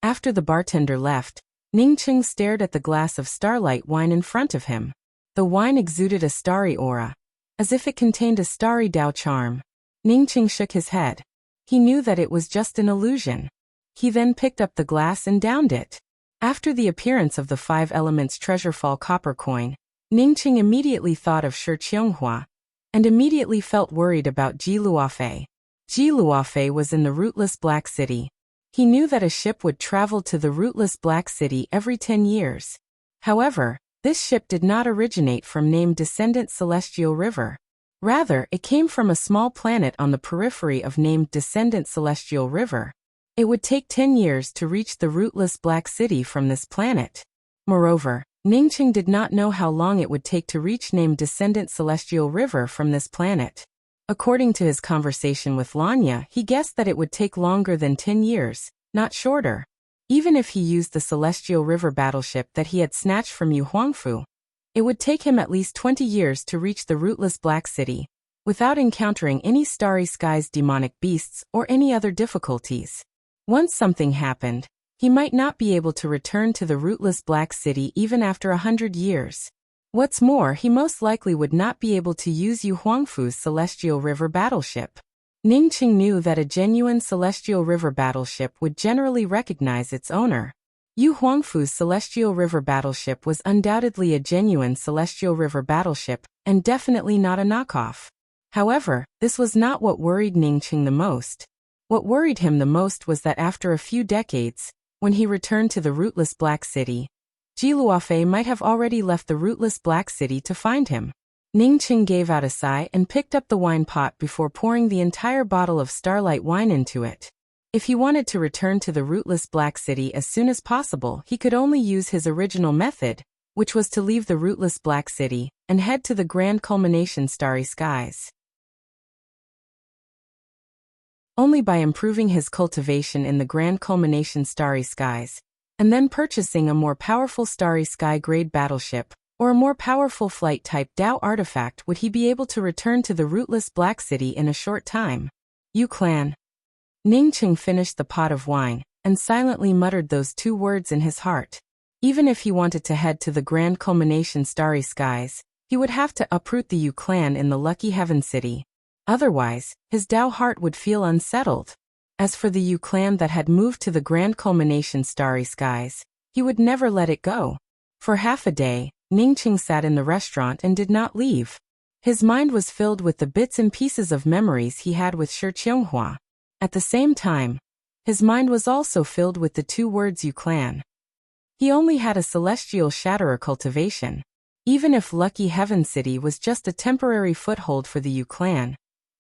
After the bartender left, Ningcheng stared at the glass of starlight wine in front of him. The wine exuded a starry aura, as if it contained a starry Dao charm. Ningcheng shook his head. He knew that it was just an illusion. He then picked up the glass and downed it. After the appearance of the 5 Elements Treasurefall copper coin, Ningcheng immediately thought of Shi Qianghua, and immediately felt worried about Ji Luofei. Ji Luofei was in the Rootless Black City. He knew that a ship would travel to the Rootless Black City every 10 years. However, this ship did not originate from named Descendant Celestial River. Rather, it came from a small planet on the periphery of named Descendant Celestial River. It would take 10 years to reach the Rootless Black City from this planet. Moreover, Ningcheng did not know how long it would take to reach named Descendant Celestial River from this planet. According to his conversation with Lanya, he guessed that it would take longer than 10 years, not shorter. Even if he used the Celestial River battleship that he had snatched from Yu Huangfu, it would take him at least 20 years to reach the Rootless Black City, without encountering any Starry Sky's demonic beasts or any other difficulties. Once something happened, he might not be able to return to the Rootless Black City even after 100 years. What's more, he most likely would not be able to use Yu Huangfu's Celestial River battleship. Ningcheng knew that a genuine Celestial River battleship would generally recognize its owner. Yu Huangfu's Celestial River battleship was undoubtedly a genuine Celestial River battleship, and definitely not a knockoff. However, this was not what worried Ningcheng the most. What worried him the most was that after a few decades, when he returned to the Rootless Black City, Ji Luofei might have already left the Rootless Black City to find him. Ningcheng gave out a sigh and picked up the wine pot before pouring the entire bottle of starlight wine into it. If he wanted to return to the Rootless Black City as soon as possible, he could only use his original method, which was to leave the Rootless Black City and head to the Grand Culmination Starry Skies. Only by improving his cultivation in the Grand Culmination Starry Skies, and then purchasing a more powerful Starry Sky grade battleship, or a more powerful flight-type Dao artifact would he be able to return to the Rootless Black City in a short time. Yu Clan. Ningcheng finished the pot of wine, and silently muttered those 2 words in his heart. Even if he wanted to head to the Grand Culmination Starry Skies, he would have to uproot the Yu Clan in the Lucky Heaven City. Otherwise, his Dao heart would feel unsettled. As for the Yu Clan that had moved to the Grand Culmination Starry Skies, he would never let it go. For half a day, Ningcheng sat in the restaurant and did not leave. His mind was filled with the bits and pieces of memories he had with Shi Qianghua. At the same time, his mind was also filled with the two words Yu Clan. He only had a celestial shatterer cultivation. Even if Lucky Heaven City was just a temporary foothold for the Yu Clan,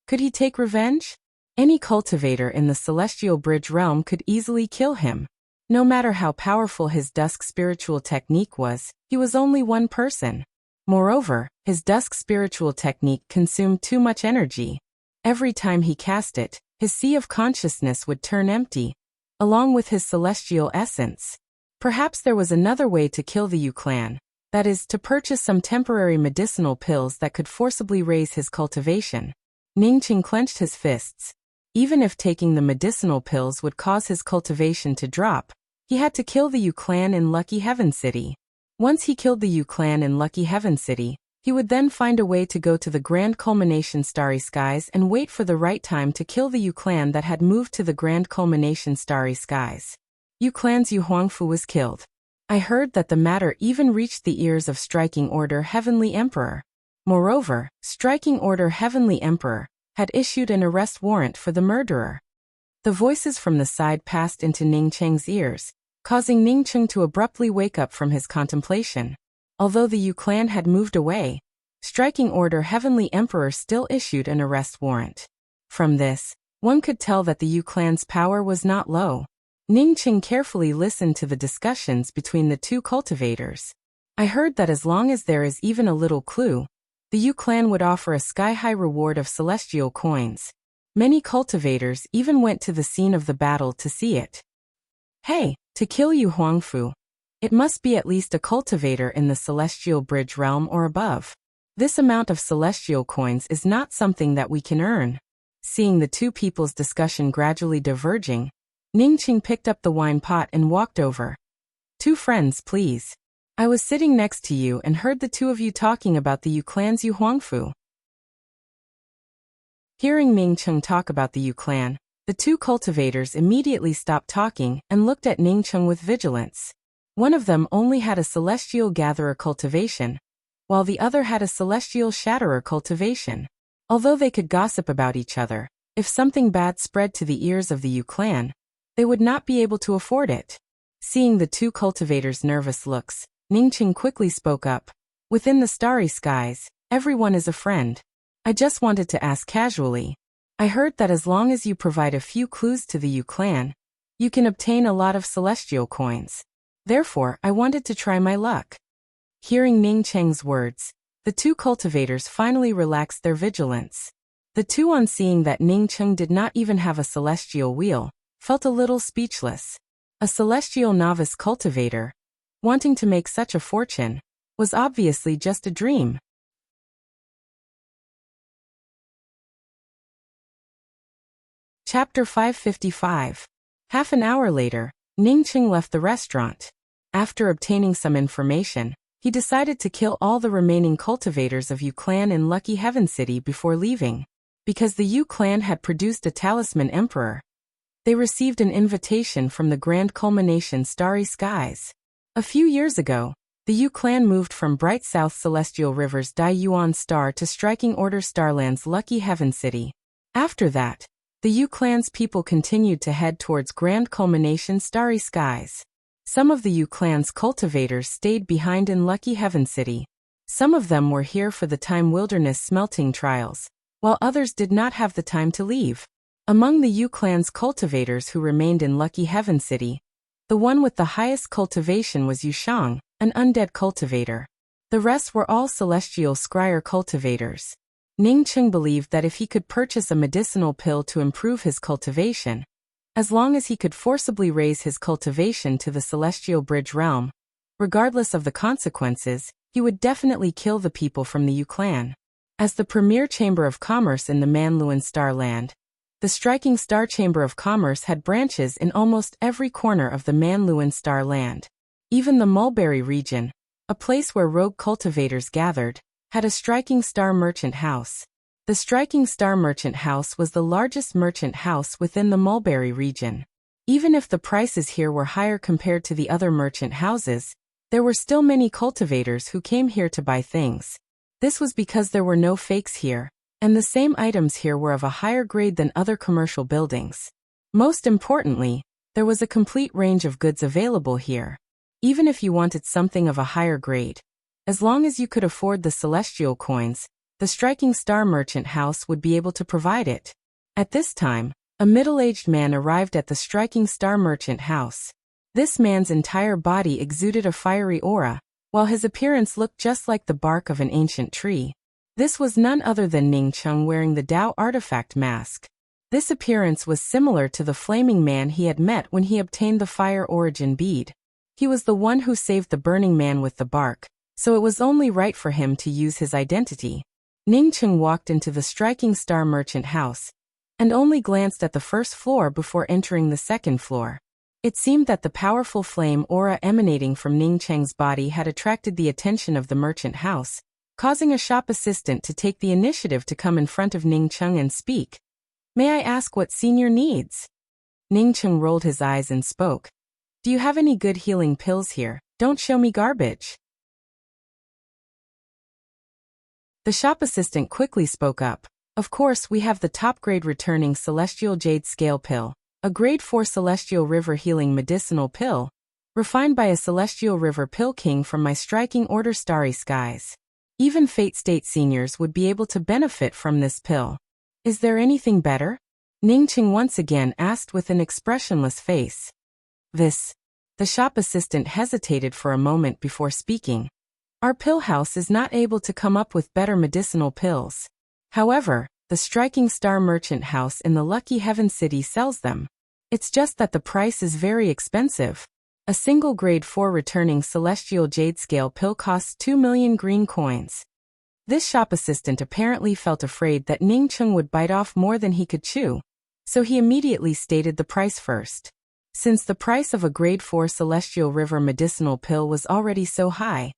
could he take revenge? Any cultivator in the Celestial Bridge realm could easily kill him. No matter how powerful his dusk spiritual technique was, he was only one person. Moreover, his dusk spiritual technique consumed too much energy. Every time he cast it, his sea of consciousness would turn empty, along with his celestial essence. Perhaps there was another way to kill the Yu Clan, that is, to purchase some temporary medicinal pills that could forcibly raise his cultivation. Ningqing clenched his fists. Even if taking the medicinal pills would cause his cultivation to drop, he had to kill the Yu Clan in Lucky Heaven City. Once he killed the Yu Clan in Lucky Heaven City, he would then find a way to go to the Grand Culmination Starry Skies and wait for the right time to kill the Yu Clan that had moved to the Grand Culmination Starry Skies. Yu Clan's Yu Huangfu was killed. I heard that the matter even reached the ears of Striking Order Heavenly Emperor. Moreover, Striking Order Heavenly Emperor had issued an arrest warrant for the murderer. The voices from the side passed into Ningcheng's ears, causing Ningcheng to abruptly wake up from his contemplation. Although the Yu Clan had moved away, Striking Order Heavenly Emperor still issued an arrest warrant. From this, one could tell that the Yu Clan's power was not low. Ningcheng carefully listened to the discussions between the two cultivators. I heard that as long as there is even a little clue, the Yu Clan would offer a sky-high reward of celestial coins. Many cultivators even went to the scene of the battle to see it. Hey, to kill Yu Huangfu, it must be at least a cultivator in the Celestial Bridge realm or above. This amount of celestial coins is not something that we can earn. Seeing the two people's discussion gradually diverging, Ningqing picked up the wine pot and walked over. Two friends, please. I was sitting next to you and heard the two of you talking about the Yu Clan's Yu Huangfu. Hearing Ningcheng talk about the Yu Clan, the two cultivators immediately stopped talking and looked at Ningcheng with vigilance. One of them only had a celestial gatherer cultivation, while the other had a celestial shatterer cultivation. Although they could gossip about each other, if something bad spread to the ears of the Yu Clan, they would not be able to afford it. Seeing the two cultivators' nervous looks, Ningcheng quickly spoke up. Within the starry skies, everyone is a friend. I just wanted to ask casually. I heard that as long as you provide a few clues to the Yu Clan, you can obtain a lot of celestial coins. Therefore, I wanted to try my luck. Hearing Ningcheng's words, the two cultivators finally relaxed their vigilance. The two, on seeing that Ningcheng did not even have a celestial wheel, felt a little speechless. A celestial novice cultivator, wanting to make such a fortune, was obviously just a dream. Chapter 555. Half an hour later, Ningcheng left the restaurant. After obtaining some information, he decided to kill all the remaining cultivators of Yu Clan in Lucky Heaven City before leaving. Because the Yu Clan had produced a talisman emperor, they received an invitation from the Grand Culmination Starry Skies. A few years ago, the Yu Clan moved from Bright South Celestial River's Dai Yuan Star to Striking Order Starland's Lucky Heaven City. After that, the Yu Clan's people continued to head towards Grand Culmination Starry Skies. Some of the Yu Clan's cultivators stayed behind in Lucky Heaven City. Some of them were here for the Time Wilderness smelting trials, while others did not have the time to leave. Among the Yu Clan's cultivators who remained in Lucky Heaven City, the one with the highest cultivation was Yu Shang, an undead cultivator. The rest were all celestial scryer cultivators. Ningcheng believed that if he could purchase a medicinal pill to improve his cultivation, as long as he could forcibly raise his cultivation to the Celestial Bridge realm, regardless of the consequences, he would definitely kill the people from the Yu Clan. As the premier chamber of commerce in the Manluan Star Land, the Striking Star Chamber of Commerce had branches in almost every corner of the Manluan Star Land. Even the Mulberry region, a place where rogue cultivators gathered, had a Striking Star Merchant House. The Striking Star Merchant House was the largest merchant house within the Mulberry region. Even if the prices here were higher compared to the other merchant houses, there were still many cultivators who came here to buy things. This was because there were no fakes here, and the same items here were of a higher grade than other commercial buildings. Most importantly, there was a complete range of goods available here. Even if you wanted something of a higher grade, as long as you could afford the celestial coins, the Striking Star Merchant House would be able to provide it. At this time, a middle-aged man arrived at the Striking Star Merchant House. This man's entire body exuded a fiery aura, while his appearance looked just like the bark of an ancient tree. This was none other than Ning Cheng wearing the Tao artifact mask. This appearance was similar to the flaming man he had met when he obtained the fire origin bead. He was the one who saved the burning man with the bark, so it was only right for him to use his identity. Ning Cheng walked into the Striking Star Merchant House, and only glanced at the first floor before entering the second floor. It seemed that the powerful flame aura emanating from Ning Cheng's body had attracted the attention of the merchant house, causing a shop assistant to take the initiative to come in front of Ning Cheng and speak. "May I ask what senior needs?" Ning Cheng rolled his eyes and spoke. "Do you have any good healing pills here? Don't show me garbage." The shop assistant quickly spoke up. "Of course, we have the top-grade returning Celestial Jade Scale Pill, a Grade 4 Celestial River Healing Medicinal Pill, refined by a Celestial River Pill King from my Striking Order Starry Skies. Even Fate State seniors would be able to benefit from this pill. Is there anything better?" Ning Cheng once again asked with an expressionless face. The shop assistant hesitated for a moment before speaking. "Our pill house is not able to come up with better medicinal pills. However, the Striking Star Merchant House in the Lucky Heaven City sells them. It's just that the price is very expensive. A single Grade 4 returning Celestial Jade Scale Pill costs 2 million green coins." This shop assistant apparently felt afraid that Ning Cheng would bite off more than he could chew, so he immediately stated the price first. Since the price of a Grade 4 Celestial River Medicinal Pill was already so high,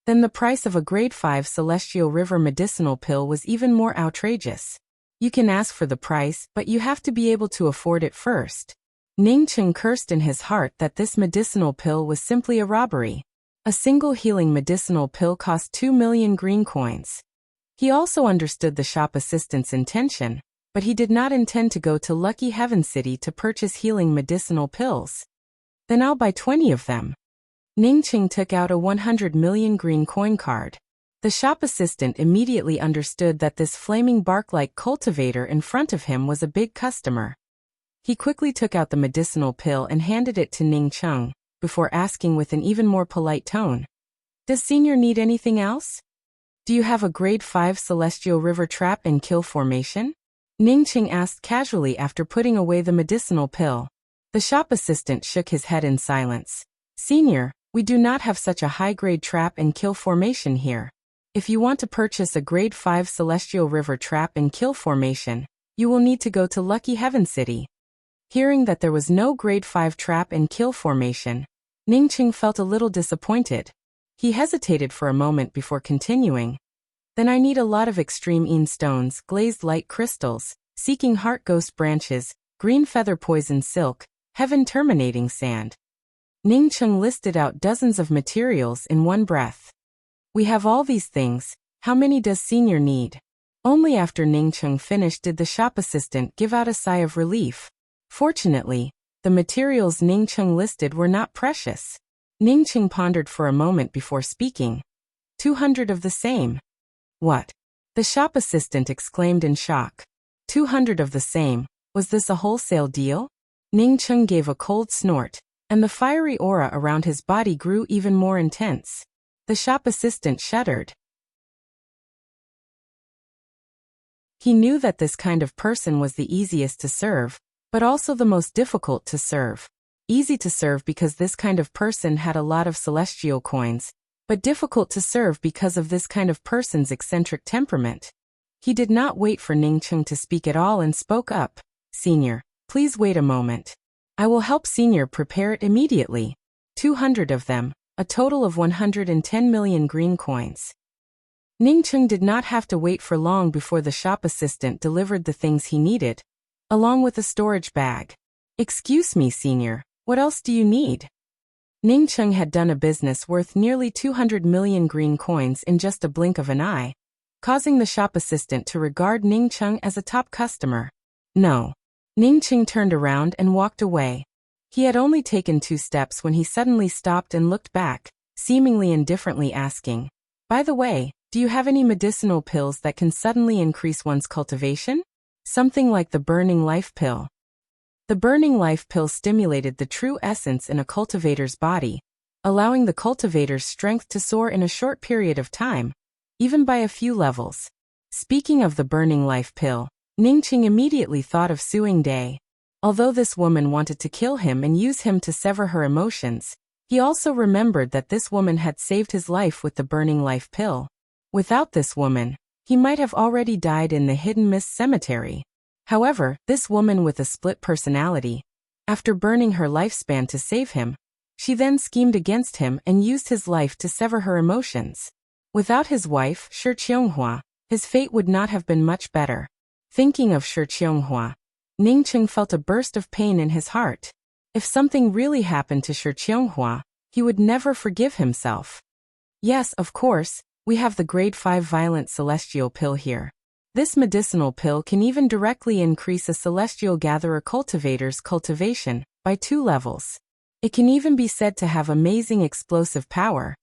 then the price of a Grade 5 Celestial River Medicinal Pill was even more outrageous. "You can ask for the price, but you have to be able to afford it first." Ning Cheng cursed in his heart that this medicinal pill was simply a robbery. A single healing medicinal pill cost 2 million green coins. He also understood the shop assistant's intention, but he did not intend to go to Lucky Heaven City to purchase healing medicinal pills. "Then I'll buy 20 of them." Ning Cheng took out a 100 million green coin card. The shop assistant immediately understood that this flaming bark-like cultivator in front of him was a big customer. He quickly took out the medicinal pill and handed it to Ning Cheng, before asking with an even more polite tone, "Does senior need anything else? Do you have a Grade 5 Celestial River Trap and Kill formation?" Ning Cheng asked casually after putting away the medicinal pill. The shop assistant shook his head in silence. "Senior, we do not have such a high-grade trap and kill formation here. If you want to purchase a Grade 5 Celestial River Trap and Kill formation, you will need to go to Lucky Heaven City." Hearing that there was no Grade 5 Trap and Kill formation, Ning Cheng felt a little disappointed. He hesitated for a moment before continuing. "Then I need a lot of extreme Een stones, glazed light crystals, seeking heart ghost branches, green feather poison silk, heaven terminating sand." Ning Cheng listed out dozens of materials in one breath. "We have all these things. How many does senior need?" Only after Ning Cheng finished did the shop assistant give out a sigh of relief. Fortunately, the materials Ning Cheng listed were not precious. Ning Cheng pondered for a moment before speaking. 200 of the same. "What?" the shop assistant exclaimed in shock. 200 of the same. Was this a wholesale deal? Ning Cheng gave a cold snort, and the fiery aura around his body grew even more intense. The shop assistant shuddered. He knew that this kind of person was the easiest to serve, but also the most difficult to serve. Easy to serve because this kind of person had a lot of celestial coins, but difficult to serve because of this kind of person's eccentric temperament. He did not wait for Ning Cheng to speak at all and spoke up. "Senior, please wait a moment. I will help senior prepare it immediately. 200 of them, a total of 110 million green coins." Ning Cheng did not have to wait for long before the shop assistant delivered the things he needed, along with a storage bag. "Excuse me, senior, what else do you need?" Ning Cheng had done a business worth nearly 200 million green coins in just a blink of an eye, causing the shop assistant to regard Ning Cheng as a top customer. No. Ning Cheng turned around and walked away. He had only taken 2 steps when he suddenly stopped and looked back, seemingly indifferently asking, "By the way, do you have any medicinal pills that can suddenly increase one's cultivation? Something like the Burning Life Pill." The Burning Life Pill stimulated the true essence in a cultivator's body, allowing the cultivator's strength to soar in a short period of time, even by a few levels. Speaking of the Burning Life Pill, Ning Cheng immediately thought of Suing Day. Although this woman wanted to kill him and use him to sever her emotions, he also remembered that this woman had saved his life with the Burning Life Pill. Without this woman, he might have already died in the Hidden Mist Cemetery. However, this woman with a split personality, after burning her lifespan to save him, she then schemed against him and used his life to sever her emotions. Without his wife, Shi Qianghua, his fate would not have been much better. Thinking of Shi Qianghua, Ning Cheng felt a burst of pain in his heart. If something really happened to Shi Qianghua, he would never forgive himself. Yes, of course, we have the grade 5 violent celestial pill here. This medicinal pill can even directly increase a celestial gatherer cultivator's cultivation by 2 levels. It can even be said to have amazing explosive power.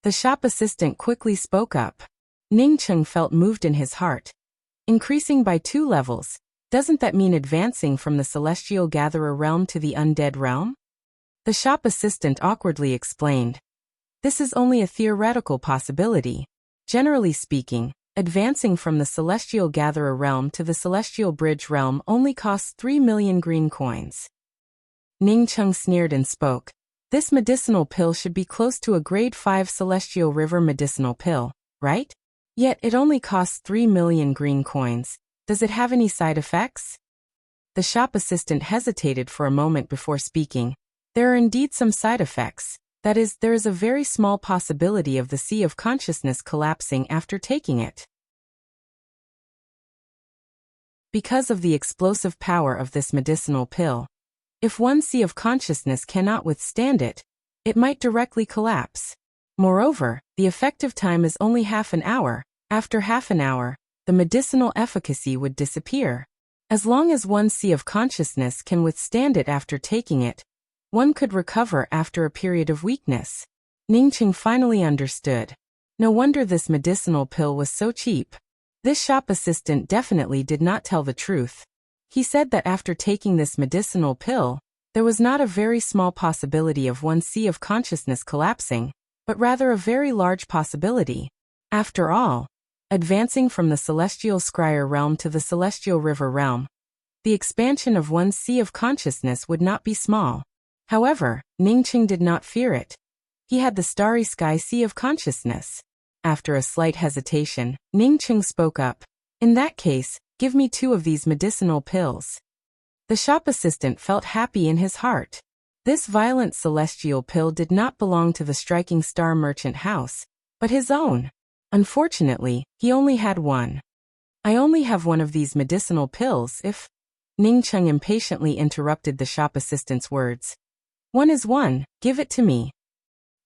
The shop assistant quickly spoke up. Ning Cheng felt moved in his heart. Increasing by 2 levels, doesn't that mean advancing from the celestial gatherer realm to the undead realm? The shop assistant awkwardly explained. This is only a theoretical possibility. Generally speaking, advancing from the celestial gatherer realm to the celestial bridge realm only costs 3 million green coins. Ning Cheng sneered and spoke. This medicinal pill should be close to a grade 5 celestial river medicinal pill, right? Yet it only costs 3 million green coins. Does it have any side effects? The shop assistant hesitated for a moment before speaking. There are indeed some side effects. That is, there is a very small possibility of the sea of consciousness collapsing after taking it. Because of the explosive power of this medicinal pill, if one sea of consciousness cannot withstand it, it might directly collapse. Moreover, the effective time is only half an hour. After half an hour, the medicinal efficacy would disappear. As long as one sea of consciousness can withstand it after taking it, one could recover after a period of weakness. Ning Cheng finally understood. No wonder this medicinal pill was so cheap. This shop assistant definitely did not tell the truth. He said that after taking this medicinal pill, there was not a very small possibility of one sea of consciousness collapsing, but rather a very large possibility. After all, advancing from the celestial scryer realm to the celestial river realm, the expansion of one sea of consciousness would not be small. However, Ning Cheng did not fear it. He had the starry sky sea of consciousness. After a slight hesitation, Ning Cheng spoke up. In that case, give me 2 of these medicinal pills. The shop assistant felt happy in his heart. This violent celestial pill did not belong to the striking star merchant house, but his own. Unfortunately, he only had 1. I only have 1 of these medicinal pills if... Ning Cheng impatiently interrupted the shop assistant's words. 1 is 1, give it to me.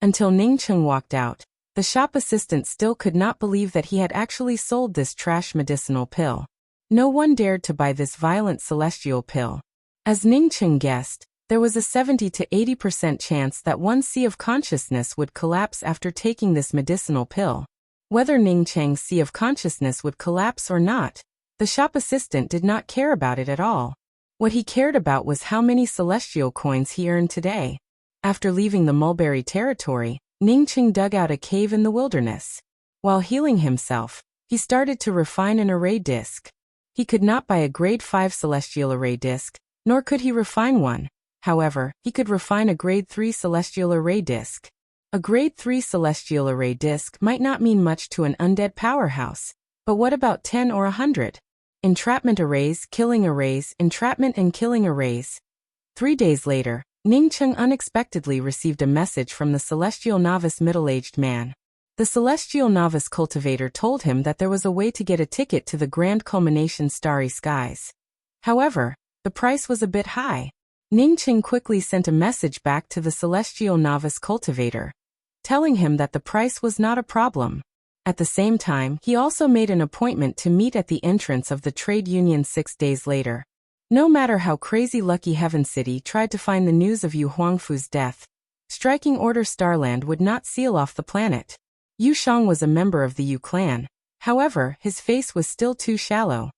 Until Ning Cheng walked out, the shop assistant still could not believe that he had actually sold this trash medicinal pill. No one dared to buy this violent celestial pill. As Ning Cheng guessed, there was a 70 to 80% chance that one sea of consciousness would collapse after taking this medicinal pill. Whether Ning Cheng's sea of consciousness would collapse or not, the shop assistant did not care about it at all. What he cared about was how many celestial coins he earned today. After leaving the mulberry territory, Ning Cheng dug out a cave in the wilderness. While healing himself, he started to refine an array disc. He could not buy a grade 5 celestial array disc, nor could he refine one. However, he could refine a grade 3 celestial array disc. A grade 3 celestial array disc might not mean much to an undead powerhouse, but what about 10 or 100? Entrapment arrays, killing arrays, entrapment and killing arrays. 3 days later, Ning Cheng unexpectedly received a message from the celestial novice middle-aged man. The celestial novice cultivator told him that there was a way to get a ticket to the grand culmination starry skies. However, the price was a bit high. Ning Cheng quickly sent a message back to the celestial novice cultivator, telling him that the price was not a problem. At the same time, he also made an appointment to meet at the entrance of the trade union 6 days later. No matter how crazy Lucky Heaven City tried to find the news of Yu Huangfu's death, striking Order Starland would not seal off the planet. Yu Shang was a member of the Yu clan. However, his face was still too shallow.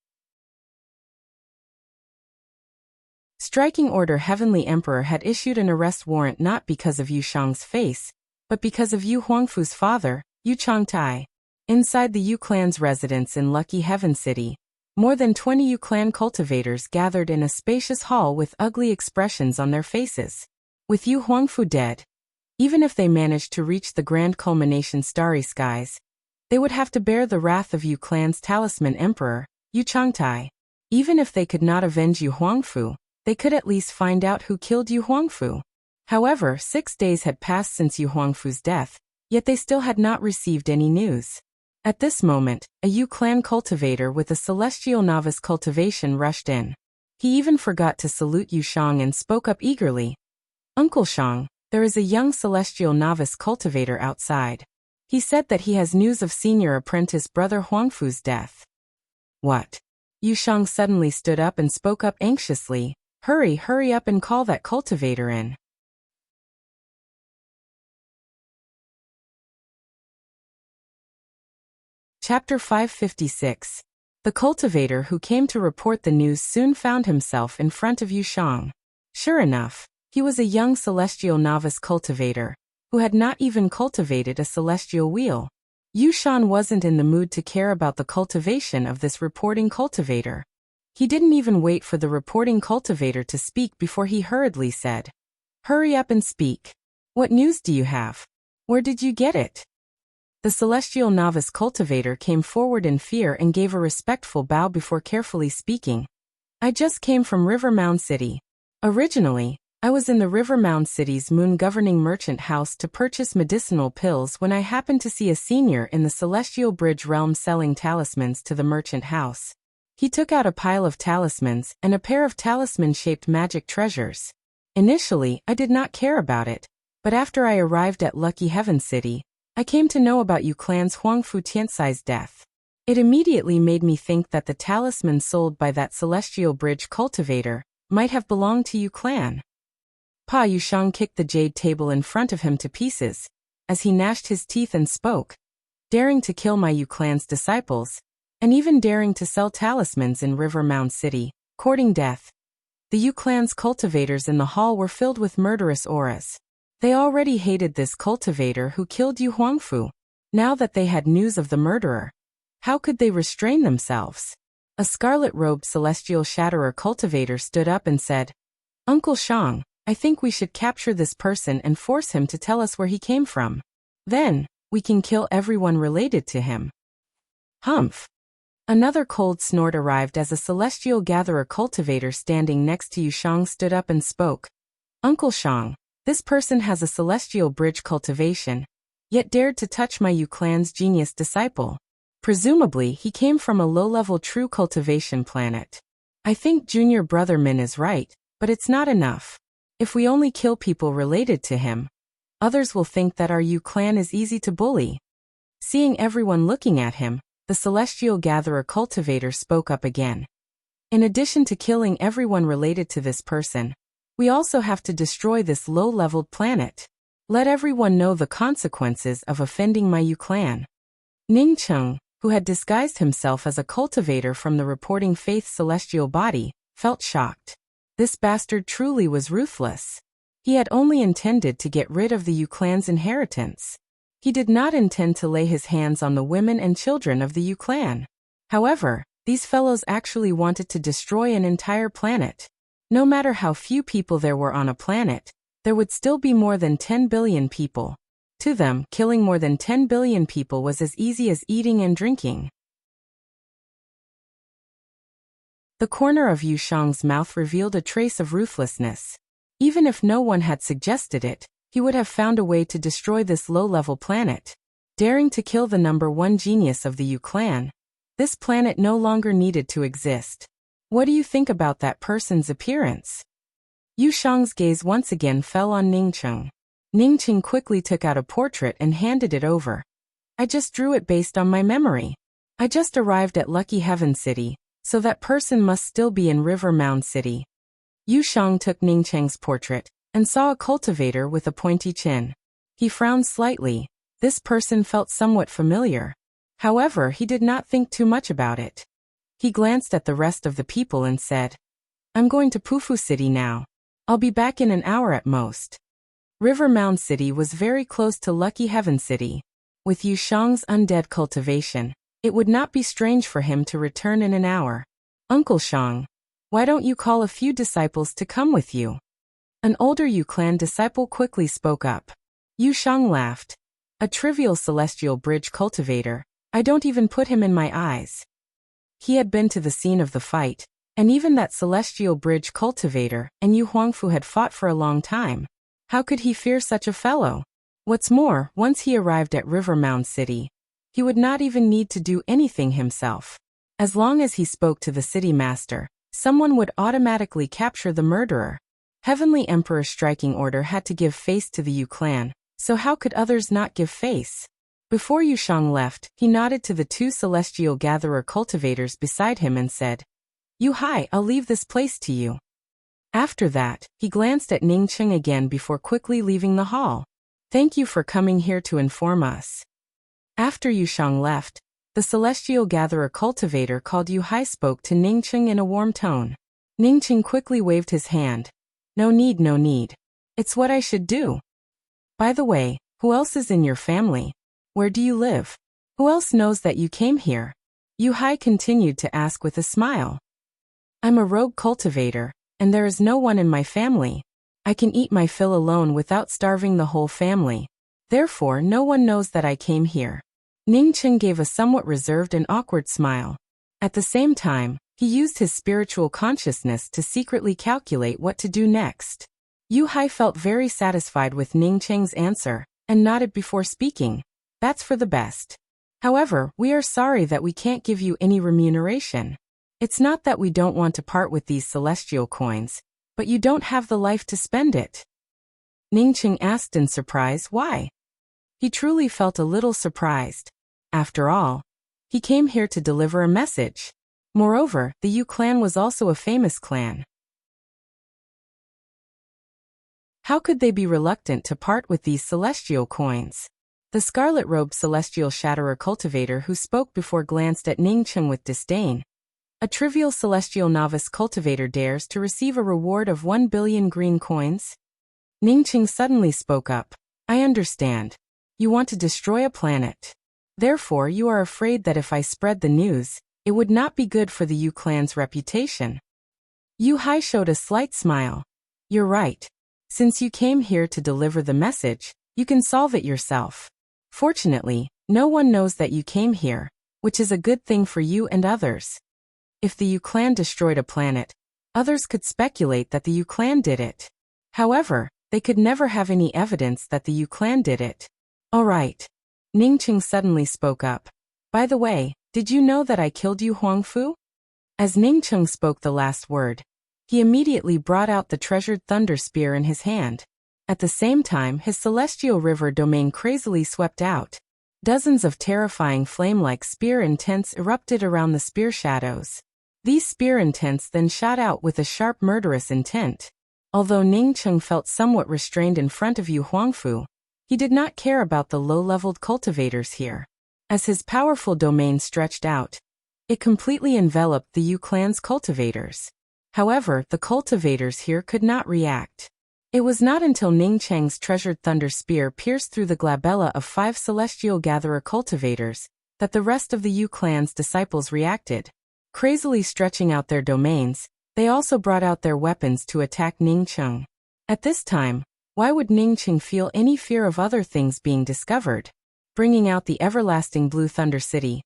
Striking Order Heavenly Emperor had issued an arrest warrant not because of Yu Shang's face, but because of Yu Huangfu's father, Yu Changtai. Inside the Yu clan's residence in Lucky Heaven City, more than 20 Yu clan cultivators gathered in a spacious hall with ugly expressions on their faces. With Yu Huangfu dead, even if they managed to reach the grand culmination starry skies, they would have to bear the wrath of Yu clan's talisman emperor, Yu Changtai. Even if they could not avenge Yu Huangfu, they could at least find out who killed Yu Huangfu. However, 6 days had passed since Yu Huangfu's death, yet they still had not received any news. At this moment, a Yu clan cultivator with a celestial novice cultivation rushed in. He even forgot to salute Yu Shang and spoke up eagerly. "Uncle Shang, there is a young celestial novice cultivator outside. He said that he has news of senior apprentice brother Huangfu's death." "What?" Yu Shang suddenly stood up and spoke up anxiously. Hurry up and call that cultivator in." Chapter 556. The cultivator who came to report the news soon found himself in front of Yu Shang. Sure enough, he was a young celestial novice cultivator, who had not even cultivated a celestial wheel. Yu Shang wasn't in the mood to care about the cultivation of this reporting cultivator. He didn't even wait for the reporting cultivator to speak before he hurriedly said, "Hurry up and speak. What news do you have? Where did you get it?" The celestial novice cultivator came forward in fear and gave a respectful bow before carefully speaking. "I just came from River Mound City. Originally, I was in the River Mound City's moon governing merchant house to purchase medicinal pills when I happened to see a senior in the Celestial Bridge realm selling talismans to the merchant house. He took out a pile of talismans and a pair of talisman-shaped magic treasures. Initially, I did not care about it, but after I arrived at Lucky Heaven City, I came to know about Yu clan's Huangfu Tiansai's death. It immediately made me think that the talisman sold by that Celestial Bridge cultivator might have belonged to Yu clan." Pa Yu Shang kicked the jade table in front of him to pieces, as he gnashed his teeth and spoke. "Daring to kill my Yu clan's disciples, and even daring to sell talismans in River Mound City, courting death." The Yu clan's cultivators in the hall were filled with murderous auras. They already hated this cultivator who killed Yu Huangfu. Now that they had news of the murderer, how could they restrain themselves? A scarlet-robed celestial shatterer cultivator stood up and said, "Uncle Shang, I think we should capture this person and force him to tell us where he came from. Then, we can kill everyone related to him." "Humph." Another cold snort arrived as a celestial gatherer cultivator standing next to Yu Shang stood up and spoke. "Uncle Shang, this person has a celestial bridge cultivation, yet dared to touch my Yu clan's genius disciple. Presumably, he came from a low-level true cultivation planet. I think Junior Brother Min is right, but it's not enough. If we only kill people related to him, others will think that our Yu clan is easy to bully." Seeing everyone looking at him, the celestial gatherer cultivator spoke up again. "In addition to killing everyone related to this person, we also have to destroy this low-leveled planet. Let everyone know the consequences of offending my Yu clan." Ning Cheng, who had disguised himself as a cultivator from the reporting faith celestial body, felt shocked. This bastard truly was ruthless. He had only intended to get rid of the Yu clan's inheritance. He did not intend to lay his hands on the women and children of the Yu clan. However, these fellows actually wanted to destroy an entire planet. No matter how few people there were on a planet, there would still be more than 10 billion people. To them, killing more than 10 billion people was as easy as eating and drinking. The corner of Yu Shang's mouth revealed a trace of ruthlessness. Even if no one had suggested it, he would have found a way to destroy this low-level planet. Daring to kill the #1 genius of the Yu clan, this planet no longer needed to exist. What do you think about that person's appearance? Yu Shang's gaze once again fell on Ning Cheng. Ning Cheng quickly took out a portrait and handed it over. I just drew it based on my memory. I just arrived at Lucky Heaven City, so that person must still be in River Mound City. Yu Shang took Ning Cheng's portrait and saw a cultivator with a pointy chin. He frowned slightly. This person felt somewhat familiar. However, he did not think too much about it. He glanced at the rest of the people and said, I'm going to Pufu City now. I'll be back in an hour at most. River Mound City was very close to Lucky Heaven City. With Yu Shang's undead cultivation, it would not be strange for him to return in an hour. Uncle Shang, why don't you call a few disciples to come with you? An older Yu clan disciple quickly spoke up. Yu Shang laughed. A trivial celestial bridge cultivator. I don't even put him in my eyes. He had been to the scene of the fight, and even that celestial bridge cultivator and Yu Huangfu had fought for a long time. How could he fear such a fellow? What's more, once he arrived at River Mound City, he would not even need to do anything himself. As long as he spoke to the city master, someone would automatically capture the murderer. Heavenly Emperor's striking order had to give face to the Yu clan, so how could others not give face? Before Yu Shang left, he nodded to the two celestial gatherer cultivators beside him and said, Yu Hai, I'll leave this place to you. After that, he glanced at Ning Cheng again before quickly leaving the hall. Thank you for coming here to inform us. After Yu Shang left, the celestial gatherer cultivator called Yu Hai spoke to Ning Cheng in a warm tone. Ning Cheng quickly waved his hand. No need, no need. It's what I should do. By the way, who else is in your family? Where do you live? Who else knows that you came here? Yu Hai continued to ask with a smile. I'm a rogue cultivator, and there is no one in my family. I can eat my fill alone without starving the whole family. Therefore, no one knows that I came here. Ning Cheng gave a somewhat reserved and awkward smile. At the same time, he used his spiritual consciousness to secretly calculate what to do next. Yu Hai felt very satisfied with Ning Cheng's answer, and nodded before speaking. That's for the best. However, we are sorry that we can't give you any remuneration. It's not that we don't want to part with these celestial coins, but you don't have the life to spend it. Ning Cheng asked in surprise why. He truly felt a little surprised. After all, he came here to deliver a message. Moreover, the Yu clan was also a famous clan. How could they be reluctant to part with these celestial coins? The scarlet-robed celestial shatterer cultivator who spoke before glanced at Ning Cheng with disdain. A trivial celestial novice cultivator dares to receive a reward of 1 billion green coins? Ning Cheng suddenly spoke up. I understand. You want to destroy a planet. Therefore, you are afraid that if I spread the news, it would not be good for the Yu clan's reputation. Yu Hai showed a slight smile. You're right. Since you came here to deliver the message, you can solve it yourself. Fortunately, no one knows that you came here, which is a good thing for you and others. If the Yu clan destroyed a planet, others could speculate that the Yu clan did it. However, they could never have any evidence that the Yu clan did it. All right. Ning Cheng suddenly spoke up. By the way, did you know that I killed Yu Huangfu? As Ning Cheng spoke the last word, he immediately brought out the treasured thunder spear in his hand. At the same time, his celestial river domain crazily swept out. Dozens of terrifying flame-like spear intents erupted around the spear shadows. These spear intents then shot out with a sharp murderous intent. Although Ning Cheng felt somewhat restrained in front of Yu Huangfu, he did not care about the low-leveled cultivators here. As his powerful domain stretched out, it completely enveloped the Yu clan's cultivators. However, the cultivators here could not react. It was not until Ning Cheng's treasured thunder spear pierced through the glabella of 5 celestial gatherer cultivators that the rest of the Yu clan's disciples reacted. Crazily stretching out their domains, they also brought out their weapons to attack Ning Cheng. At this time, why would Ning Cheng feel any fear of other things being discovered? Bringing out the everlasting Blue Thunder City.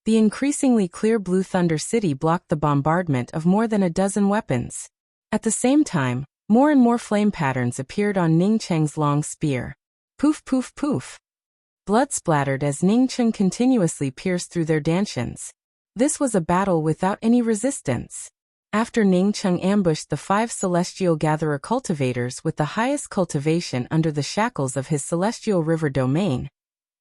The increasingly clear Blue Thunder City blocked the bombardment of more than a dozen weapons. At the same time, more and more flame patterns appeared on Ning Cheng's long spear. Poof poof poof. Blood splattered as Ning Cheng continuously pierced through their dantians. This was a battle without any resistance. After Ning Cheng ambushed the 5 celestial gatherer cultivators with the highest cultivation under the shackles of his celestial river domain,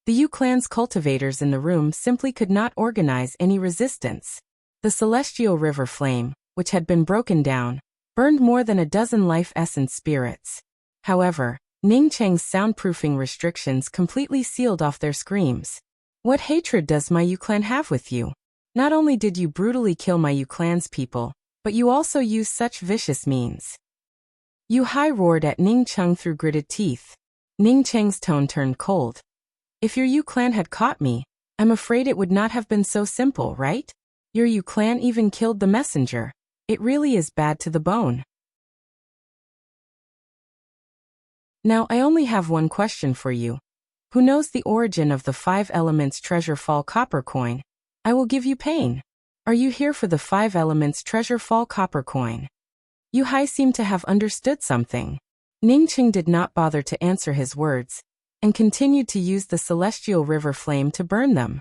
The Yu clan's cultivators in the room simply could not organize any resistance. The celestial river flame, which had been broken down, burned more than a dozen life essence spirits. However, Ning Cheng's soundproofing restrictions completely sealed off their screams. What hatred does my Yu clan have with you? Not only did you brutally kill my Yu clan's people, but you also used such vicious means. Yu Hai roared at Ning Cheng through gritted teeth. Ning Cheng's tone turned cold. If your Yu clan had caught me, I'm afraid it would not have been so simple, right? Your Yu clan even killed the messenger. It really is bad to the bone. Now I only have one question for you. Who knows the origin of the 5 elements treasure fall copper coin? I will give you pain. Are you here for the 5 elements treasure fall copper coin? Yu Hai seemed to have understood something. Ning Cheng did not bother to answer his words, and continued to use the celestial river flame to burn them.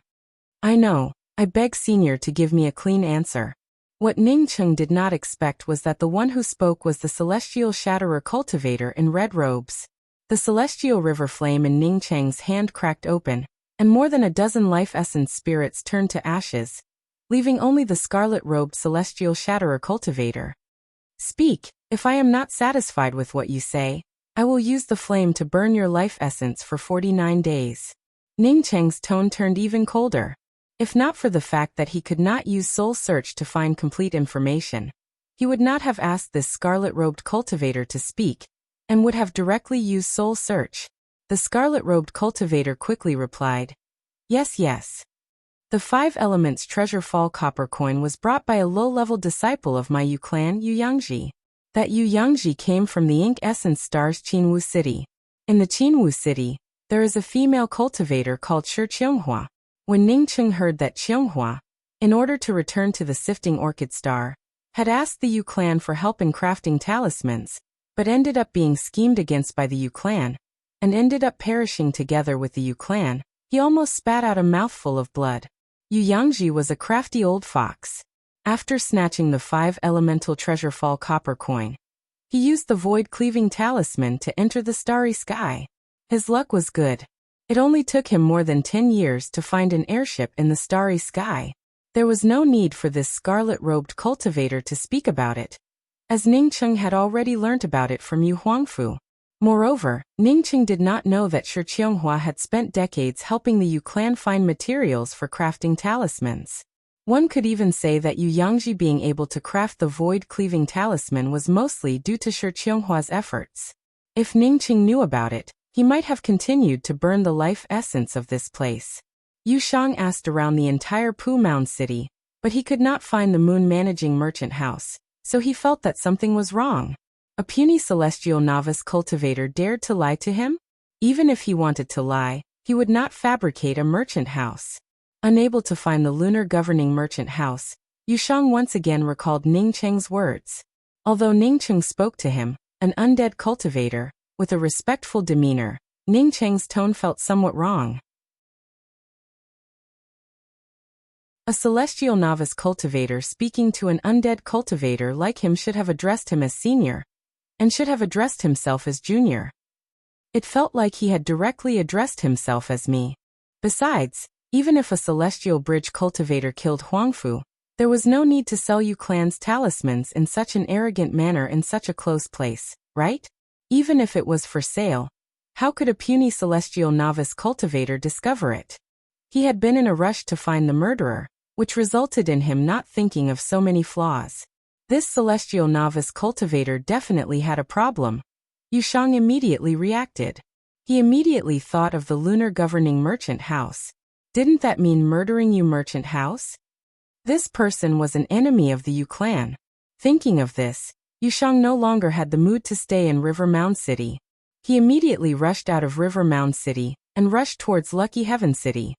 I know, I beg Senior to give me a clean answer. What Ning Cheng did not expect was that the one who spoke was the celestial shatterer cultivator in red robes. The celestial river flame in Ning Cheng's hand cracked open, and more than a dozen life essence spirits turned to ashes, leaving only the scarlet-robed celestial shatterer cultivator. Speak, if I am not satisfied with what you say, I will use the flame to burn your life essence for 49 days. Ning Cheng's tone turned even colder. If not for the fact that he could not use soul search to find complete information, he would not have asked this scarlet-robed cultivator to speak, and would have directly used soul search. The scarlet-robed cultivator quickly replied, Yes, yes. The 5 elements treasure fall copper coin was brought by a low-level disciple of my Yu clan, Yu Yangji. That Yu Yangji came from the Ink Essence Stars Qinwu City. In the Qinwu City, there is a female cultivator called Shi Qionghua. When Ning Cheng heard that Qionghua, in order to return to the Sifting Orchid Star, had asked the Yu clan for help in crafting talismans, but ended up being schemed against by the Yu clan, and ended up perishing together with the Yu clan, he almost spat out a mouthful of blood. Yu Yangji was a crafty old fox. After snatching the 5 elemental treasure fall copper coin, he used the void-cleaving talisman to enter the starry sky. His luck was good. It only took him more than 10 years to find an airship in the starry sky. There was no need for this scarlet-robed cultivator to speak about it, as Ning Cheng had already learnt about it from Yu Huangfu. Moreover, Ning Cheng did not know that Shi Qionghua had spent decades helping the Yu clan find materials for crafting talismans. One could even say that Yu Yangji being able to craft the void-cleaving talisman was mostly due to Shi Qionghua's efforts. If Ning Cheng knew about it, he might have continued to burn the life essence of this place. Yu Shang asked around the entire Pu Mound city, but he could not find the moon managing merchant house, so he felt that something was wrong. A puny celestial novice cultivator dared to lie to him? Even if he wanted to lie, he would not fabricate a merchant house. Unable to find the lunar governing merchant house, Yu Shang once again recalled Ning Cheng's words. Although Ning Cheng spoke to him, an undead cultivator, with a respectful demeanor, Ning Cheng's tone felt somewhat wrong. A celestial novice cultivator speaking to an undead cultivator like him should have addressed him as senior, and should have addressed himself as junior. It felt like he had directly addressed himself as me. Besides, even if a celestial bridge cultivator killed Huangfu, there was no need to sell Yu clan's talismans in such an arrogant manner in such a close place, right? Even if it was for sale, how could a puny celestial novice cultivator discover it? He had been in a rush to find the murderer, which resulted in him not thinking of so many flaws. This celestial novice cultivator definitely had a problem. Yu Shang immediately reacted. He immediately thought of the lunar governing merchant house. Didn't that mean murdering Yu merchant house? This person was an enemy of the Yu clan. Thinking of this, Yu Shang no longer had the mood to stay in River Mound City. He immediately rushed out of River Mound City and rushed towards Lucky Heaven City.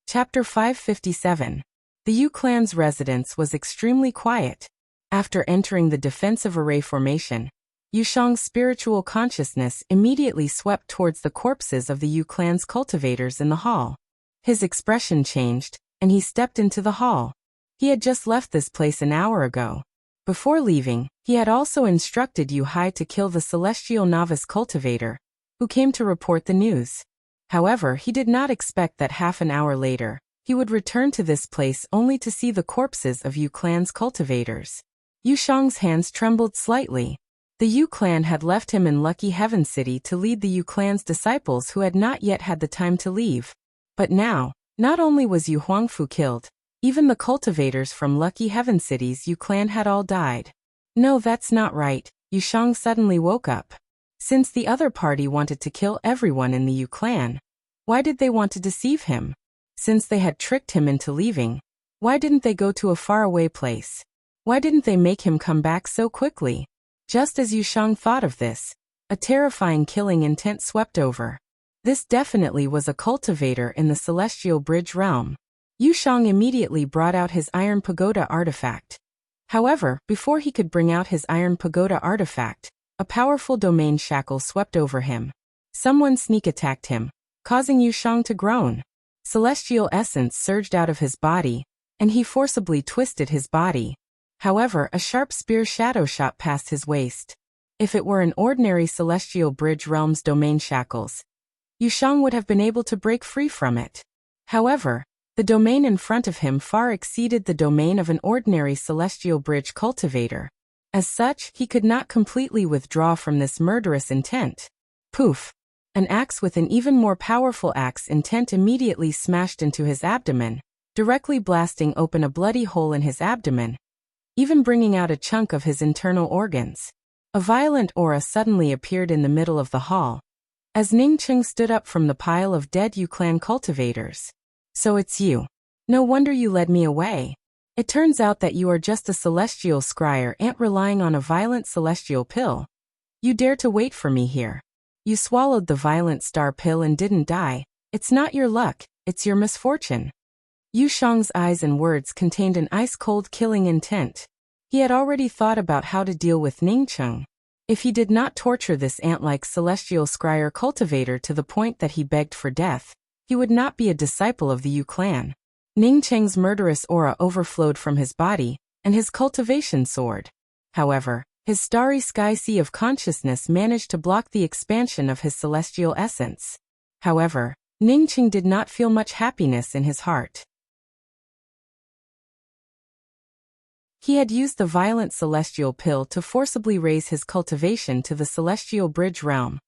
Chapter 557. The Yu clan's residence was extremely quiet. After entering the defensive array formation, Yu Shang's spiritual consciousness immediately swept towards the corpses of the Yu clan's cultivators in the hall. His expression changed, and he stepped into the hall. He had just left this place an hour ago. Before leaving, he had also instructed Yu Hai to kill the celestial novice cultivator, who came to report the news. However, he did not expect that half an hour later, he would return to this place only to see the corpses of Yu clan's cultivators. Yu Shang's hands trembled slightly. The Yu clan had left him in Lucky Heaven City to lead the Yu clan's disciples who had not yet had the time to leave. But now, not only was Yu Huangfu killed, even the cultivators from Lucky Heaven City's Yu clan had all died. No, that's not right, Yu Shang suddenly woke up. Since the other party wanted to kill everyone in the Yu clan, why did they want to deceive him? Since they had tricked him into leaving, why didn't they go to a faraway place? Why didn't they make him come back so quickly? Just as Yu Shang thought of this, a terrifying killing intent swept over. This definitely was a cultivator in the Celestial Bridge realm. Yu Shang immediately brought out his Iron Pagoda artifact. However, before he could bring out his Iron Pagoda artifact, a powerful domain shackle swept over him. Someone sneak attacked him, causing Yu Shang to groan. Celestial essence surged out of his body, and he forcibly twisted his body. However, a sharp spear shadow shot past his waist. If it were an ordinary Celestial Bridge realm's domain shackles, Yu Shang would have been able to break free from it. However, the domain in front of him far exceeded the domain of an ordinary Celestial Bridge cultivator. As such, he could not completely withdraw from this murderous intent. Poof! An axe with an even more powerful axe intent immediately smashed into his abdomen, directly blasting open a bloody hole in his abdomen, even bringing out a chunk of his internal organs. A violent aura suddenly appeared in the middle of the hall, as Ning Cheng stood up from the pile of dead Yu clan cultivators. So it's you. No wonder you led me away. It turns out that you are just a celestial scryer ant relying on a violent celestial pill. You dare to wait for me here. You swallowed the violent star pill and didn't die. It's not your luck, it's your misfortune. Yu Shang's eyes and words contained an ice-cold killing intent. He had already thought about how to deal with Ning Cheng. If he did not torture this ant-like celestial scryer cultivator to the point that he begged for death, he would not be a disciple of the Yu clan. Ning Cheng's murderous aura overflowed from his body, and his cultivation soared. However, his starry sky sea of consciousness managed to block the expansion of his celestial essence. However, Ning Cheng did not feel much happiness in his heart. He had used the violent celestial pill to forcibly raise his cultivation to the Celestial Bridge realm.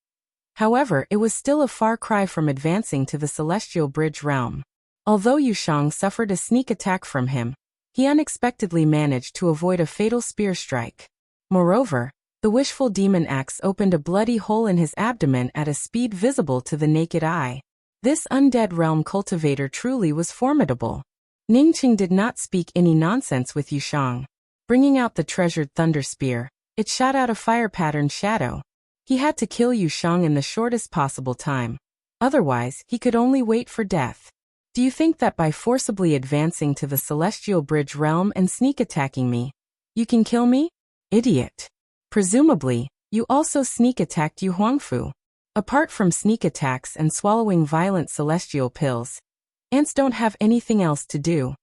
However, it was still a far cry from advancing to the Celestial Bridge realm. Although Yu Shang suffered a sneak attack from him, he unexpectedly managed to avoid a fatal spear strike. Moreover, the wishful demon axe opened a bloody hole in his abdomen at a speed visible to the naked eye. This undead realm cultivator truly was formidable. Ning Cheng did not speak any nonsense with Yu Shang. Bringing out the treasured thunder spear, it shot out a fire-patterned shadow. He had to kill Yu Shang in the shortest possible time. Otherwise, he could only wait for death. Do you think that by forcibly advancing to the Celestial Bridge realm and sneak attacking me, you can kill me? Idiot. Presumably, you also sneak attacked Yu Huangfu. Apart from sneak attacks and swallowing violent celestial pills, ants don't have anything else to do.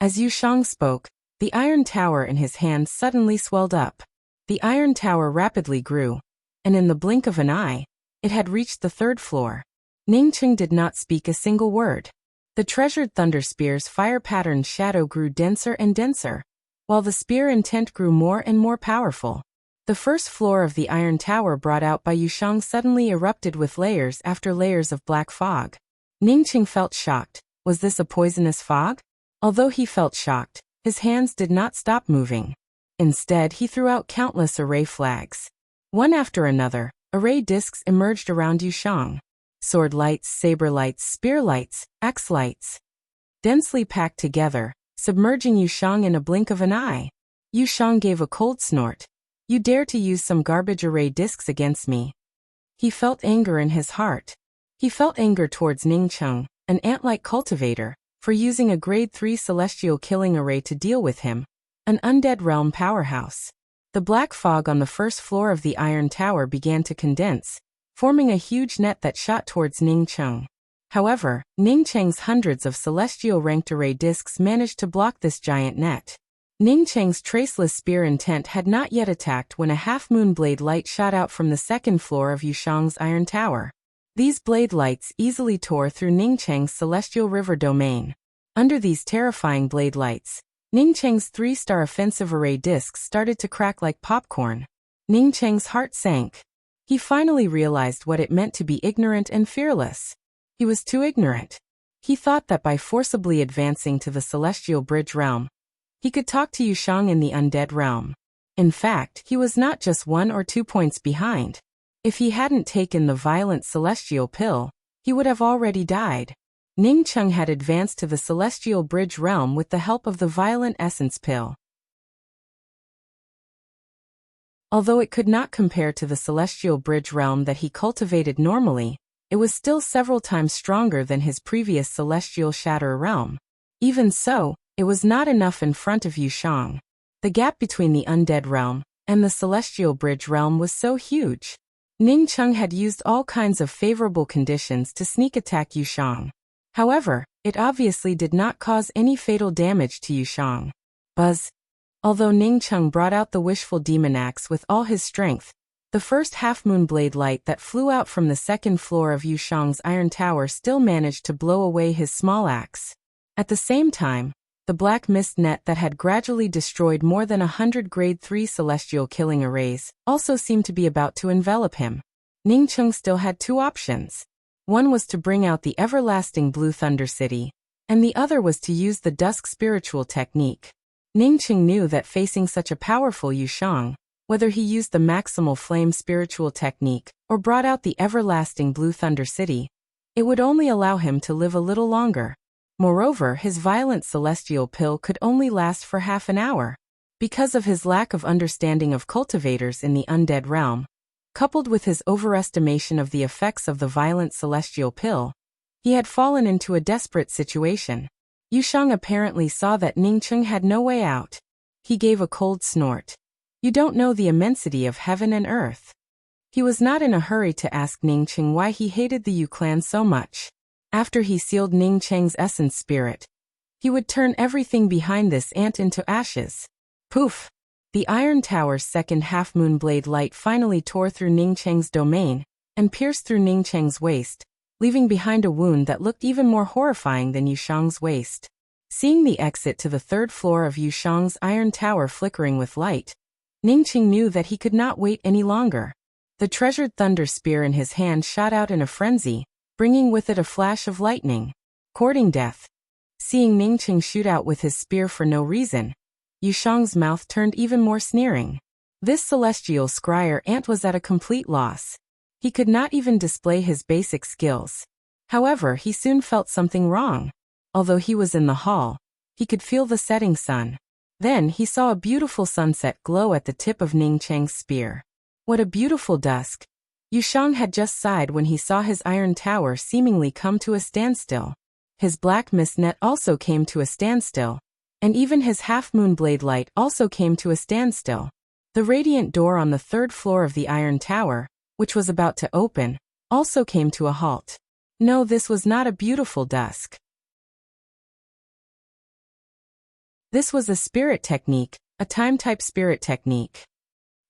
As Yu Shang spoke, the iron tower in his hand suddenly swelled up. The iron tower rapidly grew, and in the blink of an eye, it had reached the 3rd floor. Ning Cheng did not speak a single word. The treasured thunder spear's fire-patterned shadow grew denser and denser, while the spear intent grew more and more powerful. The 1st floor of the iron tower brought out by Yu Shang suddenly erupted with layers after layers of black fog. Ning Cheng felt shocked. Was this a poisonous fog? Although he felt shocked, his hands did not stop moving. Instead, he threw out countless array flags. One after another, array discs emerged around Yu Shang. Sword lights, saber lights, spear lights, axe lights. Densely packed together, submerging Yu Shang in a blink of an eye. Yu Shang gave a cold snort. You dare to use some garbage array discs against me? He felt anger in his heart. He felt anger towards Ning Cheng, an ant-like cultivator, for using a grade 3 celestial killing array to deal with him, an undead realm powerhouse. The black fog on the 1st floor of the iron tower began to condense, forming a huge net that shot towards Ning Cheng. However, Ning Cheng's hundreds of celestial ranked array discs managed to block this giant net. Ning Cheng's traceless spear intent had not yet attacked when a half-moon blade light shot out from the second floor of Yushang's iron tower. These blade lights easily tore through Ning Cheng's celestial river domain. Under these terrifying blade lights, Ning Cheng's 3-star offensive array discs started to crack like popcorn. Ning Cheng's heart sank. He finally realized what it meant to be ignorant and fearless. He was too ignorant. He thought that by forcibly advancing to the celestial bridge realm, he could talk to Yushang in the undead realm. In fact, he was not just 1 or 2 points behind. If he hadn't taken the violent celestial pill, he would have already died. Ning Cheng had advanced to the celestial bridge realm with the help of the violent essence pill. Although it could not compare to the celestial bridge realm that he cultivated normally, it was still several times stronger than his previous celestial shatter realm. Even so, it was not enough in front of Yushang. The gap between the undead realm and the celestial bridge realm was so huge. Ning Cheng had used all kinds of favorable conditions to sneak attack Yushang. However, it obviously did not cause any fatal damage to Yushang. Buzz. Although Ning Cheng brought out the wishful demon axe with all his strength, the first half-moon blade light that flew out from the second floor of Yushang's iron tower still managed to blow away his small axe. At the same time, the black mist net that had gradually destroyed more than 100 grade 3 celestial killing arrays also seemed to be about to envelop him. Ning Cheng still had 2 options. One was to bring out the everlasting Blue Thunder City, and the other was to use the Dusk Spiritual Technique. Ning Cheng knew that facing such a powerful Yushang, whether he used the Maximal Flame Spiritual Technique or brought out the everlasting Blue Thunder City, it would only allow him to live a little longer. Moreover, his violent celestial pill could only last for half an hour. Because of his lack of understanding of cultivators in the undead realm, coupled with his overestimation of the effects of the violent celestial pill, he had fallen into a desperate situation. Yushang apparently saw that Ning Cheng had no way out. He gave a cold snort. You don't know the immensity of heaven and earth. He was not in a hurry to ask Ning Cheng why he hated the Yu clan so much. After he sealed Ning Cheng's essence spirit, he would turn everything behind this ant into ashes. Poof! The iron tower's second half-moon blade light finally tore through Ning Cheng's domain and pierced through Ning Cheng's waist, leaving behind a wound that looked even more horrifying than Yushang's waist. Seeing the exit to the 3rd floor of Yushang's iron tower flickering with light, Ning Cheng knew that he could not wait any longer. The treasured thunder spear in his hand shot out in a frenzy, bringing with it a flash of lightning. Courting death. Seeing Ning Cheng shoot out with his spear for no reason, Yushang's mouth turned even more sneering. This celestial scryer ant was at a complete loss. He could not even display his basic skills. However, he soon felt something wrong. Although he was in the hall, he could feel the setting sun. Then he saw a beautiful sunset glow at the tip of Ning Cheng's spear. What a beautiful dusk! Yushang had just sighed when he saw his iron tower seemingly come to a standstill. His black mist net also came to a standstill, and even his half-moon blade light also came to a standstill. The radiant door on the 3rd floor of the iron tower, which was about to open, also came to a halt. No, this was not a beautiful dusk. This was a spirit technique, a time-type spirit technique.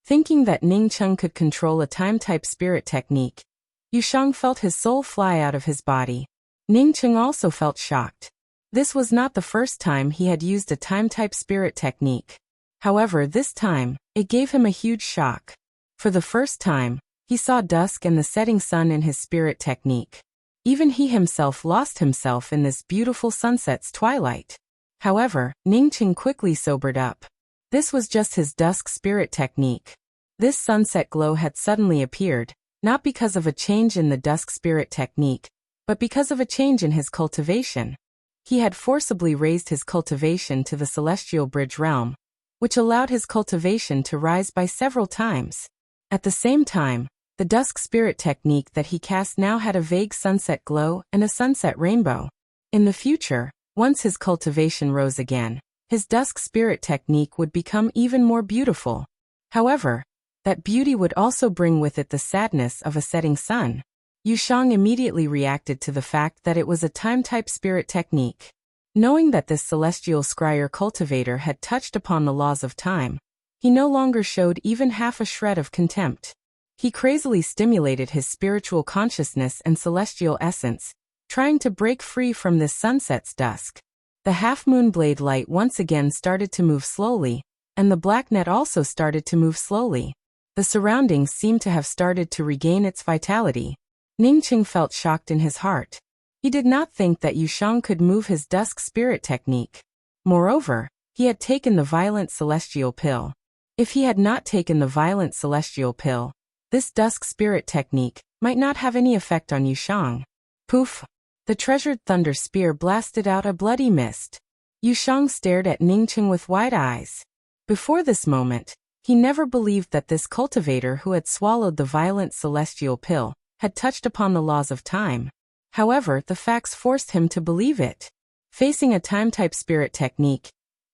Thinking that Ning Cheng could control a time-type spirit technique, Yushang felt his soul fly out of his body. Ning Cheng also felt shocked. This was not the first time he had used a time-type spirit technique. However, this time, it gave him a huge shock. For the first time, he saw dusk and the setting sun in his spirit technique. Even he himself lost himself in this beautiful sunset's twilight. However, Ning Cheng quickly sobered up. This was just his dusk spirit technique. This sunset glow had suddenly appeared, not because of a change in the dusk spirit technique, but because of a change in his cultivation. He had forcibly raised his cultivation to the celestial bridge realm, which allowed his cultivation to rise by several times. At the same time, the dusk spirit technique that he cast now had a vague sunset glow and a sunset rainbow. In the future, once his cultivation rose again, his dusk spirit technique would become even more beautiful. However, that beauty would also bring with it the sadness of a setting sun. Yushang immediately reacted to the fact that it was a time-type spirit technique. Knowing that this celestial scryer cultivator had touched upon the laws of time, he no longer showed even half a shred of contempt. He crazily stimulated his spiritual consciousness and celestial essence, trying to break free from this sunset's dusk. The half-moon blade light once again started to move slowly, and the black net also started to move slowly. The surroundings seemed to have started to regain its vitality. Ningqing felt shocked in his heart. He did not think that Yushang could move his dusk spirit technique. Moreover, he had taken the violent celestial pill. If he had not taken the violent celestial pill, this dusk spirit technique might not have any effect on Yushang. Poof! The treasured thunder spear blasted out a bloody mist. Yushang stared at Ningqing with wide eyes. Before this moment, he never believed that this cultivator who had swallowed the violent celestial pill had touched upon the laws of time. However, the facts forced him to believe it. Facing a time-type spirit technique,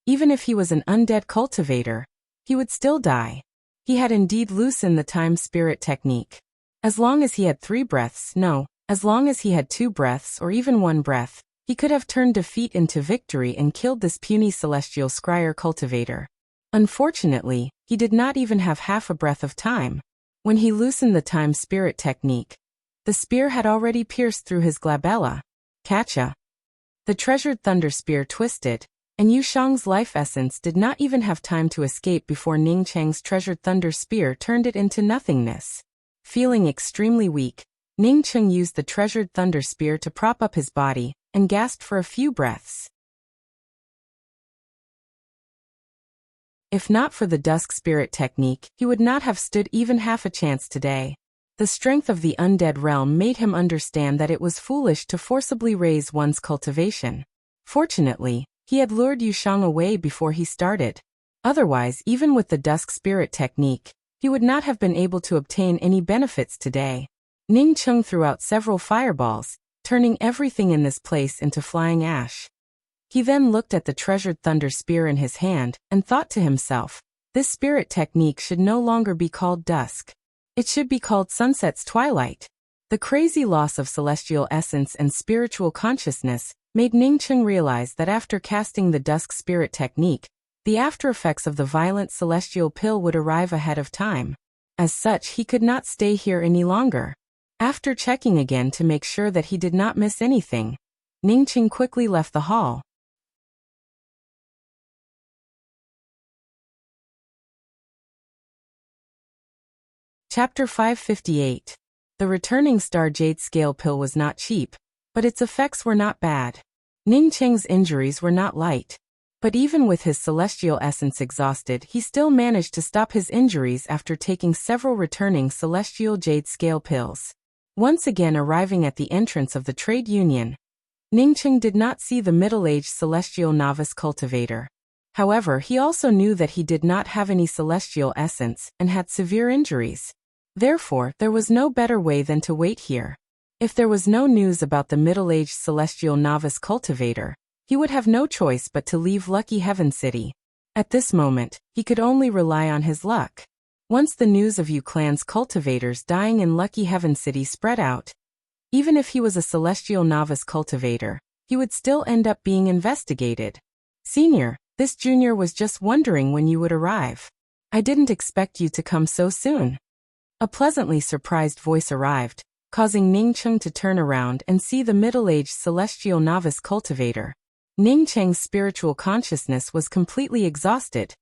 even if he was an undead cultivator, he would still die. He had indeed loosened the time spirit technique. As long as he had 3 breaths, no, as long as he had 2 breaths or even 1 breath, he could have turned defeat into victory and killed this puny celestial scryer cultivator. Unfortunately, he did not even have half a breath of time. When he loosened the time spirit technique, the spear had already pierced through his glabella. Catcha! The treasured thunder spear twisted, and Yushang's life essence did not even have time to escape before Ningqing's treasured thunder spear turned it into nothingness. Feeling extremely weak, Ningqing used the treasured thunder spear to prop up his body and gasped for a few breaths. If not for the dusk spirit technique, he would not have stood even half a chance today. The strength of the undead realm made him understand that it was foolish to forcibly raise one's cultivation. Fortunately, he had lured Yushang away before he started. Otherwise, even with the dusk spirit technique, he would not have been able to obtain any benefits today. Ningqing threw out several fireballs, turning everything in this place into flying ash. He then looked at the treasured thunder spear in his hand and thought to himself, this spirit technique should no longer be called dusk. It should be called sunset's twilight. The crazy loss of celestial essence and spiritual consciousness made Ningqing realize that after casting the dusk spirit technique, the aftereffects of the violent celestial pill would arrive ahead of time. As such, he could not stay here any longer. After checking again to make sure that he did not miss anything, Ningqing quickly left the hall. Chapter 558. The returning star jade scale pill was not cheap, but its effects were not bad. Ningqing's injuries were not light, but even with his celestial essence exhausted, he still managed to stop his injuries after taking several returning celestial jade scale pills. Once again arriving at the entrance of the trade union, Ningqing did not see the middle-aged celestial novice cultivator. However, he also knew that he did not have any celestial essence and had severe injuries. Therefore, there was no better way than to wait here. If there was no news about the middle-aged celestial novice cultivator, he would have no choice but to leave Lucky Heaven City. At this moment, he could only rely on his luck. Once the news of Yu Clan's cultivators dying in Lucky Heaven City spread out, even if he was a celestial novice cultivator, he would still end up being investigated. Senior, this junior was just wondering when you would arrive. I didn't expect you to come so soon. A pleasantly surprised voice arrived, causing Ningqing to turn around and see the middle-aged celestial novice cultivator. Ningqing's spiritual consciousness was completely exhausted,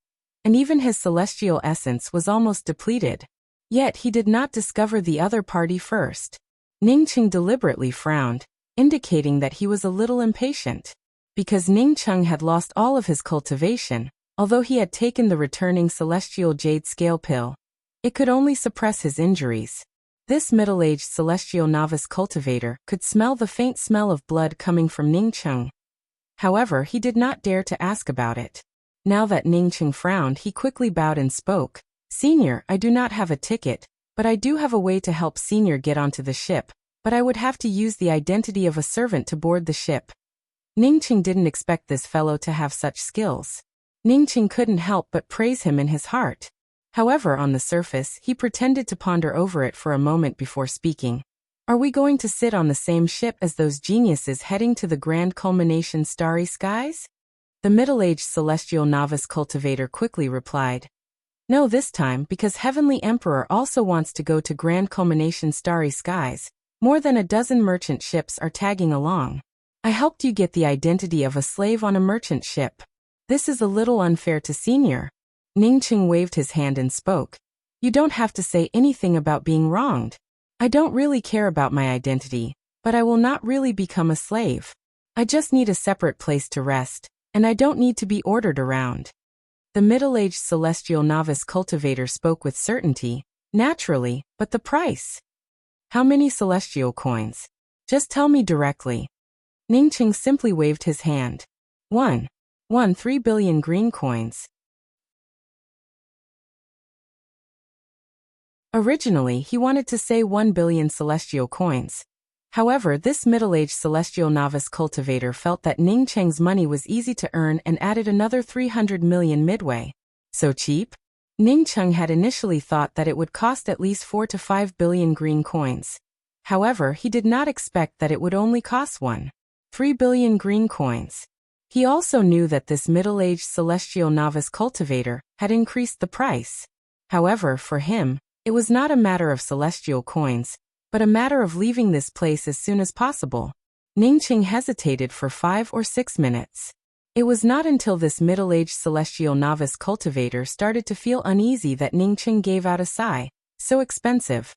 and even his celestial essence was almost depleted. Yet he did not discover the other party first. Ningqing deliberately frowned, indicating that he was a little impatient. Because Ningqing had lost all of his cultivation, although he had taken the returning celestial jade scale pill, it could only suppress his injuries. This middle-aged celestial novice cultivator could smell the faint smell of blood coming from Ningqing. However, he did not dare to ask about it. Now that Ningqing frowned, he quickly bowed and spoke. Senior, I do not have a ticket, but I do have a way to help Senior get onto the ship, but I would have to use the identity of a servant to board the ship. Ningqing didn't expect this fellow to have such skills. Ningqing couldn't help but praise him in his heart. However, on the surface, he pretended to ponder over it for a moment before speaking. Are we going to sit on the same ship as those geniuses heading to the grand culmination starry skies? The middle-aged celestial novice cultivator quickly replied. No, this time, because Heavenly Emperor also wants to go to grand culmination starry skies. More than a dozen merchant ships are tagging along. I helped you get the identity of a slave on a merchant ship. This is a little unfair to Senior. Ningqing waved his hand and spoke. You don't have to say anything about being wronged. I don't really care about my identity, but I will not really become a slave. I just need a separate place to rest, and I don't need to be ordered around. The middle-aged celestial novice cultivator spoke with certainty. Naturally, but the price? How many celestial coins? Just tell me directly. Ningqing simply waved his hand. 3 billion green coins. Originally, he wanted to say 1 billion celestial coins. However, this middle-aged celestial novice cultivator felt that Ningqing's money was easy to earn and added another 300 million midway. So cheap? Ningqing had initially thought that it would cost at least 4 to 5 billion green coins. However, he did not expect that it would only cost 3 billion green coins. He also knew that this middle-aged celestial novice cultivator had increased the price. However, for him, it was not a matter of celestial coins, but a matter of leaving this place as soon as possible. Ningqing hesitated for 5 or 6 minutes. It was not until this middle-aged celestial novice cultivator started to feel uneasy that Ningqing gave out a sigh. So expensive.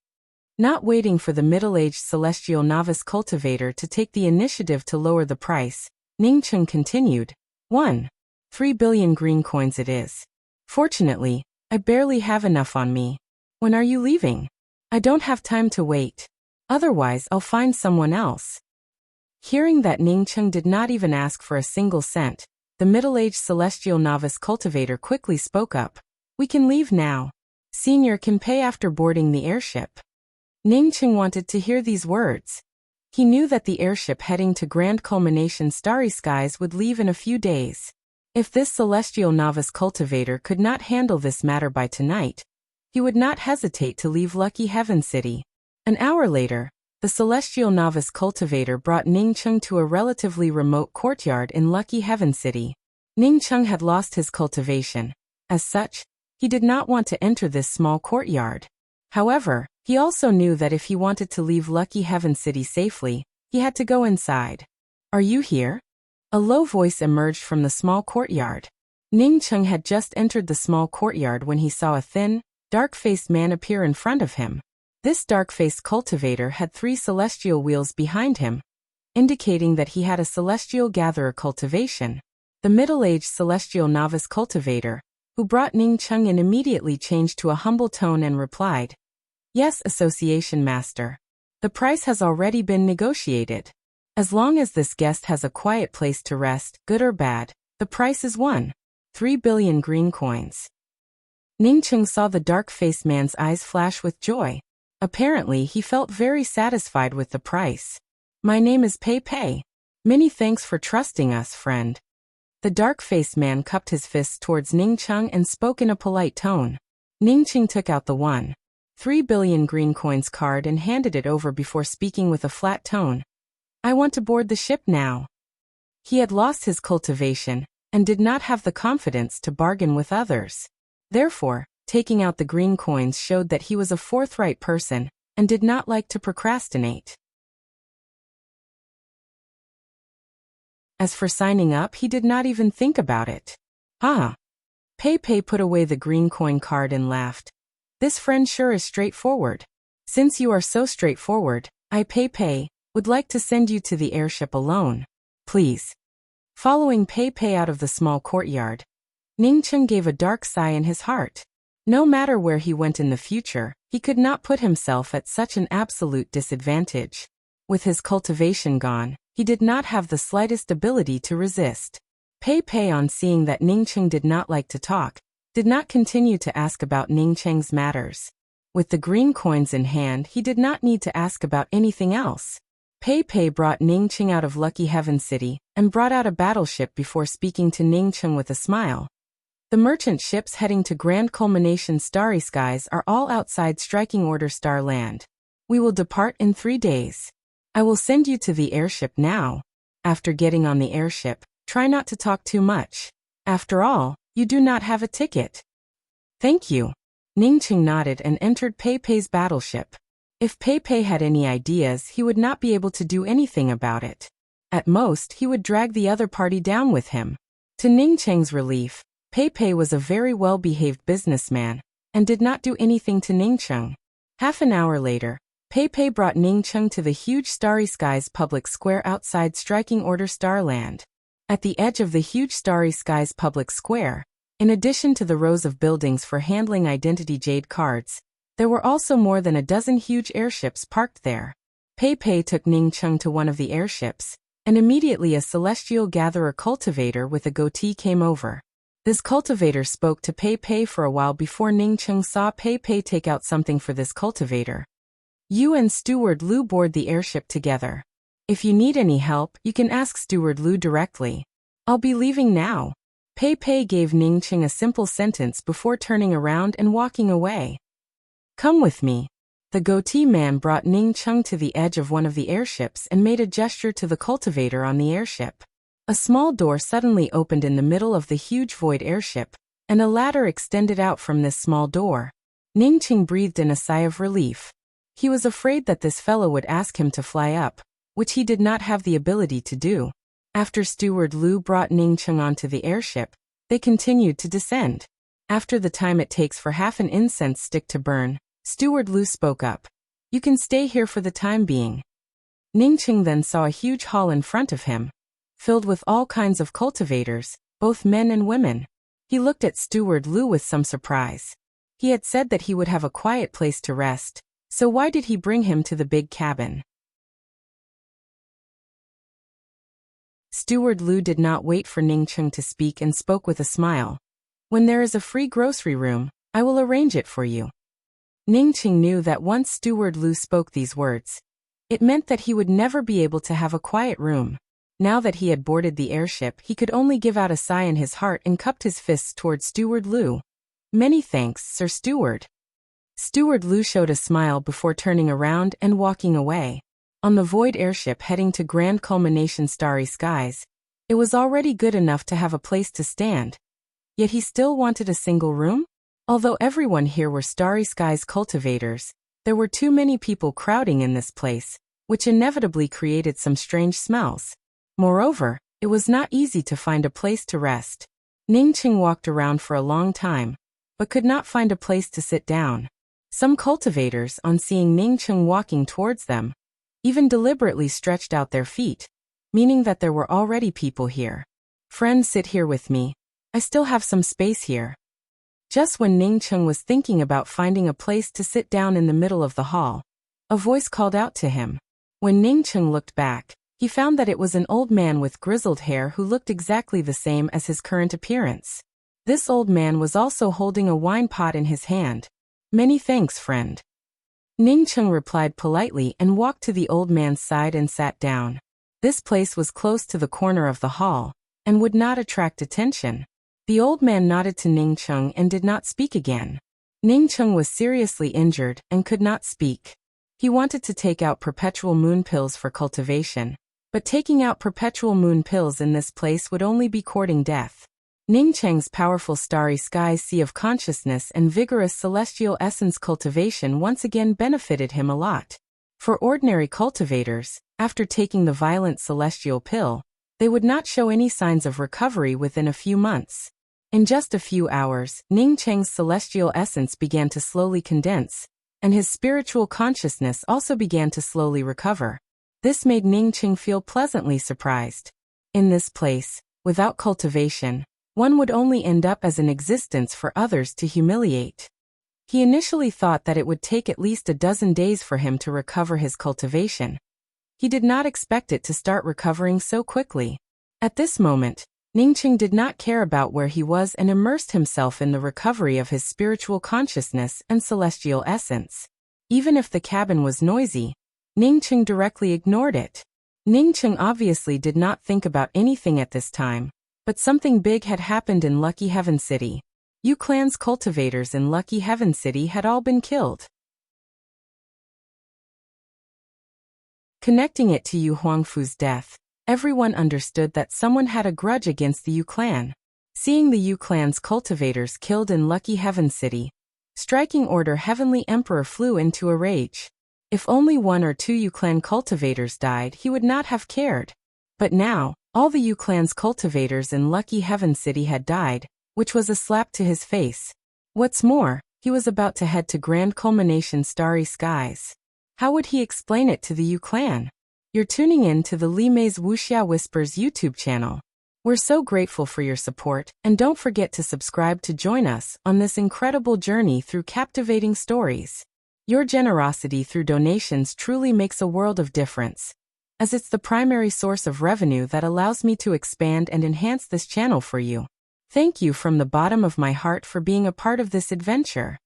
Not waiting for the middle-aged celestial novice cultivator to take the initiative to lower the price, Ningqing continued. 3 billion green coins it is. Fortunately, I barely have enough on me. When are you leaving? I don't have time to wait. Otherwise, I'll find someone else. Hearing that Ningqing did not even ask for a single cent, the middle-aged celestial novice cultivator quickly spoke up. We can leave now. Senior can pay after boarding the airship. Ningqing wanted to hear these words. He knew that the airship heading to Grand Culmination Starry Skies would leave in a few days. If this celestial novice cultivator could not handle this matter by tonight, he would not hesitate to leave Lucky Heaven City. An hour later, the celestial novice cultivator brought Ningqing to a relatively remote courtyard in Lucky Heaven City. Ningqing had lost his cultivation. As such, he did not want to enter this small courtyard. However, he also knew that if he wanted to leave Lucky Heaven City safely, he had to go inside. Are you here? A low voice emerged from the small courtyard. Ningqing had just entered the small courtyard when he saw a thin, dark-faced man appear in front of him. This dark-faced cultivator had 3 celestial wheels behind him, indicating that he had a celestial gatherer cultivation. The middle-aged celestial novice cultivator, who brought Ningqing in, immediately changed to a humble tone and replied, Yes, Association Master. The price has already been negotiated. As long as this guest has a quiet place to rest, good or bad, the price is 3 billion green coins. Ningqing saw the dark-faced man's eyes flash with joy. Apparently, he felt very satisfied with the price. My name is Pei Pei. Many thanks for trusting us, friend. The dark-faced man cupped his fists towards Ningqing and spoke in a polite tone. Ningqing took out the 3 billion green coins card and handed it over before speaking with a flat tone. I want to board the ship now. He had lost his cultivation and did not have the confidence to bargain with others. Therefore, taking out the green coins showed that he was a forthright person and did not like to procrastinate. As for signing up, he did not even think about it. Pei Pei put away the green coin card and laughed. This friend sure is straightforward. Since you are so straightforward, I, Pei Pei, would like to send you to the airship alone. Please. Following Pei Pei out of the small courtyard, Ningqing gave a dark sigh in his heart. No matter where he went in the future, he could not put himself at such an absolute disadvantage. With his cultivation gone, he did not have the slightest ability to resist. Pei Pei, on seeing that Ningqing did not like to talk, did not continue to ask about Ningqing's matters. With the green coins in hand, he did not need to ask about anything else. Pei Pei brought Ningqing out of Lucky Heaven City and brought out a battleship before speaking to Ningqing with a smile. The merchant ships heading to Grand Culmination Starry Skies are all outside Striking Order Star Land. We will depart in 3 days. I will send you to the airship now. After getting on the airship, try not to talk too much. After all, you do not have a ticket. Thank you. Ningqing nodded and entered Pei Pei's battleship. If Pei Pei had any ideas, he would not be able to do anything about it. At most, he would drag the other party down with him. To Ningqing's relief, Pei Pei was a very well-behaved businessman and did not do anything to Ningqing. Half an hour later, Pei Pei brought Ningqing to the huge Starry Skies public square outside Striking Order Starland. At the edge of the huge Starry Skies public square, in addition to the rows of buildings for handling identity jade cards, there were also more than a dozen huge airships parked there. Pei Pei took Ningqing to one of the airships, and immediately a celestial gatherer cultivator with a goatee came over. This cultivator spoke to Pei Pei for a while before Ningqing saw Pei Pei take out something for this cultivator. You and Steward Lu board the airship together. If you need any help, you can ask Steward Lu directly. I'll be leaving now. Pei Pei gave Ningqing a simple sentence before turning around and walking away. Come with me. The goatee man brought Ningqing to the edge of one of the airships and made a gesture to the cultivator on the airship. A small door suddenly opened in the middle of the huge void airship, and a ladder extended out from this small door. Ningqing breathed in a sigh of relief. He was afraid that this fellow would ask him to fly up, which he did not have the ability to do. After Steward Lu brought Ningqing onto the airship, they continued to descend. After the time it takes for half an incense stick to burn, Steward Lu spoke up. You can stay here for the time being. Ningqing then saw a huge hall in front of him, filled with all kinds of cultivators, both men and women. He looked at Steward Lu with some surprise. He had said that he would have a quiet place to rest, so why did he bring him to the big cabin? Steward Lu did not wait for Ningqing to speak and spoke with a smile. When there is a free grocery room, I will arrange it for you. Ningqing knew that once Steward Lu spoke these words, it meant that he would never be able to have a quiet room. Now that he had boarded the airship, he could only give out a sigh in his heart and cupped his fists toward Steward Lu. Many thanks, Sir Steward. Steward Lu showed a smile before turning around and walking away. On the void airship heading to Grand Culmination Starry Skies, it was already good enough to have a place to stand. Yet he still wanted a single room? Although everyone here were Starry Skies cultivators, there were too many people crowding in this place, which inevitably created some strange smells. Moreover, it was not easy to find a place to rest. Ningqing walked around for a long time, but could not find a place to sit down. Some cultivators, on seeing Ningqing walking towards them, even deliberately stretched out their feet, meaning that there were already people here. Friend, sit here with me. I still have some space here. Just when Ningqing was thinking about finding a place to sit down in the middle of the hall, a voice called out to him. When Ningqing looked back, he found that it was an old man with grizzled hair who looked exactly the same as his current appearance. This old man was also holding a wine pot in his hand. Many thanks, friend. Ningqing replied politely and walked to the old man's side and sat down. This place was close to the corner of the hall, and would not attract attention. The old man nodded to Ningqing and did not speak again. Ningqing was seriously injured and could not speak. He wanted to take out perpetual moon pills for cultivation, but taking out perpetual moon pills in this place would only be courting death. Ningqing's powerful Starry Skies sea of consciousness and vigorous celestial essence cultivation once again benefited him a lot. For ordinary cultivators, after taking the violent celestial pill, they would not show any signs of recovery within a few months. In just a few hours, Ningqing's celestial essence began to slowly condense, and his spiritual consciousness also began to slowly recover. This made Ningqing feel pleasantly surprised. In this place, without cultivation, one would only end up as an existence for others to humiliate. He initially thought that it would take at least a dozen days for him to recover his cultivation. He did not expect it to start recovering so quickly. At this moment, Ningqing did not care about where he was and immersed himself in the recovery of his spiritual consciousness and celestial essence. Even if the cabin was noisy, Ningqing directly ignored it. Ningqing obviously did not think about anything at this time, but something big had happened in Lucky Heaven City. Yu Clan's cultivators in Lucky Heaven City had all been killed. Connecting it to Yu Huangfu's death, everyone understood that someone had a grudge against the Yu clan. Seeing the Yu clan's cultivators killed in Lucky Heaven City, Striking Order Heavenly Emperor flew into a rage. If only 1 or 2 Yu clan cultivators died, he would not have cared. But now, all the Yu clan's cultivators in Lucky Heaven City had died, which was a slap to his face. What's more, he was about to head to Grand Culmination Starry Skies. How would he explain it to the Yu clan? You're tuning in to the Li Mei's Wuxia Whispers YouTube channel. We're so grateful for your support, and don't forget to subscribe to join us on this incredible journey through captivating stories. Your generosity through donations truly makes a world of difference, as it's the primary source of revenue that allows me to expand and enhance this channel for you. Thank you from the bottom of my heart for being a part of this adventure.